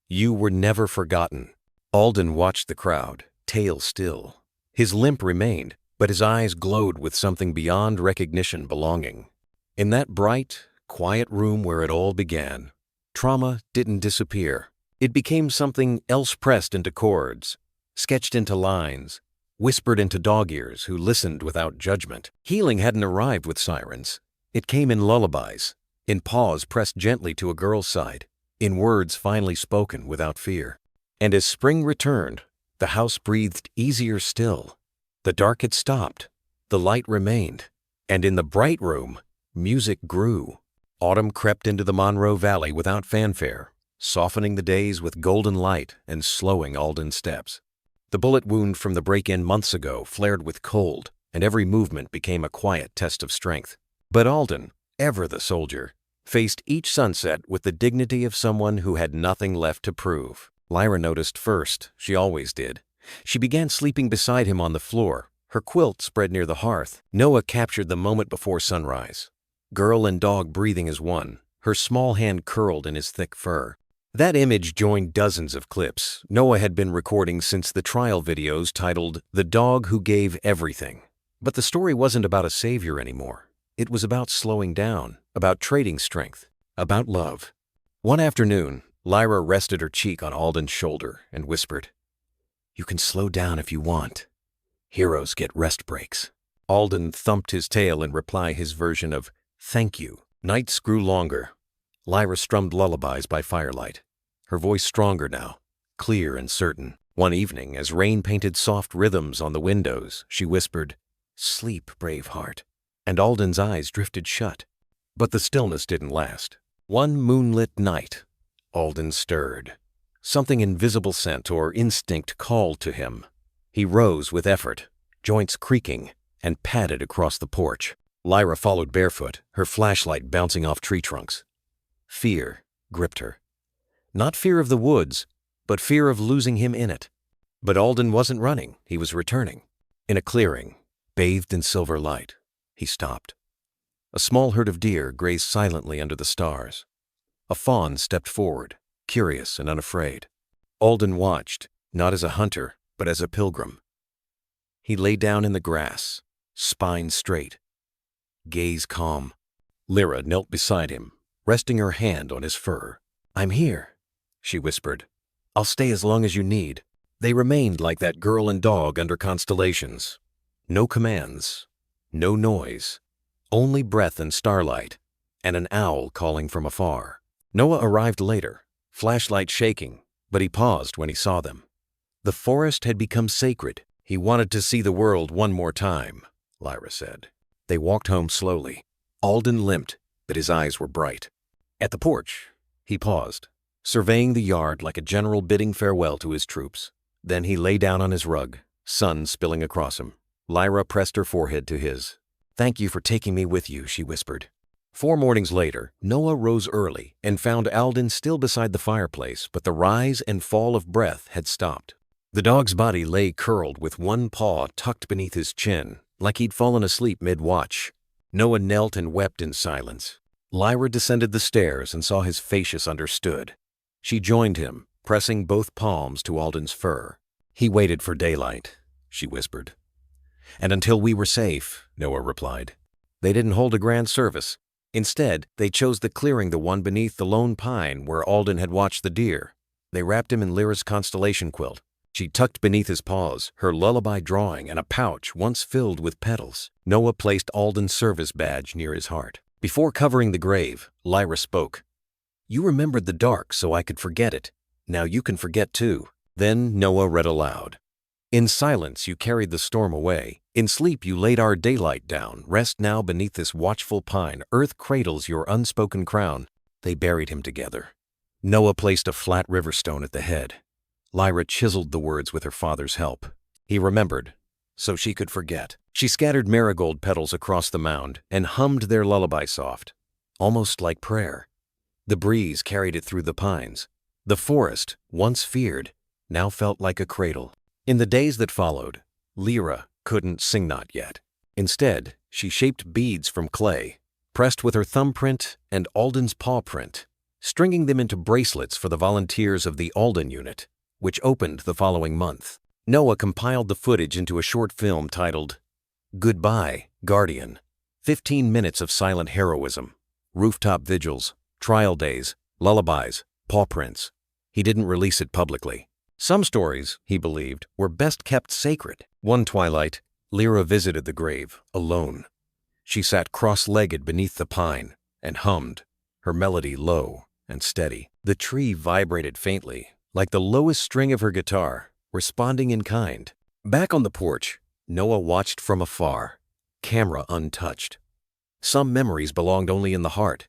you were never forgotten. Alden watched the crowd, tail still. His limp remained, but his eyes glowed with something beyond recognition belonging. In that bright, quiet room where it all began, trauma didn't disappear. It became something else pressed into chords, sketched into lines, whispered into dog ears who listened without judgment. Healing hadn't arrived with sirens. It came in lullabies, in paws pressed gently to a girl's side, in words finally spoken without fear. And as spring returned, the house breathed easier still. The dark had stopped, the light remained, and in the bright room, music grew. Autumn crept into the Monroe Valley without fanfare, softening the days with golden light and slowing Alden's steps. The bullet wound from the break-in months ago flared with cold, and every movement became a quiet test of strength. But Alden, ever the soldier, faced each sunset with the dignity of someone who had nothing left to prove. Lyra noticed first, she always did. She began sleeping beside him on the floor, her quilt spread near the hearth. Noah captured the moment before sunrise. Girl and dog breathing as one, her small hand curled in his thick fur. That image joined dozens of clips Noah had been recording since the trial videos titled The Dog Who Gave Everything. But the story wasn't about a savior anymore. It was about slowing down, about trading strength, about love. One afternoon, Lyra rested her cheek on Alden's shoulder and whispered, "You can slow down if you want. Heroes get rest breaks." Alden thumped his tail in reply his version of "thank you." Nights grew longer. Lyra strummed lullabies by firelight, her voice stronger now, clear and certain. One evening, as rain painted soft rhythms on the windows, she whispered, "Sleep, brave heart." and Alden's eyes drifted shut. But the stillness didn't last. One moonlit night, Alden stirred. Something invisible scent or instinct called to him. He rose with effort, joints creaking, and padded across the porch. Lyra followed barefoot, her flashlight bouncing off tree trunks. Fear gripped her. Not fear of the woods, but fear of losing him in it. But Alden wasn't running, he was returning. In a clearing, bathed in silver light, he stopped. A small herd of deer grazed silently under the stars. A fawn stepped forward, curious and unafraid. Alden watched, not as a hunter, but as a pilgrim. He lay down in the grass, spine straight, gaze calm. Lyra knelt beside him, resting her hand on his fur. "I'm here," she whispered. "I'll stay as long as you need." They remained like that girl and dog under constellations. No commands, no noise, only breath and starlight, and an owl calling from afar. Noah arrived later, flashlight shaking, but he paused when he saw them. The forest had become sacred. He wanted to see the world one more time, Lyra said. They walked home slowly. Alden limped, but his eyes were bright. At the porch, he paused, surveying the yard like a general bidding farewell to his troops. Then he lay down on his rug, sun spilling across him. Lyra pressed her forehead to his. "Thank you for taking me with you," she whispered. 4 mornings later, Noah rose early and found Alden still beside the fireplace, but the rise and fall of breath had stopped. The dog's body lay curled with one paw tucked beneath his chin, like he'd fallen asleep mid-watch. Noah knelt and wept in silence. Lyra descended the stairs and saw his facius understood. She joined him, pressing both palms to Alden's fur. "He waited for daylight," she whispered. "And until we were safe," Noah replied. They didn't hold a grand service. Instead, they chose the clearing, the one beneath the lone pine where Alden had watched the deer. They wrapped him in Lyra's constellation quilt. She tucked beneath his paws, her lullaby drawing, and a pouch once filled with petals. Noah placed Alden's service badge near his heart. Before covering the grave, Lyra spoke. "You remembered the dark so I could forget it. Now you can forget too." Then Noah read aloud. "In silence you carried the storm away. In sleep you laid our daylight down. Rest now beneath this watchful pine. Earth cradles your unspoken crown." They buried him together. Noah placed a flat river stone at the head. Lyra chiseled the words with her father's help. He remembered, so she could forget. She scattered marigold petals across the mound and hummed their lullaby soft, almost like prayer. The breeze carried it through the pines. The forest, once feared, now felt like a cradle. In the days that followed, Lyra couldn't sing not yet. Instead, she shaped beads from clay, pressed with her thumbprint and Alden's paw print, stringing them into bracelets for the volunteers of the Alden Unit, which opened the following month. Noah compiled the footage into a short film titled Goodbye, Guardian. 15 minutes of silent heroism, rooftop vigils, trial days, lullabies, paw prints. He didn't release it publicly. Some stories, he believed, were best kept sacred. One twilight, Lyra visited the grave, alone. She sat cross-legged beneath the pine and hummed, her melody low and steady. The tree vibrated faintly, like the lowest string of her guitar, responding in kind. Back on the porch, Noah watched from afar, camera untouched. Some memories belonged only in the heart.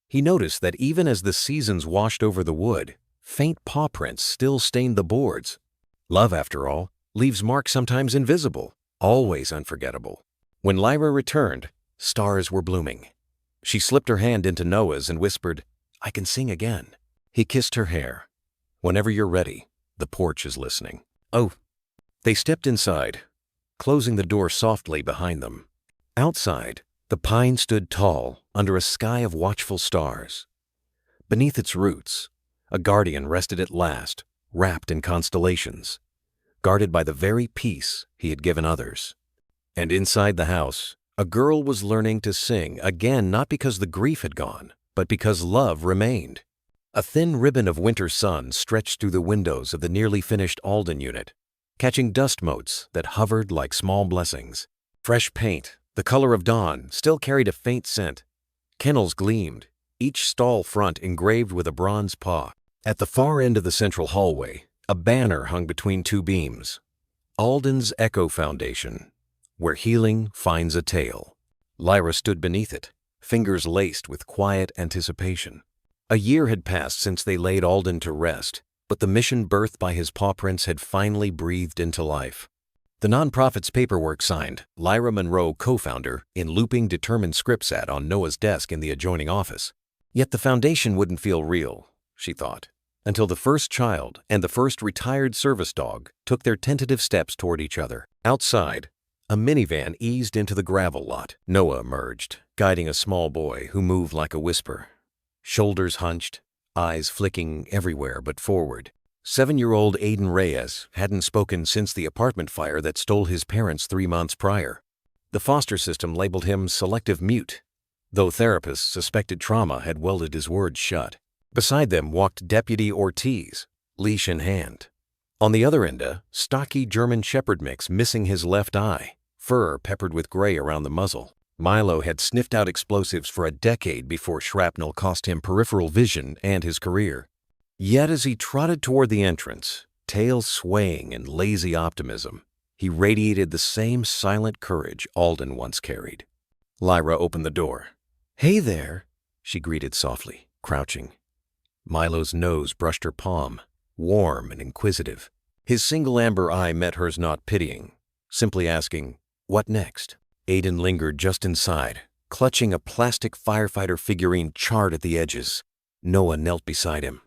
He noticed that even as the seasons washed over the wood, faint paw prints still stained the boards. Love, after all, leaves marks sometimes invisible, always unforgettable. When Lyra returned, stars were blooming. She slipped her hand into Noah's and whispered, "I can sing again." He kissed her hair. "Whenever you're ready, the porch is listening." "Oh." They stepped inside, closing the door softly behind them. Outside, the pine stood tall under a sky of watchful stars. Beneath its roots, a guardian rested at last, wrapped in constellations, guarded by the very peace he had given others. And inside the house, a girl was learning to sing again, not because the grief had gone, but because love remained. A thin ribbon of winter sun stretched through the windows of the nearly finished Alden Unit, catching dust motes that hovered like small blessings. Fresh paint, the color of dawn, still carried a faint scent. Kennels gleamed, each stall front engraved with a bronze paw. At the far end of the central hallway, a banner hung between 2 beams. Alden's Echo Foundation, where healing finds a tale. Lyra stood beneath it, fingers laced with quiet anticipation. A year had passed since they laid Alden to rest, but the mission birthed by his paw prints had finally breathed into life. The nonprofit's paperwork signed, Lyra Monroe, co-founder, in looping determined script sat on Noah's desk in the adjoining office. Yet the foundation wouldn't feel real, she thought, until the first child and the first retired service dog took their tentative steps toward each other. Outside, a minivan eased into the gravel lot. Noah emerged, guiding a small boy who moved like a whisper. Shoulders hunched, eyes flicking everywhere but forward. 7-year-old Aiden Reyes hadn't spoken since the apartment fire that stole his parents 3 months prior. The foster system labeled him selective mute, though therapists suspected trauma had welded his words shut. Beside them walked Deputy Ortiz, leash in hand. On the other end, a stocky German Shepherd mix missing his left eye, fur peppered with gray around the muzzle. Milo had sniffed out explosives for a decade before shrapnel cost him peripheral vision and his career. Yet as he trotted toward the entrance, tail swaying in lazy optimism, he radiated the same silent courage Alden once carried. Lyra opened the door. "Hey there," she greeted softly, crouching. Milo's nose brushed her palm, warm and inquisitive. His single amber eye met hers not pitying, simply asking, "What next?" Aiden lingered just inside, clutching a plastic firefighter figurine charred at the edges. Noah knelt beside him.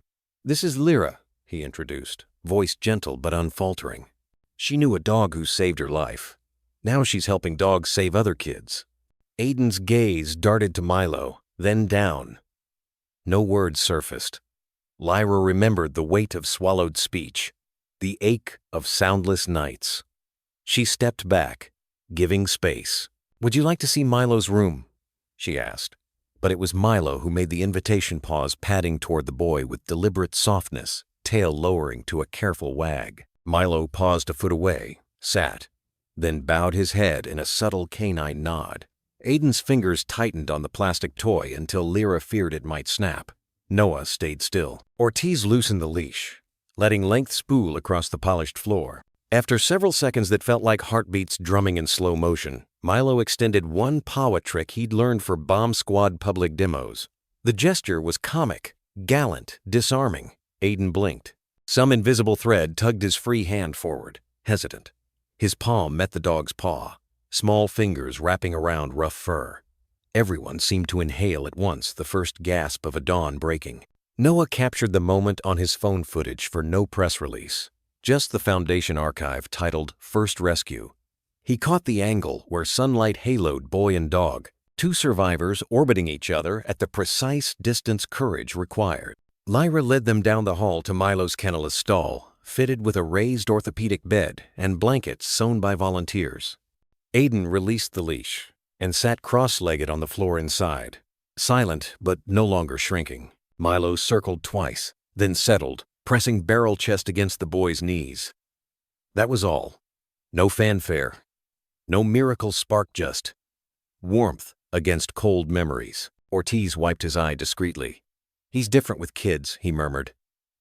"This is Lyra," he introduced, voice gentle but unfaltering. She knew a dog who saved her life. Now she's helping dogs save other kids. Aiden's gaze darted to Milo, then down. No words surfaced. Lyra remembered the weight of swallowed speech, the ache of soundless nights. She stepped back, giving space. "Would you like to see Milo's room?" she asked. But it was Milo who made the invitation pause, padding toward the boy with deliberate softness, tail lowering to a careful wag. Milo paused a foot away, sat, then bowed his head in a subtle canine nod. Aiden's fingers tightened on the plastic toy until Lyra feared it might snap. Noah stayed still. Ortiz loosened the leash, letting length spool across the polished floor. After several seconds that felt like heartbeats drumming in slow motion, Milo extended one power trick he'd learned for Bomb Squad public demos. The gesture was comic, gallant, disarming. Aiden blinked. Some invisible thread tugged his free hand forward, hesitant. His palm met the dog's paw, small fingers wrapping around rough fur. Everyone seemed to inhale at once, the first gasp of a dawn breaking. Noah captured the moment on his phone footage for no press release, just the Foundation archive titled First Rescue. He caught the angle where sunlight haloed boy and dog, 2 survivors orbiting each other at the precise distance courage required. Lyra led them down the hall to Milo's kennelless stall, fitted with a raised orthopedic bed and blankets sewn by volunteers. Aiden released the leash and sat cross-legged on the floor inside, silent but no longer shrinking. Milo circled twice, then settled, pressing barrel chest against the boy's knees. That was all. No fanfare. No miracle spark, just warmth against cold memories. Ortiz wiped his eye discreetly. "He's different with kids," he murmured.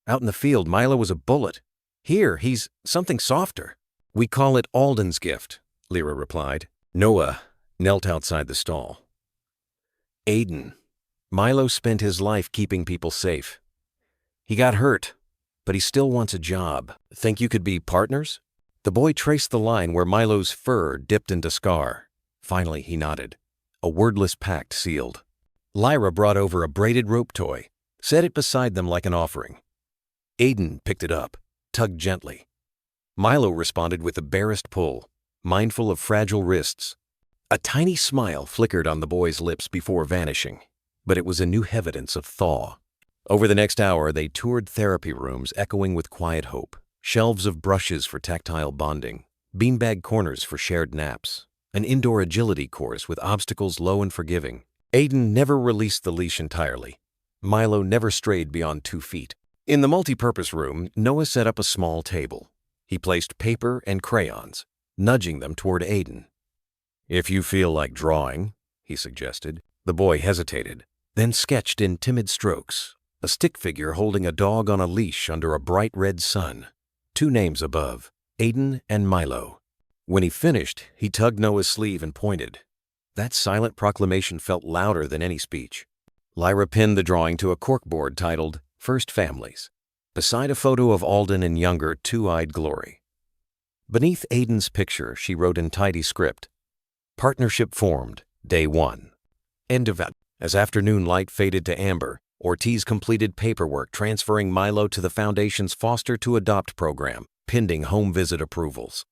"Out in the field, Milo was a bullet. Here, he's something softer." "We call it Alden's gift," Lyra replied. Noah knelt outside the stall. "Aiden. Milo spent his life keeping people safe. He got hurt, but he still wants a job. Think you could be partners?" The boy traced the line where Milo's fur dipped into scar. Finally, he nodded. A wordless pact sealed. Lyra brought over a braided rope toy, set it beside them like an offering. Aiden picked it up, tugged gently. Milo responded with the barest pull, mindful of fragile wrists. A tiny smile flickered on the boy's lips before vanishing, but it was a new evidence of thaw. Over the next hour, they toured therapy rooms echoing with quiet hope, shelves of brushes for tactile bonding, beanbag corners for shared naps, an indoor agility course with obstacles low and forgiving. Aiden never released the leash entirely. Milo never strayed beyond 2 feet. In the multipurpose room, Noah set up a small table. He placed paper and crayons, nudging them toward Aiden. "If you feel like drawing," he suggested. The boy hesitated, then sketched in timid strokes, a stick figure holding a dog on a leash under a bright red sun. 2 names above, Aiden and Milo. When he finished, he tugged Noah's sleeve and pointed. That silent proclamation felt louder than any speech. Lyra pinned the drawing to a corkboard titled First Families, beside a photo of Alden and younger, two-eyed Glory. Beneath Aiden's picture, she wrote in tidy script, "Partnership formed, day 1. End of that." As afternoon light faded to amber, Ortiz completed paperwork transferring Milo to the Foundation's Foster to Adopt program, pending home visit approvals.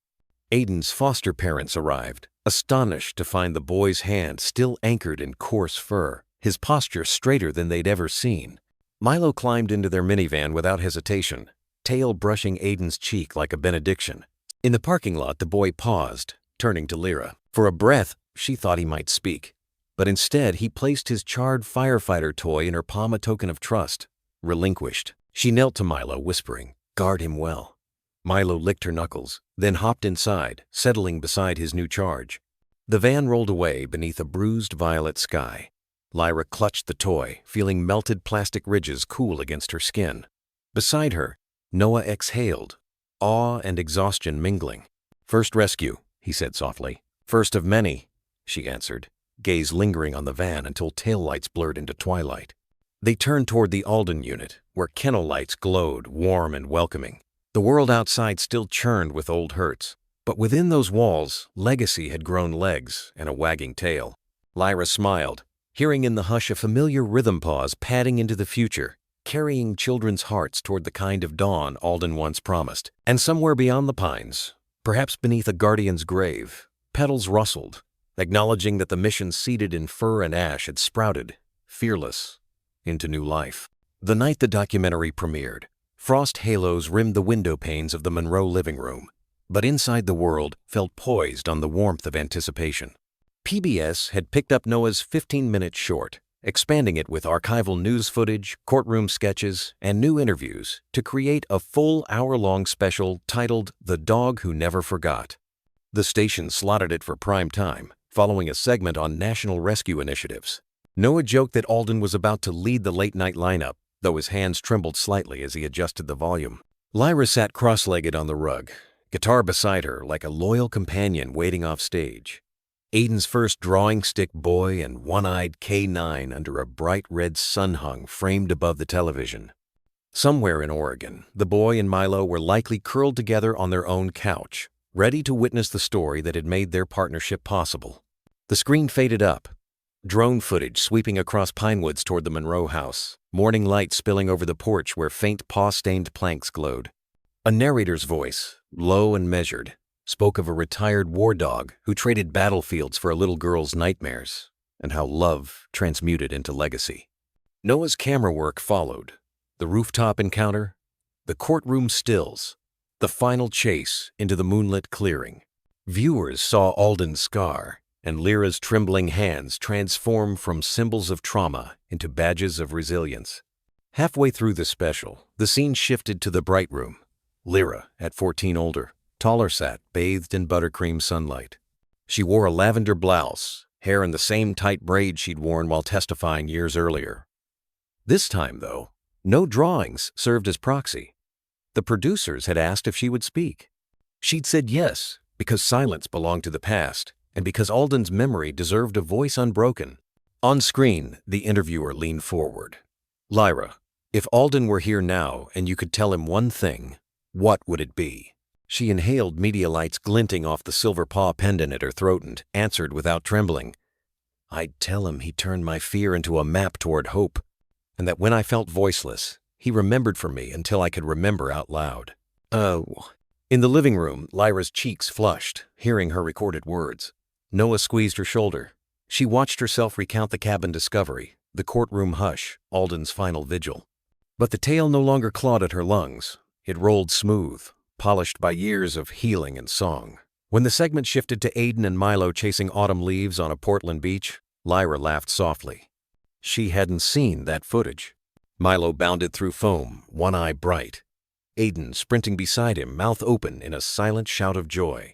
Aiden's foster parents arrived, astonished to find the boy's hand still anchored in coarse fur, his posture straighter than they'd ever seen. Milo climbed into their minivan without hesitation, tail brushing Aiden's cheek like a benediction. In the parking lot, the boy paused, turning to Lyra. For a breath, she thought he might speak, but instead he placed his charred firefighter toy in her palm, a token of trust. Relinquished. She knelt to Milo, whispering, "Guard him well." Milo licked her knuckles, then hopped inside, settling beside his new charge. The van rolled away beneath a bruised violet sky. Lyra clutched the toy, feeling melted plastic ridges cool against her skin. Beside her, Noah exhaled, awe and exhaustion mingling. "First rescue," he said softly. "First of many," she answered, gaze lingering on the van until taillights blurred into twilight. They turned toward the Alden unit, where kennel lights glowed, warm and welcoming. The world outside still churned with old hurts, but within those walls, legacy had grown legs and a wagging tail. Lyra smiled, hearing in the hush a familiar rhythm pause padding into the future, carrying children's hearts toward the kind of dawn Alden once promised. And somewhere beyond the pines, perhaps beneath a guardian's grave, petals rustled, acknowledging that the mission seated in fur and ash had sprouted, fearless, into new life. The night the documentary premiered, frost halos rimmed the window panes of the Monroe living room, but inside the world felt poised on the warmth of anticipation. PBS had picked up Noah's 15-minute short, expanding it with archival news footage, courtroom sketches, and new interviews to create a full hour-long special titled The Dog Who Never Forgot. The station slotted it for prime time, following a segment on national rescue initiatives. Noah joked that Alden was about to lead the late-night lineup, though his hands trembled slightly as he adjusted the volume. Lyra sat cross-legged on the rug, guitar beside her like a loyal companion waiting off stage. Aiden's first drawing stick boy and one-eyed K9 under a bright red sun hung framed above the television. Somewhere in Oregon, the boy and Milo were likely curled together on their own couch, ready to witness the story that had made their partnership possible. The screen faded up, drone footage sweeping across pine woods toward the Monroe house, morning light spilling over the porch where faint paw-stained planks glowed. A narrator's voice, low and measured, spoke of a retired war dog who traded battlefields for a little girl's nightmares, and how love transmuted into legacy. Noah's camera work followed. The rooftop encounter, the courtroom stills, the final chase into the moonlit clearing. Viewers saw Alden's scar and Lyra's trembling hands transform from symbols of trauma into badges of resilience. Halfway through the special, the scene shifted to the bright room. Lyra, at 14 older, taller sat, bathed in buttercream sunlight. She wore a lavender blouse, hair in the same tight braid she'd worn while testifying years earlier. This time, though, no drawings served as proxy. The producers had asked if she would speak. She'd said yes, because silence belonged to the past, and because Alden's memory deserved a voice unbroken. On screen, the interviewer leaned forward. "Lyra, if Alden were here now and you could tell him one thing, what would it be?" She inhaled media lights glinting off the silver paw pendant at her throat and answered without trembling. "I'd tell him he turned my fear into a map toward hope, and that when I felt voiceless, he remembered for me until I could remember out loud." Oh. In the living room, Lyra's cheeks flushed, hearing her recorded words. Noah squeezed her shoulder. She watched herself recount the cabin discovery, the courtroom hush, Alden's final vigil. But the tale no longer clawed at her lungs. It rolled smooth, polished by years of healing and song. When the segment shifted to Aiden and Milo chasing autumn leaves on a Portland beach, Lyra laughed softly. She hadn't seen that footage. Milo bounded through foam, one eye bright. Aiden sprinting beside him, mouth open in a silent shout of joy.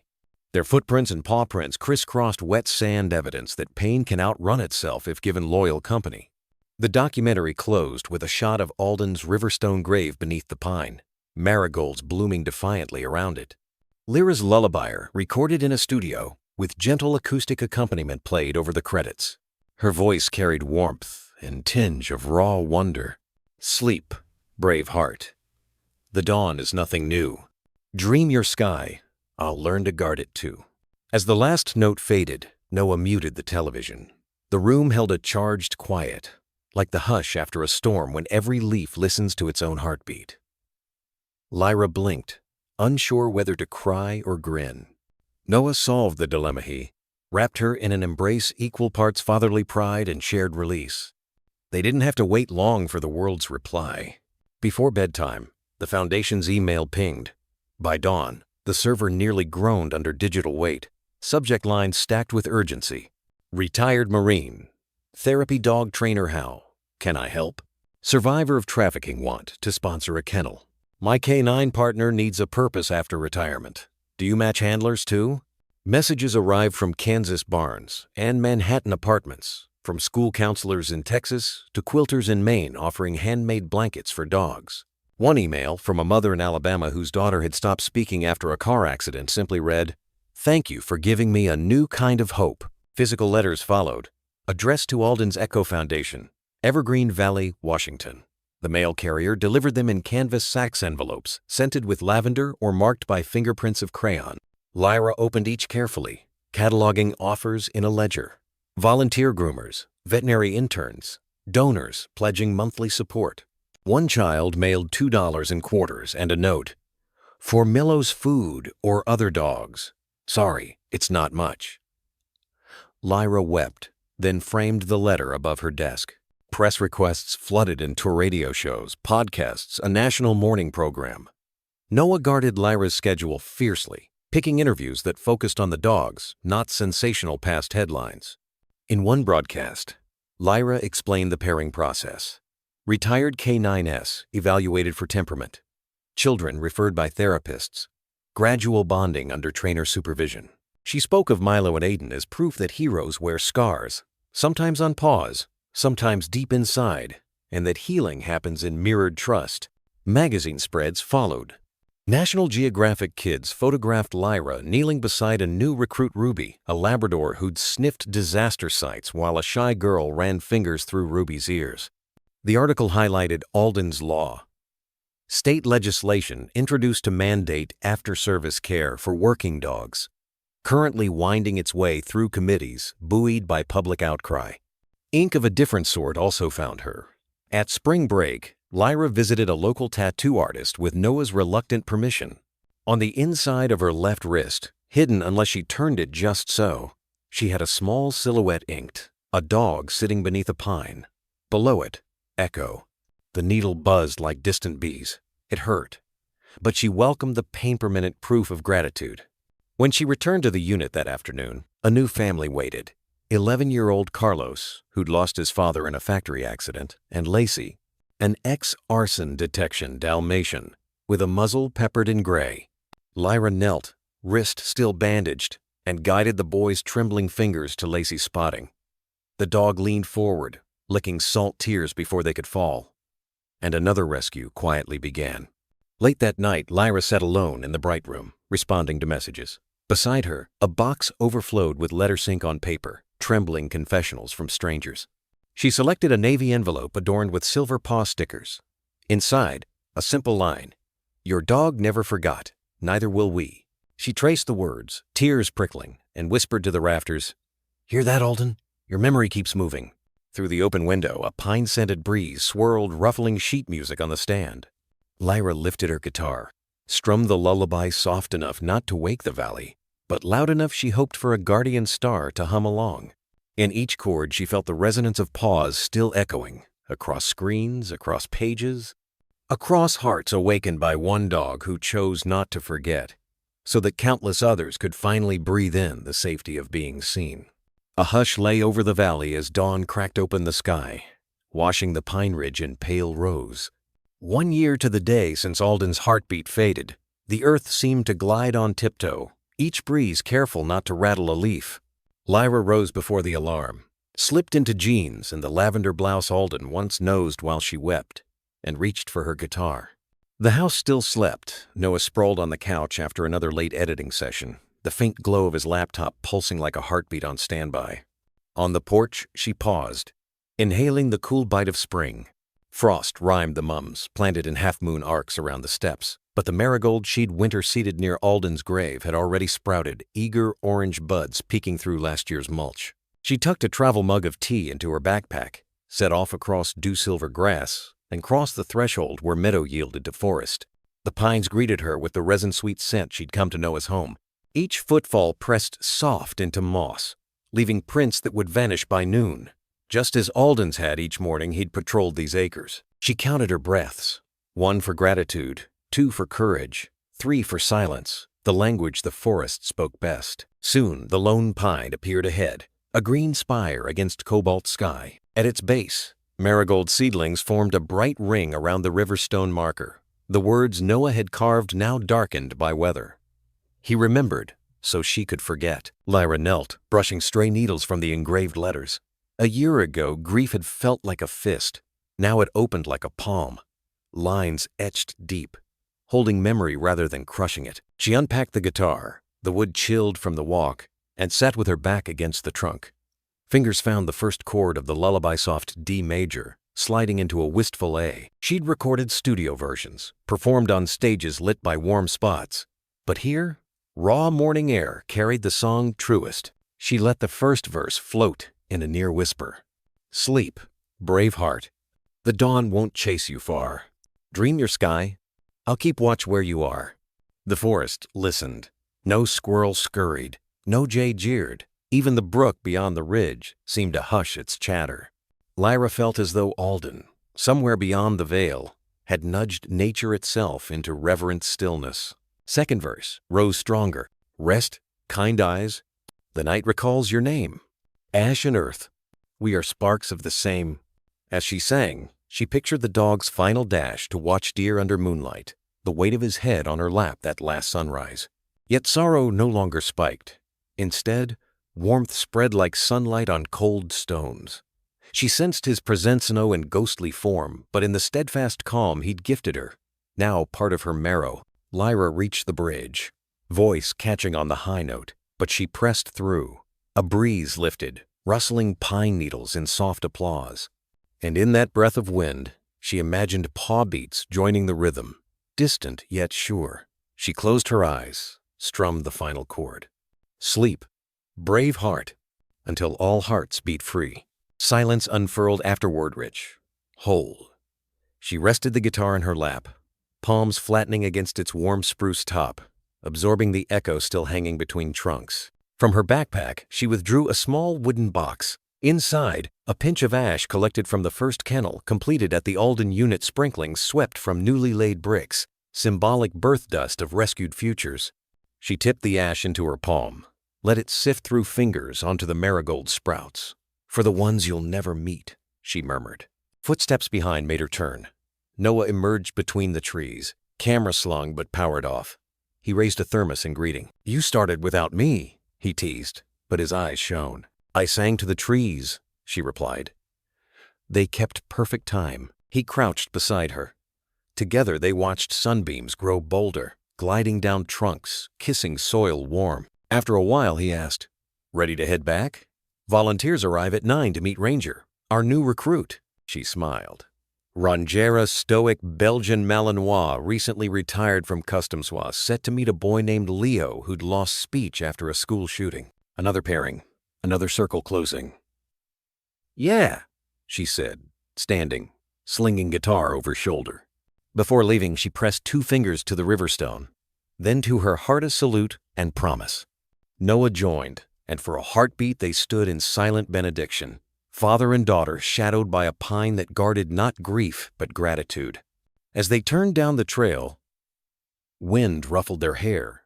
Their footprints and paw prints crisscrossed wet sand, evidence that pain can outrun itself if given loyal company. The documentary closed with a shot of Alden's Riverstone grave beneath the pine, marigolds blooming defiantly around it. Lyra's lullaby, recorded in a studio, with gentle acoustic accompaniment played over the credits. Her voice carried warmth and tinge of raw wonder. Sleep, brave heart. The dawn is nothing new. Dream your sky. I'll learn to guard it too. As the last note faded, Noah muted the television. The room held a charged quiet, like the hush after a storm when every leaf listens to its own heartbeat. Lyra blinked, unsure whether to cry or grin. Noah solved the dilemma. He wrapped her in an embrace equal parts fatherly pride and shared release. They didn't have to wait long for the world's reply. Before bedtime, the Foundation's email pinged. By dawn, the server nearly groaned under digital weight. Subject line stacked with urgency. Retired Marine. Therapy dog trainer how? Can I help? Survivor of trafficking want to sponsor a kennel. My K9 partner needs a purpose after retirement. Do you match handlers too? Messages arrived from Kansas barns and Manhattan apartments, from school counselors in Texas to quilters in Maine offering handmade blankets for dogs. One email from a mother in Alabama whose daughter had stopped speaking after a car accident simply read, "Thank you for giving me a new kind of hope." Physical letters followed, addressed to Alden's Echo Foundation, Evergreen Valley, Washington. The mail carrier delivered them in canvas Saks envelopes, scented with lavender or marked by fingerprints of crayon. Lyra opened each carefully, cataloging offers in a ledger. Volunteer groomers, veterinary interns, donors pledging monthly support. One child mailed $2 in quarters and a note. For Millow's food or other dogs. Sorry, it's not much. Lyra wept, then framed the letter above her desk. Press requests flooded into radio shows, podcasts, a national morning program. Noah guarded Lyra's schedule fiercely, picking interviews that focused on the dogs, not sensational past headlines. In one broadcast, Lyra explained the pairing process. Retired K9S evaluated for temperament. Children referred by therapists. Gradual bonding under trainer supervision. She spoke of Milo and Aiden as proof that heroes wear scars, sometimes on paws, sometimes deep inside, and that healing happens in mirrored trust. Magazine spreads followed. National Geographic Kids photographed Lyra kneeling beside a new recruit Ruby, a Labrador who'd sniffed disaster sites while a shy girl ran fingers through Ruby's ears. The article highlighted Alden's Law. State legislation introduced to mandate after-service care for working dogs, currently winding its way through committees, buoyed by public outcry. Ink of a different sort also found her. At spring break, Lyra visited a local tattoo artist with Noah's reluctant permission. On the inside of her left wrist, hidden unless she turned it just so, she had a small silhouette inked, a dog sitting beneath a pine. Below it, Echo. The needle buzzed like distant bees. It hurt, but she welcomed the pain-per-minute proof of gratitude. When she returned to the unit that afternoon, a new family waited. 11-year-old Carlos, who'd lost his father in a factory accident, and Lacey, an ex-arson detection Dalmatian with a muzzle peppered in gray. Lyra knelt, wrist still bandaged, and guided the boy's trembling fingers to Lacey's spotting. The dog leaned forward, licking salt tears before they could fall. And another rescue quietly began. Late that night, Lyra sat alone in the bright room, responding to messages. Beside her, a box overflowed with letter sync on paper, trembling confessionals from strangers. She selected a navy envelope adorned with silver paw stickers. Inside, a simple line, "Your dog never forgot, neither will we." She traced the words, tears prickling, and whispered to the rafters, "Hear that, Alden? Your memory keeps moving." Through the open window, a pine-scented breeze swirled ruffling sheet music on the stand. Lyra lifted her guitar, strummed the lullaby soft enough not to wake the valley, but loud enough she hoped for a guardian star to hum along. In each chord she felt the resonance of paws still echoing, across screens, across pages, across hearts awakened by one dog who chose not to forget, so that countless others could finally breathe in the safety of being seen. A hush lay over the valley as dawn cracked open the sky, washing the pine ridge in pale rose. 1 year to the day since Alden's heartbeat faded, the earth seemed to glide on tiptoe, each breeze careful not to rattle a leaf. Lyra rose before the alarm, slipped into jeans and the lavender blouse Alden once nosed while she wept, and reached for her guitar. The house still slept. Noah sprawled on the couch after another late editing session, the faint glow of his laptop pulsing like a heartbeat on standby. On the porch, she paused, inhaling the cool bite of spring. Frost rhymed the mums, planted in half-moon arcs around the steps, but the marigold she'd winter-seeded near Alden's grave had already sprouted, eager orange buds peeking through last year's mulch. She tucked a travel mug of tea into her backpack, set off across dew-silver grass, and crossed the threshold where meadow yielded to forest. The pines greeted her with the resin-sweet scent she'd come to know as home. Each footfall pressed soft into moss, leaving prints that would vanish by noon. Just as Alden's had each morning he'd patrolled these acres. She counted her breaths. 1 for gratitude, 2 for courage, 3 for silence, the language the forest spoke best. Soon the lone pine appeared ahead, a green spire against cobalt sky. At its base, marigold seedlings formed a bright ring around the river stone marker. The words Noah had carved now darkened by weather. He remembered, so she could forget. Lyra knelt, brushing stray needles from the engraved letters. A year ago, grief had felt like a fist. Now it opened like a palm. Lines etched deep, holding memory rather than crushing it. She unpacked the guitar, the wood chilled from the walk, and sat with her back against the trunk. Fingers found the first chord of the lullaby-soft D major, sliding into a wistful A. She'd recorded studio versions, performed on stages lit by warm spots. But here, raw morning air carried the song truest. She let the first verse float in a near whisper. Sleep, brave heart. The dawn won't chase you far. Dream your sky. I'll keep watch where you are. The forest listened. No squirrel scurried. No jay jeered. Even the brook beyond the ridge seemed to hush its chatter. Lyra felt as though Alden, somewhere beyond the veil, had nudged nature itself into reverent stillness. Second verse rose stronger. Rest, kind eyes. The night recalls your name. Ash and earth, we are sparks of the same. As she sang, she pictured the dog's final dash to watch deer under moonlight, the weight of his head on her lap that last sunrise. Yet sorrow no longer spiked. Instead, warmth spread like sunlight on cold stones. She sensed his presensino in ghostly form, but in the steadfast calm he'd gifted her, now part of her marrow. Lyra reached the bridge, voice catching on the high note, but she pressed through. A breeze lifted, rustling pine needles in soft applause. And in that breath of wind, she imagined paw beats joining the rhythm, distant yet sure. She closed her eyes, strummed the final chord. Sleep, brave heart, until all hearts beat free. Silence unfurled afterward-rich, whole. She rested the guitar in her lap, palms flattening against its warm spruce top, absorbing the echo still hanging between trunks. From her backpack, she withdrew a small wooden box. Inside, a pinch of ash collected from the first kennel completed at the Alden unit sprinklings swept from newly laid bricks, symbolic birth dust of rescued futures. She tipped the ash into her palm, let it sift through fingers onto the marigold sprouts. For the ones you'll never meet, she murmured. Footsteps behind made her turn. Noah emerged between the trees, camera slung but powered off. He raised a thermos in greeting. You started without me, he teased, but his eyes shone. I sang to the trees, she replied. They kept perfect time. He crouched beside her. Together they watched sunbeams grow bolder, gliding down trunks, kissing soil warm. After a while he asked, ready to head back? Volunteers arrive at 9 to meet Ranger, our new recruit. She smiled. Rangera stoic Belgian Malinois recently retired from Customs was set to meet a boy named Leo who'd lost speech after a school shooting. Another pairing, another circle closing. Yeah, she said, standing, slinging guitar over shoulder. Before leaving, she pressed 2 fingers to the riverstone, then to her heart a salute and promise. Noah joined, and for a heartbeat they stood in silent benediction. Father and daughter shadowed by a pine that guarded not grief but gratitude. As they turned down the trail, wind ruffled their hair,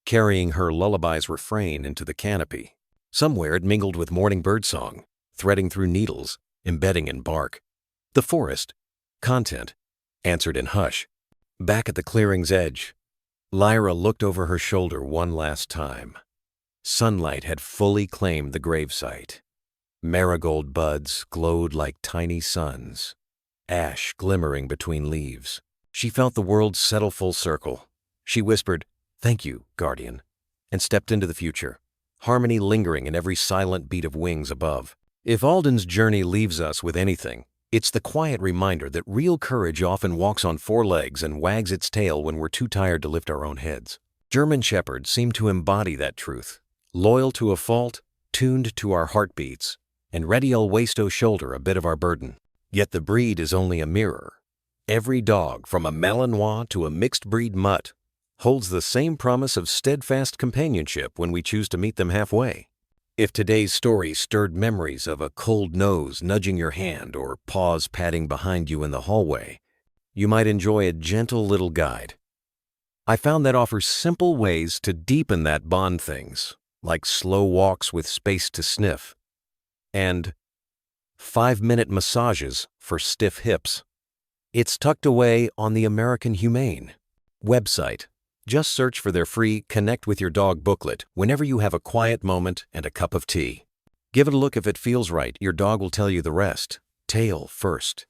carrying her lullaby's refrain into the canopy. Somewhere it mingled with morning birdsong, threading through needles, embedding in bark. The forest, content, answered in hush. Back at the clearing's edge, Lyra looked over her shoulder one last time. Sunlight had fully claimed the gravesite. Marigold buds glowed like tiny suns, ash glimmering between leaves. She felt the world settle full circle. She whispered, "Thank you, Guardian," and stepped into the future, harmony lingering in every silent beat of wings above. If Alden's journey leaves us with anything, it's the quiet reminder that real courage often walks on four legs and wags its tail when we're too tired to lift our own heads. German Shepherds seem to embody that truth, loyal to a fault, tuned to our heartbeats, and ready I'll waste o' shoulder a bit of our burden. Yet the breed is only a mirror. Every dog, from a Malinois to a mixed-breed mutt, holds the same promise of steadfast companionship when we choose to meet them halfway. If today's story stirred memories of a cold nose nudging your hand or paws padding behind you in the hallway, you might enjoy a gentle little guide. I found that offers simple ways to deepen that bond, things like slow walks with space to sniff and 5-minute massages for stiff hips. It's tucked away on the American Humane website. Just search for their free Connect with Your Dog booklet whenever you have a quiet moment and a cup of tea. Give it a look. If it feels right, your dog will tell you the rest. Tail first.